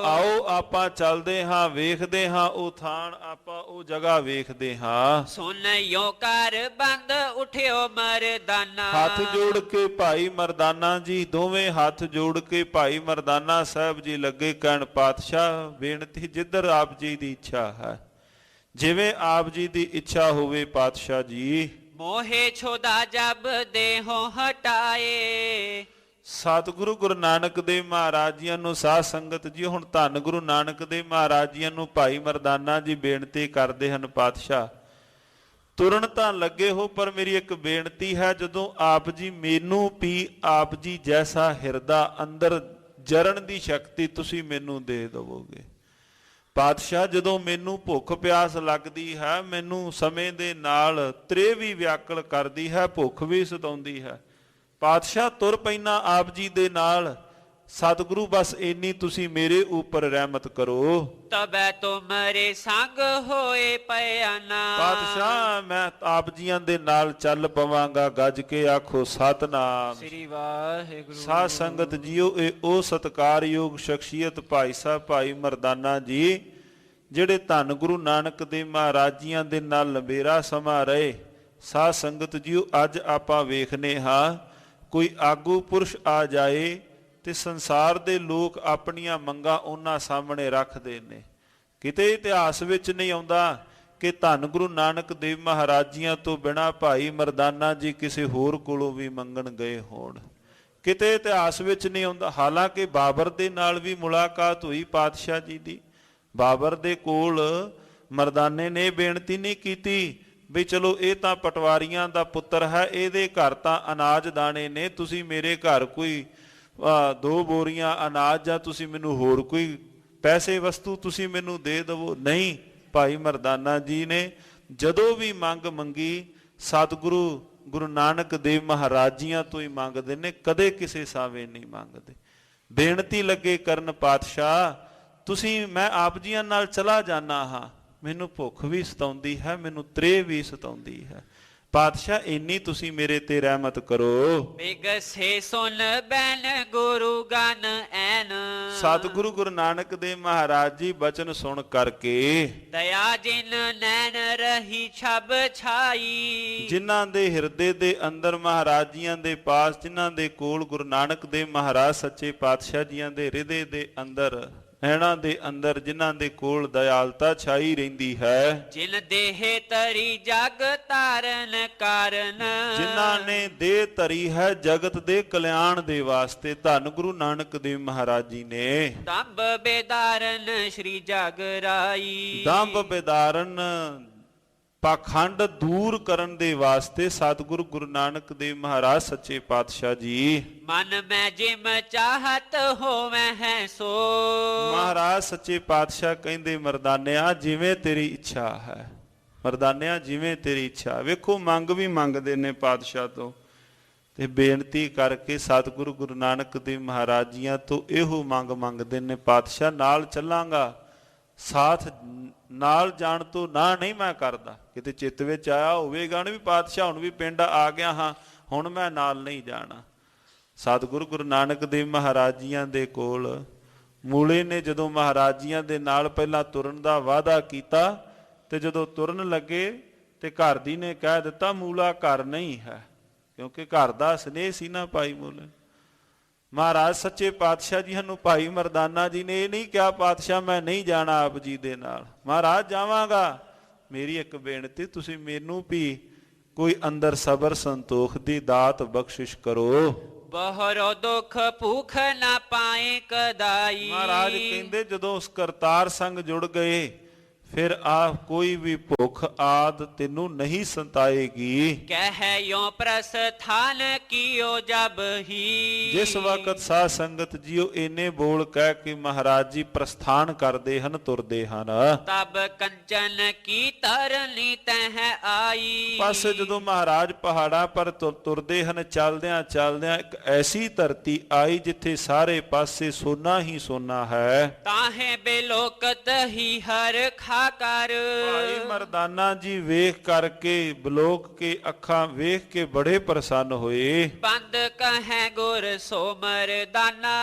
ਆਓ ਆਪਾਂ ਚੱਲਦੇ ਹਾਂ, ਵੇਖਦੇ ਹਾਂ ਉਹ ਥਾਨ, ਆਪਾਂ ਉਹ ਜਗ੍ਹਾ ਵੇਖਦੇ ਹਾਂ। सुन यो कर बंद उठियो मरदाना। ਹੱਥ ਜੋੜ ਕੇ ਭਾਈ ਮਰਦਾਨਾ ਜੀ, ਦੋਵੇਂ ਹੱਥ ਜੋੜ ਕੇ ਭਾਈ ਮਰਦਾਨਾ ਸਾਹਿਬ ਜੀ ਲੱਗੇ ਕਹਿਣ, ਪਾਤਸ਼ਾਹ ਬੇਨਤੀ ਜਿੱਧਰ ਆਪ ਜੀ ਦੀ ਇੱਛਾ ਹੈ, ਜਿਵੇਂ ਆਪ ਜੀ ਦੀ ਇੱਛਾ ਹੋਵੇ ਪਾਤਸ਼ਾਹ ਜੀ। मोहे छोदा जब देहो हटाए। ਸਤਿਗੁਰੂ ਗੁਰੂ ਨਾਨਕ ਦੇਵ ਮਹਾਰਾਜ ਜੀਆਂ ਨੂੰ, ਸਾਧ ਸੰਗਤ ਜੀ ਹੁਣ ਧੰਨ ਗੁਰੂ ਨਾਨਕ ਦੇਵ ਮਹਾਰਾਜ ਜੀਆਂ ਨੂੰ ਭਾਈ ਮਰਦਾਨਾ ਜੀ ਬੇਨਤੀ ਕਰਦੇ ਹਨ, ਪਾਤਸ਼ਾਹ ਤੁਰਨ ਤਾਂ ਲੱਗੇ ਹੋ ਪਰ ਮੇਰੀ ਇੱਕ ਬੇਨਤੀ ਹੈ, ਜਦੋਂ ਆਪ ਜੀ ਮੈਨੂੰ ਵੀ ਆਪ ਜੀ ਜੈਸਾ ਹਿਰਦਾ ਅੰਦਰ ਜਰਨ ਦੀ ਸ਼ਕਤੀ ਤੁਸੀਂ ਮੈਨੂੰ ਦੇ ਦੇਵੋਗੇ। ਪਾਤਸ਼ਾਹ ਜਦੋਂ ਮੈਨੂੰ ਭੁੱਖ ਪਿਆਸ ਲੱਗਦੀ ਹੈ, ਮੈਨੂੰ ਸਮੇਂ ਦੇ ਨਾਲ ਤ੍ਰੇ ਵੀ ਵਿਆਕਲ ਕਰਦੀ ਹੈ, ਭੁੱਖ ਵੀ ਸਤਾਉਂਦੀ ਹੈ, ਪਾਤਸ਼ਾਹ ਤੁਰ ਪੈਣਾ ਆਪ ਜੀ ਦੇ ਨਾਲ। ਸਤਿਗੁਰੂ ਬਸ ਇੰਨੀ ਤੁਸੀਂ ਮੇਰੇ ਉੱਪਰ ਰਹਿਮਤ ਕਰੋ। तबे तुमरे संग होए पयाना। ਪਾਤਸ਼ਾਹ ਮੈਂ ਆਪ ਜੀਆਂ ਦੇ ਨਾਲ ਚੱਲ ਪਵਾਂਗਾ, ਗੱਜ ਕੇ ਆਖੋ ਸਤਨਾਮ। श्री वाहिगुरु। ਸਾਧ ਸੰਗਤ ਜੀਓ, ਇਹ ਉਹ ਸਤਿਕਾਰਯੋਗ ਸ਼ਖਸੀਅਤ ਭਾਈ ਸਾਹਿਬ ਭਾਈ ਮਰਦਾਨਾ ਜੀ, ਜਿਹੜੇ ਧੰਨ ਗੁਰੂ ਨਾਨਕ ਦੇਵ ਮਹਾਰਾਜ ਜੀਆਂ ਦੇ ਨਾਲ ਲੰਬੇਰਾ ਸਮਾਂ ਰਹੇ। ਸਾਧ ਸੰਗਤ ਜੀਓ, ਅੱਜ ਆਪਾਂ ਵੇਖਨੇ ਹਾਂ ਕੋਈ ਆਗੂ ਪੁਰਸ਼ ਆ ਜਾਏ ਤੇ ਸੰਸਾਰ ਦੇ ਲੋਕ ਆਪਣੀਆਂ ਮੰਗਾਂ ਉਹਨਾਂ ਸਾਹਮਣੇ ਰੱਖਦੇ ਨੇ। ਕਿਤੇ ਇਤਿਹਾਸ ਵਿੱਚ ਨਹੀਂ ਆਉਂਦਾ ਕਿ ਧੰਨ ਗੁਰੂ ਨਾਨਕ ਦੇਵ ਮਹਾਰਾਜ ਜੀਆਂ ਤੋਂ ਬਿਨਾਂ ਭਾਈ ਮਰਦਾਨਾ ਜੀ ਕਿਸੇ ਹੋਰ ਕੋਲੋਂ ਵੀ ਮੰਗਣ ਗਏ ਹੋਣ। ਕਿਤੇ ਇਤਿਹਾਸ ਵਿੱਚ ਨਹੀਂ ਆਉਂਦਾ। ਹਾਲਾਂਕਿ ਬਾਬਰ ਦੇ ਨਾਲ ਵੀ ਮੁਲਾਕਾਤ ਹੋਈ ਪਾਤਸ਼ਾਹ ਜੀ ਦੀ। ਬਾਬਰ ਦੇ ਕੋਲ ਮਰਦਾਨੇ ਨੇ ਬੇਨਤੀ ਨਹੀਂ ਕੀਤੀ ਵੀ ਚਲੋ ਇਹ ਤਾਂ ਪਟਵਾਰੀਆਂ ਦਾ ਪੁੱਤਰ ਹੈ, ਇਹਦੇ ਘਰ ਤਾਂ ਅਨਾਜ ਦਾਣੇ ਨੇ, ਤੁਸੀਂ ਮੇਰੇ ਘਰ ਕੋਈ 2 ਬੋਰੀਆਂ ਅਨਾਜ ਜਾਂ ਤੁਸੀਂ ਮੈਨੂੰ ਹੋਰ ਕੋਈ ਪੈਸੇ ਵਸਤੂ ਤੁਸੀਂ ਮੈਨੂੰ ਦੇ ਦੇਵੋ। ਨਹੀਂ, ਭਾਈ ਮਰਦਾਨਾ ਜੀ ਨੇ ਜਦੋਂ ਵੀ ਮੰਗ ਮੰਗੀ ਸਤਿਗੁਰੂ ਗੁਰੂ ਨਾਨਕ ਦੇਵ ਮਹਾਰਾਜ ਜੀਆਂ ਤੋਂ ਹੀ ਮੰਗਦੇ ਨੇ, ਕਦੇ ਕਿਸੇ ਸਾਵੇਂ ਨਹੀਂ ਮੰਗਦੇ। ਬੇਨਤੀ ਲੱਗੇ ਕਰਨ, ਪਾਤਸ਼ਾਹ ਤੁਸੀਂ, ਮੈਂ ਆਪ ਜੀਆਂ ਨਾਲ ਚਲਾ ਜਾਣਾ ਹਾਂ, ਮੈਨੂੰ ਭੁੱਖ ਵੀ ਸਤਾਉਂਦੀ ਹੈ, ਮੈਨੂੰ ਤ੍ਰੇ ਵੀ ਸਤਾਉਂਦੀ ਹੈ, ਪਾਤਸ਼ਾਹ ਇੰਨੀ ਤੁਸੀਂ ਮੇਰੇ ਤੇ ਰਹਿਮਤ ਕਰੋ। ਬਿਗਸੇ ਸੁਨ ਬੈਨ ਗੁਰੂ ਗਨ ਐਨ। ਸਤਿਗੁਰੂ ਗੁਰੂ ਨਾਨਕ ਦੇਵ ਮਹਾਰਾਜ ਜੀ ਬਚਨ ਸੁਣ ਕਰਕੇ ਦਇਆ ਜਿਨ ਨੈਣ ਰਹੀ ਛਬ ਛਾਈ। ਜਿਨ੍ਹਾਂ ਦੇ ਹਿਰਦੇ ਦੇ ਅੰਦਰ ਮਹਾਰਾਜ ਜੀਆਂ ਦੇ ਪਾਸ, ਜਿਨ੍ਹਾਂ ਦੇ ਕੋਲ ਗੁਰੂ ਨਾਨਕ ਦੇਵ ਮਹਾਰਾਜ ਸੱਚੇ ਪਾਤਸ਼ਾਹ ਜੀਆਂ ਦੇ ਹਿਰਦੇ ਦੇ ਅੰਦਰ, ਇਹਨਾਂ ਦੇ ਅੰਦਰ ਜਿਨ੍ਹਾਂ ਦੇ ਕੋਲ ਦਇਆਲਤਾ ਛਾਈ ਰਹਿੰਦੀ ਹੈ। ਜਿਨ ਦੇਹ ਤਰੀ ਜਗ ਤਾਰਨ ਕਾਰਨ। ਜਿਨ੍ਹਾਂ ਨੇ ਦੇਹ ਧਰੀ ਹੈ ਜਗਤ ਦੇ ਕਲਿਆਣ ਦੇ ਵਾਸਤੇ। ਧੰਨ ਗੁਰੂ ਨਾਨਕ ਦੇਵ ਮਹਾਰਾਜ ਜੀ ਨੇ ਦੰਭ ਬੇਦਾਰਨ ਸ਼੍ਰੀ ਜਗ ਰਾਈ। ਦੰਭ ਬੇਦਾਰਨ ਪਾਖੰਡ ਦੂਰ ਕਰਨ ਦੇ ਵਾਸਤੇ ਸਤਿਗੁਰੂ ਗੁਰੂ ਨਾਨਕ ਦੇਵ ਮਹਾਰਾਜ ਸੱਚੇ ਪਾਤਸ਼ਾਹ ਜੀ। ਮਨ ਮੈਂ ਜਿਮ ਚਾਹਤ ਹੋਵੇਂ ਹੈ ਸੋ। ਮਹਾਰਾਜ ਸੱਚੇ ਪਾਤਸ਼ਾਹ ਕਹਿੰਦੇ, ਮਰਦਾਨਿਆ ਜਿਵੇਂ ਤੇਰੀ ਇੱਛਾ ਹੈ, ਮਰਦਾਨਿਆ ਜਿਵੇਂ ਤੇਰੀ ਇੱਛਾ। ਵੇਖੋ ਮੰਗ ਵੀ ਮੰਗਦੇ ਨੇ ਪਾਤਸ਼ਾਹ ਤੋਂ, ਤੇ ਬੇਨਤੀ ਕਰਕੇ ਸਤਿਗੁਰੂ ਗੁਰੂ ਨਾਨਕ ਦੇਵ ਮਹਾਰਾਜ ਜੀਆਂ ਤੋਂ ਇਹੋ ਮੰਗ ਮੰਗਦੇ ਨੇ, ਪਾਤਸ਼ਾਹ ਨਾਲ ਚੱਲਾਂਗਾ, ਸਾਥ ਨਾਲ ਜਾਣ ਤੋਂ ਨਾ ਨਹੀਂ ਮੈਂ ਕਰਦਾ। ਕਿਤੇ ਚਿੱਤ ਵਿੱਚ ਆਇਆ ਹੋਵੇਗਾ ਨਾ ਵੀ ਪਾਤਸ਼ਾਹ ਹੁਣ ਵੀ ਪਿੰਡ ਆ ਗਿਆ ਹਾਂ, ਹੁਣ ਮੈਂ ਨਾਲ ਨਹੀਂ ਜਾਣਾ। ਸਤਿਗੁਰੂ ਗੁਰੂ ਨਾਨਕ ਦੇਵ ਮਹਾਰਾਜ ਜੀਆਂ ਦੇ ਕੋਲ ਮੂਲੇ ਨੇ ਜਦੋਂ ਮਹਾਰਾਜ ਜੀਆਂ ਦੇ ਨਾਲ ਪਹਿਲਾਂ ਤੁਰਨ ਦਾ ਵਾਅਦਾ ਕੀਤਾ, ਤੇ ਜਦੋਂ ਤੁਰਨ ਲੱਗੇ ਤੇ ਘਰ ਦੀ ਨੇ ਕਹਿ ਦਿੱਤਾ ਮੂਲਾ ਘਰ ਨਹੀਂ ਹੈ, ਕਿਉਂਕਿ ਘਰ ਦਾ ਸਨੇਹ ਸੀ ਨਾ ਭਾਈ ਮੂਲੇ। ਮਹਾਰਾਜ ਸੱਚੇ ਪਾਤਸ਼ਾਹ ਜੀ ਨੂੰ ਭਾਈ ਮਰਦਾਨਾ ਜੀ ਨੇ ਇਹ ਨਹੀਂ ਕਿਹਾ ਪਾਤਸ਼ਾਹ ਮੈਂ ਨਹੀਂ ਜਾਣਾ ਆਪ ਜੀ ਦੇ ਨਾਲ, ਮਹਾਰਾਜ ਜਾਵਾਂਗਾ, ਮੇਰੀ ਇੱਕ ਬੇਨਤੀ ਤੁਸੀਂ ਮੈਨੂੰ ਵੀ ਕੋਈ ਅੰਦਰ ਸਬਰ ਸੰਤੋਖ ਦੀ ਦਾਤ ਬਖਸ਼ਿਸ਼ ਕਰੋ। ਬਹਰੋ ਦੁੱਖ ਭੁੱਖ ਨਾ ਪਾਏ ਕਦਾਈ। ਮਹਾਰਾਜ ਕਹਿੰਦੇ ਜਦੋਂ ਉਸ ਕਰਤਾਰ ਸੰਗ ਜੁੜ ਗਏ ਫਿਰ ਆ ਕੋਈ ਵੀ ਭੁੱਖ ਆਦ ਤੈਨੂੰ ਨਹੀਂ ਸੰਤਾਏਗੀ। ਕਹਿਓ ਪ੍ਰਸਥਾਨ ਕੀਓ ਜਬ ਹੀ। ਜਿਸ ਵਕਤ ਸਾਧ ਸੰਗਤ ਜੀਓ ਇੰਨੇ ਬੋਲ ਕਹਿ ਕੇ ਮਹਾਰਾਜ ਜੀ ਪ੍ਰਸਥਾਨ ਕਰਦੇ ਹਨ, ਤੁਰਦੇ ਹਨ, ਤਬ ਕੰਚਨ ਕੀ ਤਰਨੀ ਤਹ ਆਈ। ਬਸ ਜਦੋਂ ਮਹਾਰਾਜ ਪਹਾੜਾਂ ਪਰ ਤੁਰਦੇ ਹਨ, ਚੱਲਦਿਆਂ ਚੱਲਦਿਆਂ ਇੱਕ ਐਸੀ ਧਰਤੀ ਆਈ ਜਿੱਥੇ ਸਾਰੇ ਪਾਸੇ ਸੋਨਾ ਹੀ ਸੋਨਾ ਹੈ। ਤਾਹੇ ਬੇਲੋਕਤ ਹੀ ਹਰ ਖਾ ਕਰ। ਭਾਈ ਮਰਦਾਨਾ ਜੀ ਵੇਖ ਕਰਕੇ ਬਲੋਕ ਕੇ ਅੱਖਾਂ ਵੇਖ ਕੇ ਬੜੇ ਪ੍ਰਸੰਨ ਹੋਏ। ਬੰਦ ਕਹੈ ਗੁਰ ਸੋ ਮਰਦਾਨਾ।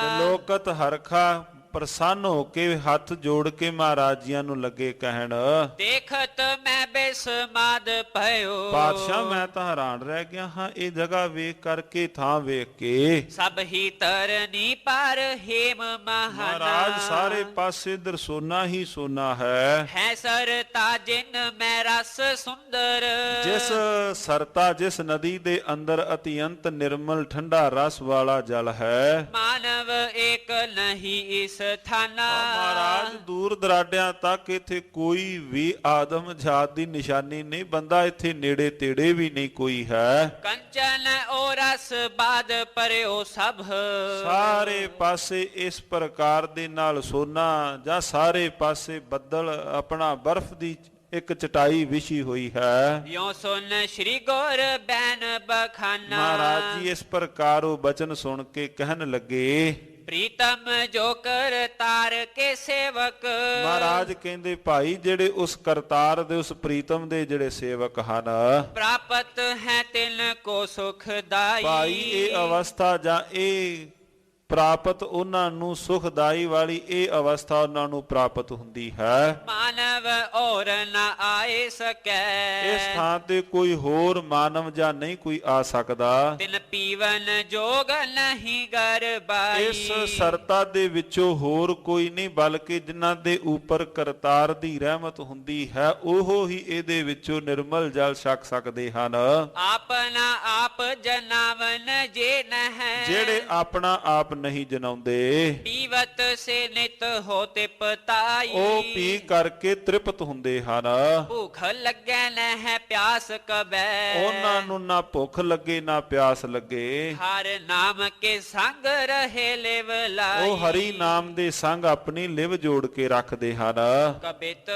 ਬਲੋਕਤ ਹਰਖਾ ਪ੍ਰਸੰਨ ਹੋ ਕੇ ਹੱਥ ਜੋੜ ਕੇ ਮਹਾਰਾਜ ਜੀਆਂ ਨੂੰ ਲੱਗੇ ਕਹਿਣ, ਦੇਖਤ ਮੈਂ ਬੇਸਮਾਦ ਭਇਓ। ਪਾਤਸ਼ਾਹ ਮੈਂ ਤਾਂ ਹੈਰਾਨ ਰਹਿ ਗਿਆ ਹਾਂ, ਇਹ ਜਗ੍ਹਾ ਵੇਖ ਕਰਕੇ, ਥਾਂ ਵੇਖ ਕੇ। ਸਭ ਹੀ ਤਰਨੀ ਪਰ ਹੇਮ ਮਹਾਨਾ। ਮਹਾਰਾਜ ਸਾਰੇ ਪਾਸੇ ਦਰ ਸੋਨਾ ਹੀ ਸੋਨਾ ਹੈ। ਹੈ ਸਰਤਾ ਜਿਨ ਮੈਂ ਰਸ ਸੁੰਦਰ। ਜਿਸ ਸਰਤਾ, ਜਿਸ ਨਦੀ ਦੇ ਅੰਦਰ ਅਤਿਅੰਤ ਨਿਰਮਲ ਠੰਡਾ ਰਸ ਵਾਲਾ ਜਲ ਹੈ। ਮਾਨਵ ਏਕ ਨਹੀਂ ਇਸ ਥਾਨਾ। ਮਹਾਰਾਜ ਦੂਰ ਦਰਾਡਿਆਂ ਤੱਕ ਇੱਥੇ ਕੋਈ ਵੀ ਆਦਮ ਜਾਤ ਦੀ ਨਿਸ਼ਾਨੀ ਨਹੀਂ, ਬੰਦਾ ਇੱਥੇ ਨੇੜੇ ਤੇੜੇ ਵੀ ਨਹੀਂ ਕੋਈ ਹੈ। ਕੰਚਨ ਓ ਰਸ ਬਾਦ ਪਰਿਓ ਸਭ। ਸਾਰੇ ਪਾਸੇ ਇਸ ਪ੍ਰਕਾਰ ਦੇ ਨਾਲ ਸੋਨਾ, ਜਾਂ ਸਾਰੇ ਪਾਸੇ ਬੱਦਲ ਆਪਣਾ ਬਰਫ਼ ਦੀ ਇੱਕ ਚਟਾਈ ਵਿਛੀ ਹੋਈ ਹੈ। ਯੋ ਸੁਨ ਸ਼੍ਰੀ ਗੁਰ ਬੈਨ ਬਖਾਨਾ। ਮਹਾਰਾਜ ਜੀ ਇਸ ਪ੍ਰਕਾਰ ਉਹ ਬਚਨ ਸੁਣ ਕੇ ਕਹਿਣ ਲੱਗੇ, ਪ੍ਰੀਤਮ ਜੋ ਕਰਤਾਰ ਕੇ ਸੇਵਕ। ਮਹਾਰਾਜ ਕਹਿੰਦੇ ਭਾਈ ਜਿਹੜੇ ਉਸ ਕਰਤਾਰ ਦੇ, ਉਸ ਪ੍ਰੀਤਮ ਦੇ ਜਿਹੜੇ ਸੇਵਕ ਹਨ, ਪ੍ਰਾਪਤ ਹੈ ਤਿਨ ਕੋ ਸੁਖਦਾਈ। ਭਾਈ ਇਹ ਅਵਸਥਾ ਜਾਂ ਇਹ ਪ੍ਰਾਪਤ ਉਹਨਾਂ ਨੂੰ ਸੁਖਦਾਈ ਵਾਲੀ ਇਹ ਅਵਸਥਾ ਉਹਨਾਂ ਨੂੰ ਪ੍ਰਾਪਤ ਹੁੰਦੀ ਹੈ। ਮਾਨਵ ਔਰ ਨਾ ਆਏ ਸਕੈ। ਇਸ ਥਾਂ ਤੇ ਕੋਈ ਹੋਰ ਮਾਨਵ ਜਾਂ ਨਹੀਂ ਕੋਈ ਆ ਸਕਦਾ। ਤਿਨ ਪੀਵਨ ਜੋਗ ਨਹੀਂ ਗਰਬਾਈ। ਇਸ ਸਰਤਾ ਦੇ ਵਿੱਚੋਂ ਹੋਰ ਕੋਈ ਨਹੀਂ, ਬਲਕਿ ਜਿਨ੍ਹਾਂ ਦੇ ਉੱਪਰ ਕਰਤਾਰ ਦੀ ਰਹਿਮਤ ਹੁੰਦੀ ਹੈ ਉਹ ਹੀ ਇਹਦੇ ਵਿੱਚੋਂ ਨਿਰਮਲ ਜਲ ਛਕ ਸਕਦੇ ਹਨ। ਆਪਣਾ ਆਪ ਜਨਾਵਨ ਜੇ ਨਹਿ। ਜਿਹੜੇ ਆਪਣਾ ਆਪ ਨਹੀਂ ਜਨਾਉਂਦੇ, ਪੀਵਤ ਸੇ ਨਿਤ ਹੋ ਤਿਪਤਾਈ। ਉਹ ਪੀ ਕਰਕੇ ਤ੍ਰਿਪਤ ਹੁੰਦੇ ਹਨ। ਭੁੱਖ ਲੱਗੈ ਨਹਿ ਪਿਆਸ ਕਬੈ। ਉਹਨਾਂ ਨੂੰ ਨਾ ਭੁੱਖ ਲੱਗੇ ਨਾ ਪਿਆਸ ਲੱਗੇ। ਹਰ ਨਾਮ ਕੇ ਸੰਗ ਰਹੇ ਲਿਵ ਲਾਈ। ਉਹ ਹਰੀ ਨਾਮ ਦੇ ਸੰਗ ਆਪਣੀ ਲਿਵ ਜੋੜ ਕੇ ਰੱਖਦੇ ਹਨ। ਕਬਿਤ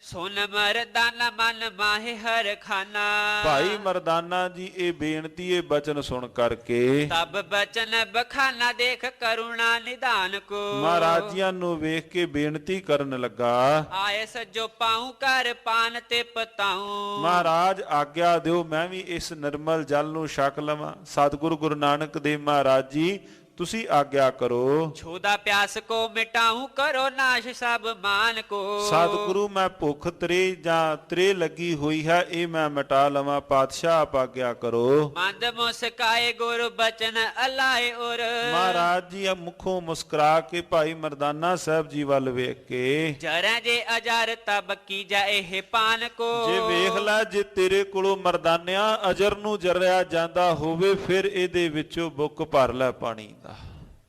ਸੁਨ ਮਰਦਾਨਾ ਮਨ ਮਾਹਿ ਹਰ ਖਾਨਾ। ਭਾਈ ਮਰਦਾਨਾ ਜੀ ਇਹ ਬੇਨਤੀ, ਇਹ ਬਚਨ ਸੁਣ ਕਰਕੇ ਤਬ ਬਚਨ ਬਖਾਨਾ ਦੇਖ ਕਰੁਣਾ ਨਿਧਾਨ ਕੋ। ਮਹਾਰਾਜ ਜੀਆਂ ਨੂੰ ਵੇਖ ਕੇ ਬੇਨਤੀ ਕਰਨ ਲੱਗਾ, ਆਏ ਸਜੋ ਪਾਉ ਕਰ ਪਾਨ ਤੇ ਪਤਾਉ। ਮਹਾਰਾਜ ਆਗਿਆ ਦਿਓ ਮੈਂ ਵੀ ਇਸ ਨਿਰਮਲ ਜਲ ਨੂੰ ਛਕ ਲਵਾਂ। ਸਤਿਗੁਰੂ ਗੁਰੂ ਨਾਨਕ ਦੇਵ ਮਹਾਰਾਜ ਜੀ ਤੁਸੀਂ ਆਗਿਆ ਕਰੋ। ਛੋਦਾ ਪਿਆਸ ਕੋ ਮਿਟਾਉ ਕਰੋ ਨਾਸ਼ ਸਭ ਮਾਨ ਕੋ। ਸਤਿਗੁਰੂ ਮੈਂ ਭੁੱਖ ਤ੍ਰੇ ਜਾਂ ਤ੍ਰੇ ਲੱਗੀ ਹੋਈ ਹੈ, ਇਹ ਮੈਂ ਮਿਟਾ ਲਵਾਂ, ਪਾਤਸ਼ਾਹ ਆਪ ਆਗਿਆ ਕਰੋ। ਮੰਦ ਮੁਸਕਾਏ ਗੁਰ ਬਚਨ ਅਲਾਏ ਉਰ। ਮਹਾਰਾਜ ਜੀ ਮੁਖੋਂ ਮੁਸਕਰਾ ਕੇ ਭਾਈ ਮਰਦਾਨਾ ਸਾਹਿਬ ਜੀ ਵੱਲ ਵੇਖ ਕੇ, ਜਰੈ ਜੇ ਅਜਰ ਤਬ ਕੀ ਜਾਏ ਪਾਨ ਕੋ। ਜੇ ਵੇਖ ਲੈ ਜੇ ਤੇਰੇ ਕੋਲੋਂ ਮਰਦਾਨਿਆਂ ਅਜਰ ਨੂੰ ਜਰਿਆ ਜਾਂਦਾ ਹੋਵੇ ਫਿਰ ਇਹਦੇ ਵਿੱਚੋਂ ਬੁੱਕ ਭਰ ਲੈ ਪਾਣੀ ਦਾ।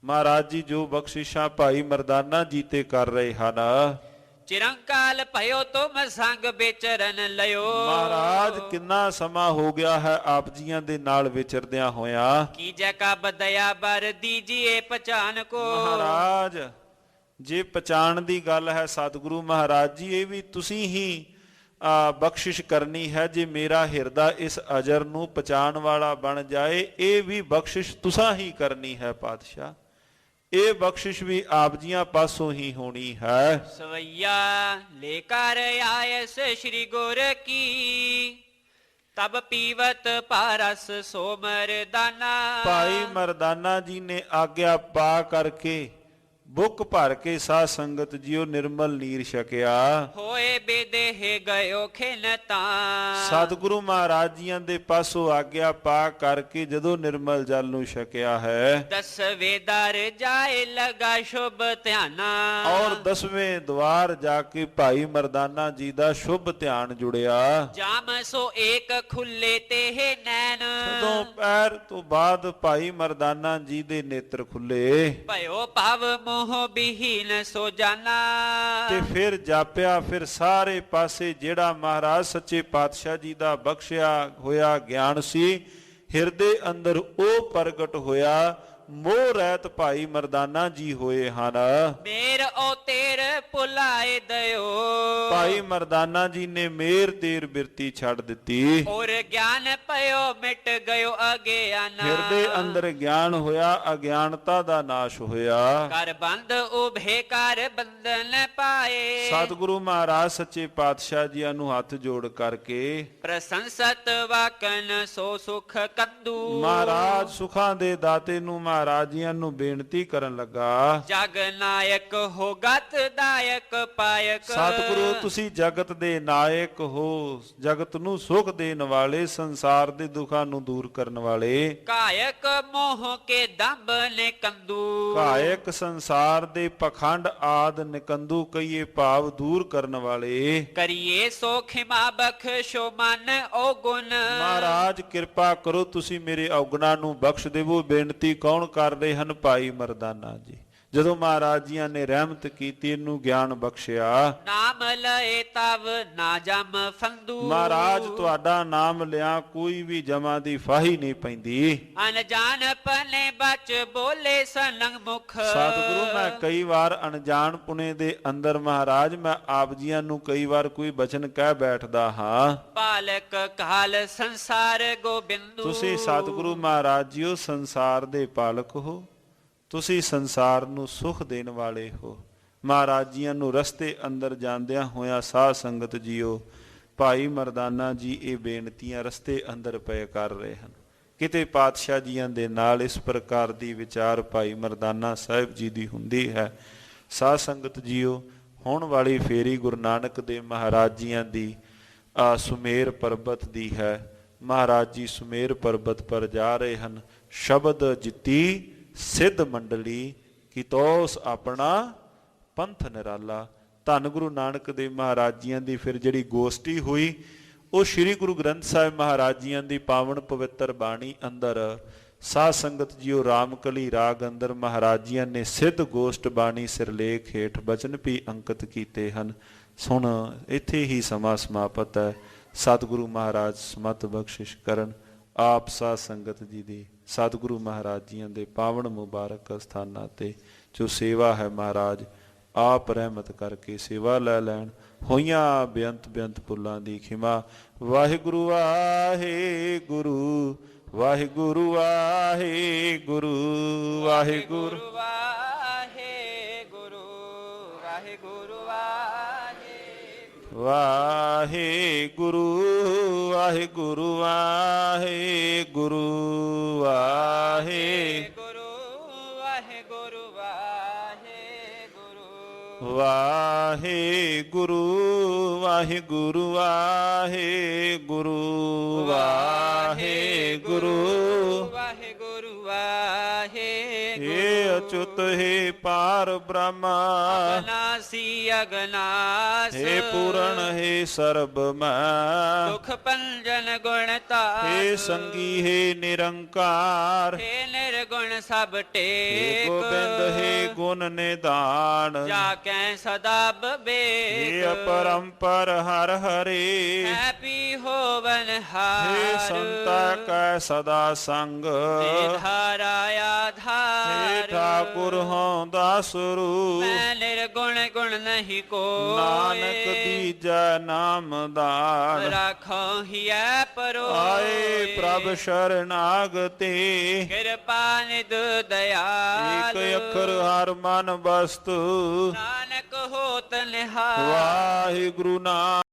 ਮਹਾਰਾਜ ਜੀ ਜੋ ਬਖਸ਼ਿਸ਼ਾਂ ਭਾਈ ਮਰਦਾਨਾ ਜੀ ਤੇ ਕਰ ਰਹੇ ਹਨ, ਚਿਰੰਕਾਲ ਭਇਓ ਤੁਮ ਸੰਗ ਵਿਚਰਨ ਲਿਓ। ਮਹਾਰਾਜ ਕਿੰਨਾ ਸਮਾਂ ਹੋ ਗਿਆ ਹੈ ਆਪ ਜੀਆਂ ਦੇ ਨਾਲ ਵਿਚਰਦਿਆਂ ਹੋਇਆਂ। ਕੀ ਜੈ ਕਾ ਬਦਇਆ ਬਰ ਦੀਜੀਏ ਪਛਾਨ ਕੋ। ਮਹਾਰਾਜ ਜੇ ਪਛਾਣ ਦੀ ਗੱਲ ਹੈ ਸਤਿਗੁਰੂ ਮਹਾਰਾਜ ਜੀ ਇਹ ਵੀ ਤੁਸੀਂ ਹੀ ਬਖਸ਼ਿਸ਼ ਕਰਨੀ ਹੈ। ਜੇ ਮੇਰਾ ਹਿਰਦਾ ਇਸ ਅਜਰ ਨੂੰ ਪਛਾਣ ਵਾਲਾ ਬਣ ਜਾਏ, ਇਹ ਵੀ ਬਖਸ਼ਿਸ਼ ਤੁਸਾਂ ਹੀ ਕਰਨੀ ਹੈ ਪਾਤਸ਼ਾਹ। ਇਹ ਬਖਸ਼ਿਸ਼ ਵੀ ਆਪ ਜੀਆਂ ਪਾਸੋਂ ਹੀ ਹੋਣੀ ਹੈ। ਸਵਈਆ ਲੈ ਕਰ ਆਇਸ ਸ਼੍ਰੀ ਗੁਰ ਕੀ। ਤਬ ਪੀਵਤ ਪਾਰਸ ਸੋ ਮਰਦਾਨਾ। ਭਾਈ ਮਰਦਾਨਾ ਜੀ ਨੇ ਆਗਿਆ ਪਾ ਕਰਕੇ ਬੁੱਕ ਭਰ ਕੇ ਸਾਧ ਸੰਗਤ ਜੀਓ ਨਿਰਮਲ ਨੀਰ ਛਕਿਆ। ਹੋਏ ਬੇਦੇਹ ਗਇਓ ਖਿਨਤਾ। ਸਤਿਗੁਰੂ ਮਹਾਰਾਜ ਜੀਆਂ ਦੇ ਪਾਸੋਂ ਆਗਿਆ ਪਾ ਕਰਕੇ ਜਦੋਂ ਨਿਰਮਲ ਜਲ ਨੂੰ ਛਕਿਆ ਹੈ, ਦਸਵੇਂ ਦਰ ਜਾਏ ਲਗਾ ਸ਼ੁਭ ਧਿਆਨਾ। ਔਰ 10ਵੇਂ ਦਵਾਰ ਜਾ ਕੇ ਭਾਈ ਮਰਦਾਨਾ ਜੀ ਦਾ ਸ਼ੁਭ ਧਿਆਨ ਜੁੜਿਆ। ਜਾਮ ਸੋ ਏਕ ਖੁੱਲੇ ਤੇ ਨੈਣ। ਜਦੋਂ ਪੈਰ ਤੋਂ ਬਾਅਦ ਭਾਈ ਮਰਦਾਨਾ ਜੀ ਦੇ ਨੇਤਰ ਖੁੱਲੇ। ਭਇਓ ਭਵ ਮੋਹ ਬਿਹੀਨ ਸੋ ਜਾਨਾ। ਤੇ ਫਿਰ ਜਾਪਿਆ, ਫਿਰ ਸਾਰੇ ਪਾਸੇ ਜਿਹੜਾ ਮਹਾਰਾਜ ਸੱਚੇ ਪਾਤਸ਼ਾਹ ਜੀ ਦਾ ਬਖਸ਼ਿਆ ਹੋਇਆ ਗਿਆਨ ਸੀ, ਹਿਰਦੇ ਅੰਦਰ ਉਹ ਪ੍ਰਗਟ ਹੋਇਆ। ਮੋਹ ਰਹਿਤ ਭਾਈ ਮਰਦਾਨਾ ਜੀ ਹੋਏ ਹਨ। ਮੇਰ ਓ ਤੇਰ ਭੁਲਾਏ ਦਿਓ। ਭਾਈ ਮਰਦਾਨਾ ਜੀ ਨੇ ਮੇਰ ਤੇਰ ਬਿਰਤੀ ਛੱਡ ਦਿੱਤੀ। ਔਰ ਗਿਆਨ ਪਇਓ ਮਿਟ ਗਇਓ ਅਗਿਆਨ। ਹਿਰਦੇ ਅੰਦਰ ਗਿਆਨ ਹੋਇਆ, ਅਗਿਆਨਤਾ ਦਾ ਨਾਸ਼ ਹੋਇਆ। ਕਰ ਬੰਦ ਉਭੇ ਕਰ ਬੰਧਨ ਪਾਏ। ਸਤਿਗੁਰੂ ਮਹਾਰਾਜ ਸੱਚੇ ਪਾਤਸ਼ਾਹ ਜੀਆਂ ਨੂੰ ਹੱਥ ਜੋੜ ਕਰਕੇ ਪ੍ਰਸੰਸਤ ਵਾਕਨ ਸੋ ਸੁਖ ਕੰਦੂ। ਮਹਾਰਾਜ ਸੁਖਾਂ ਦੇ ਦਾਤੇ ਨੂੰ ਮਹਾਰਾਜ ਜੀਆਂ ਨੂੰ ਬੇਨਤੀ ਕਰਨ ਲੱਗਾ, ਜਗ ਨਾਇਕ ਹੋ ਗਤ ਦਾਇਕ ਪਾਇਕ। ਸਤਿਗੁਰੂ ਤੁਸੀਂ ਜਗਤ ਦੇ ਨਾਇਕ ਹੋ, ਜਗਤ ਨੂੰ ਸੁਖ ਦੇਣ ਵਾਲੇ, ਸੰਸਾਰ ਦੇ ਦੁੱਖਾਂ ਨੂੰ ਦੂਰ ਕਰਨ ਵਾਲੇ। ਕਾਇਕ ਮੋਹ ਕੇ ਦੰਭ ਨੇ ਕੰਦੂ। ਕਾਇਕ ਸੰਸਾਰ ਦੇ ਪਖੰਡ ਆਦ ਨਿਕੰਦੂ ਕਈਏ ਭਾਵ ਦੂਰ ਕਰਨ ਵਾਲੇ। ਕਰੀਏ ਸੋ ਖਿਮਾ ਬਖਸ਼ੋ ਮਨ ਓ ਗੁਣ। ਮਹਾਰਾਜ ਕਿਰਪਾ ਕਰੋ, ਤੁਸੀਂ ਮੇਰੇ ਔਗਣਾਂ ਨੂੰ ਬਖਸ਼ ਦੇਵੋ। ਬੇਨਤੀ ਕੌਣ ਕਰ ਰਹੇ ਹਨ? ਭਾਈ ਮਰਦਾਨਾ ਜੀ। ਜਦੋਂ ਮਹਾਰਾਜ ਜੀਆਂ ਨੇ ਰਹਿਮਤ ਕੀਤੀ, ਇਹਨੂੰ ਗਿਆਨ ਬਖਸ਼ਿਆ। ਨਾਮ ਲਏ ਤਵ ਨਾ ਜਮ ਫੰਦੂ। ਮਹਾਰਾਜ ਤੁਹਾਡਾ ਨਾਮ ਲਿਆ ਕੋਈ ਵੀ ਜਮਾਂ ਦੀ ਫਾਹੀ ਨਹੀਂ ਪੈਂਦੀ। ਅਨਜਾਨ ਪਨੇ ਬਚ ਬੋਲੇ ਸਨੰਗ ਮੁਖ। ਸਤਿਗੁਰੂ ਮੈਂ ਕਈ ਵਾਰ ਅਣਜਾਣ ਪੁਣੇ ਦੇ ਅੰਦਰ ਮਹਾਰਾਜ ਮੈਂ ਆਪ ਜੀਆਂ ਨੂੰ ਕਈ ਵਾਰ ਕੋਈ ਬਚਨ ਕਹਿ ਬੈਠਦਾ ਹਾਂ। ਪਾਲਕ ਕਾਲ ਸੰਸਾਰ ਗੋਬਿੰਦੂ। ਤੁਸੀਂ ਸਤਿਗੁਰੂ ਮਹਾਰਾਜ ਜੀਓ ਸੰਸਾਰ ਦੇ ਪਾਲਕ ਹੋ, ਤੁਸੀਂ ਸੰਸਾਰ ਨੂੰ ਸੁਖ ਦੇਣ ਵਾਲੇ ਹੋ। ਮਹਾਰਾਜ ਜੀਆਂ ਨੂੰ ਰਸਤੇ ਅੰਦਰ ਜਾਂਦਿਆਂ ਹੋਇਆਂ ਸਾਧ ਸੰਗਤ ਜੀਓ, ਭਾਈ ਮਰਦਾਨਾ ਜੀ ਇਹ ਬੇਨਤੀਆਂ ਰਸਤੇ ਅੰਦਰ ਪਏ ਕਰ ਰਹੇ ਹਨ। ਕਿਤੇ ਪਾਤਸ਼ਾਹ ਜੀਆਂ ਦੇ ਨਾਲ ਇਸ ਪ੍ਰਕਾਰ ਦੀ ਵਿਚਾਰ ਭਾਈ ਮਰਦਾਨਾ ਸਾਹਿਬ ਜੀ ਦੀ ਹੁੰਦੀ ਹੈ। ਸਾਧ ਸੰਗਤ ਜੀਓ, ਹੋਣ ਵਾਲੀ ਫੇਰੀ ਗੁਰੂ ਨਾਨਕ ਦੇ ਮਹਾਰਾਜ ਜੀਆਂ ਦੀ ਸੁਮੇਰ ਪਰਬਤ ਦੀ ਹੈ। ਮਹਾਰਾਜ ਜੀ ਸੁਮੇਰ ਪਰਬਤ ਪਰ ਜਾ ਰਹੇ ਹਨ। ਸ਼ਬਦ ਜਿੱਤੀ ਸਿੱਧ ਮੰਡਲੀ ਕੀਤੋਸ ਆਪਣਾ ਪੰਥ ਨਿਰਾਲਾ। ਧੰਨ ਗੁਰੂ ਨਾਨਕ ਦੇਵ ਮਹਾਰਾਜ ਜੀਆਂ ਦੀ ਫਿਰ ਜਿਹੜੀ ਗੋਸ਼ਟੀ ਹੋਈ, ਉਹ ਸ੍ਰੀ ਗੁਰੂ ਗ੍ਰੰਥ ਸਾਹਿਬ ਮਹਾਰਾਜ ਜੀਆਂ ਦੀ ਪਾਵਨ ਪਵਿੱਤਰ ਬਾਣੀ ਅੰਦਰ ਸਾਧ ਸੰਗਤ ਜੀਓ ਰਾਮਕਲੀ ਰਾਗ ਅੰਦਰ ਮਹਾਰਾਜ ਜੀਆਂ ਨੇ ਸਿੱਧ ਗੋਸ਼ਟ ਬਾਣੀ ਸਿਰਲੇਖ ਹੇਠ ਬਚਨ ਵੀ ਅੰਕਿਤ ਕੀਤੇ ਹਨ। ਸੁਣ ਇੱਥੇ ਹੀ ਸਮਾਂ ਸਮਾਪਤ ਹੈ। ਸਤਿਗੁਰੂ ਮਹਾਰਾਜ ਸਮਤ ਬਖਸ਼ਿਸ਼ ਕਰਨ। ਆਪ ਸਾਧ ਸੰਗਤ ਜੀ ਦੀ ਸਤਿਗੁਰੂ ਮਹਾਰਾਜ ਜੀਆਂ ਦੇ ਪਾਵਨ ਮੁਬਾਰਕ ਸਥਾਨਾਂ ਤੇ ਜੋ ਸੇਵਾ ਹੈ, ਮਹਾਰਾਜ ਆਪ ਰਹਿਮਤ ਕਰਕੇ ਸੇਵਾ ਲੈ ਲੈਣ। ਹੋਈਆਂ ਬੇਅੰਤ ਬੇਅੰਤ ਭੁੱਲਾਂ ਦੀ ਖਿਮਾ। ਵਾਹਿਗੁਰੂ ਵਾਹਿਗੁਰੂ ਵਾਹਿਗੁਰੂ ਵਾਹਿਗੁਰੂ ਵਾਹਿਗੁਰੂ ਵਾਹਿਗੁਰੂ ਵਾਹਿਗੁਰੂ ਵਾਹਿਗੁਰੂ ਵਾਹਿਗੁਰੂ ਵਾਹਿਗੁਰੂ ਵਾਹਿਗੁਰੂ ਵਾਹਿਗੁਰੂ ਵਾਹਿਗੁਰੂ ਵਾਹਿਗੁਰੂ ਵਾਹਿਗੁਰੂ ਵਾਹਿਗੁਰੂ ਵਾਹਿਗੁਰੂ ਵਾਹਿਗੁਰੂ ਵਾਹਿਗੁਰੂ। ਹੇ ਅਚੁੱਤ ਹੈ ਪਾਰ ਬ੍ਰਹਮਾ, ਅਗਨਾਸੀ ਅਗਨਾਸ। ਹੇ ਪੂਰਨ ਹੈ ਸਰਬ ਮੈਂ, ਦੁਖ ਪੰਜਨ ਗੁਣ ਤਾਸ। ਹੇ ਸੰਗੀ ਹੈ ਨਿਰੰਕਾਰ, ਹੇ ਨਿਰਗੁਣ ਸਭ ਹੇ ਟੇਕ। ਗੋਬਿੰਦ ਹੈ ਗੁਣ ਨਿਧਾਨ, ਜਾ ਕੈ ਸਦਾ ਬਬੇਕ। ਹੇ ਅਪਰੰਪਰ ਹਰ ਹਰੇ, ਹੈ ਪੀ ਹੋਵਨ ਹਾਰ। ਹੇ ਸੰਤਾ ਕੈ ਸਦਾ ਸੰਗ, ਦੇ ਧਾਰਾ ਆਧਾਰ। ਹੇ ਠਾਕੁਰ ਹਉ ਦਾਸ ਰੂਪ, ਮੈਂ ਨਿਰਗੁਣ ਗੁਣ ਨਹੀਂ ਕੋਈ। ਨਾਨਕ ਦੀਜੈ ਨਾਮਦਾਨ, ਰਾਖੋ ਹਿਐ ਪਰੋ। ਆਏ ਪ੍ਰਭ ਸ਼ਰਨਾਗਤੇ, ਕਿਰਪਾ ਨਿਧ ਦਇਆਲ। ਏਕ ਅੱਖਰ ਹਰ ਮਨ ਬਸਤੁ, ਨਾਨਕ ਹੋਤ ਨਿਹਾਲ। ਵਾਹਿਗੁਰੂ ਨਾਮ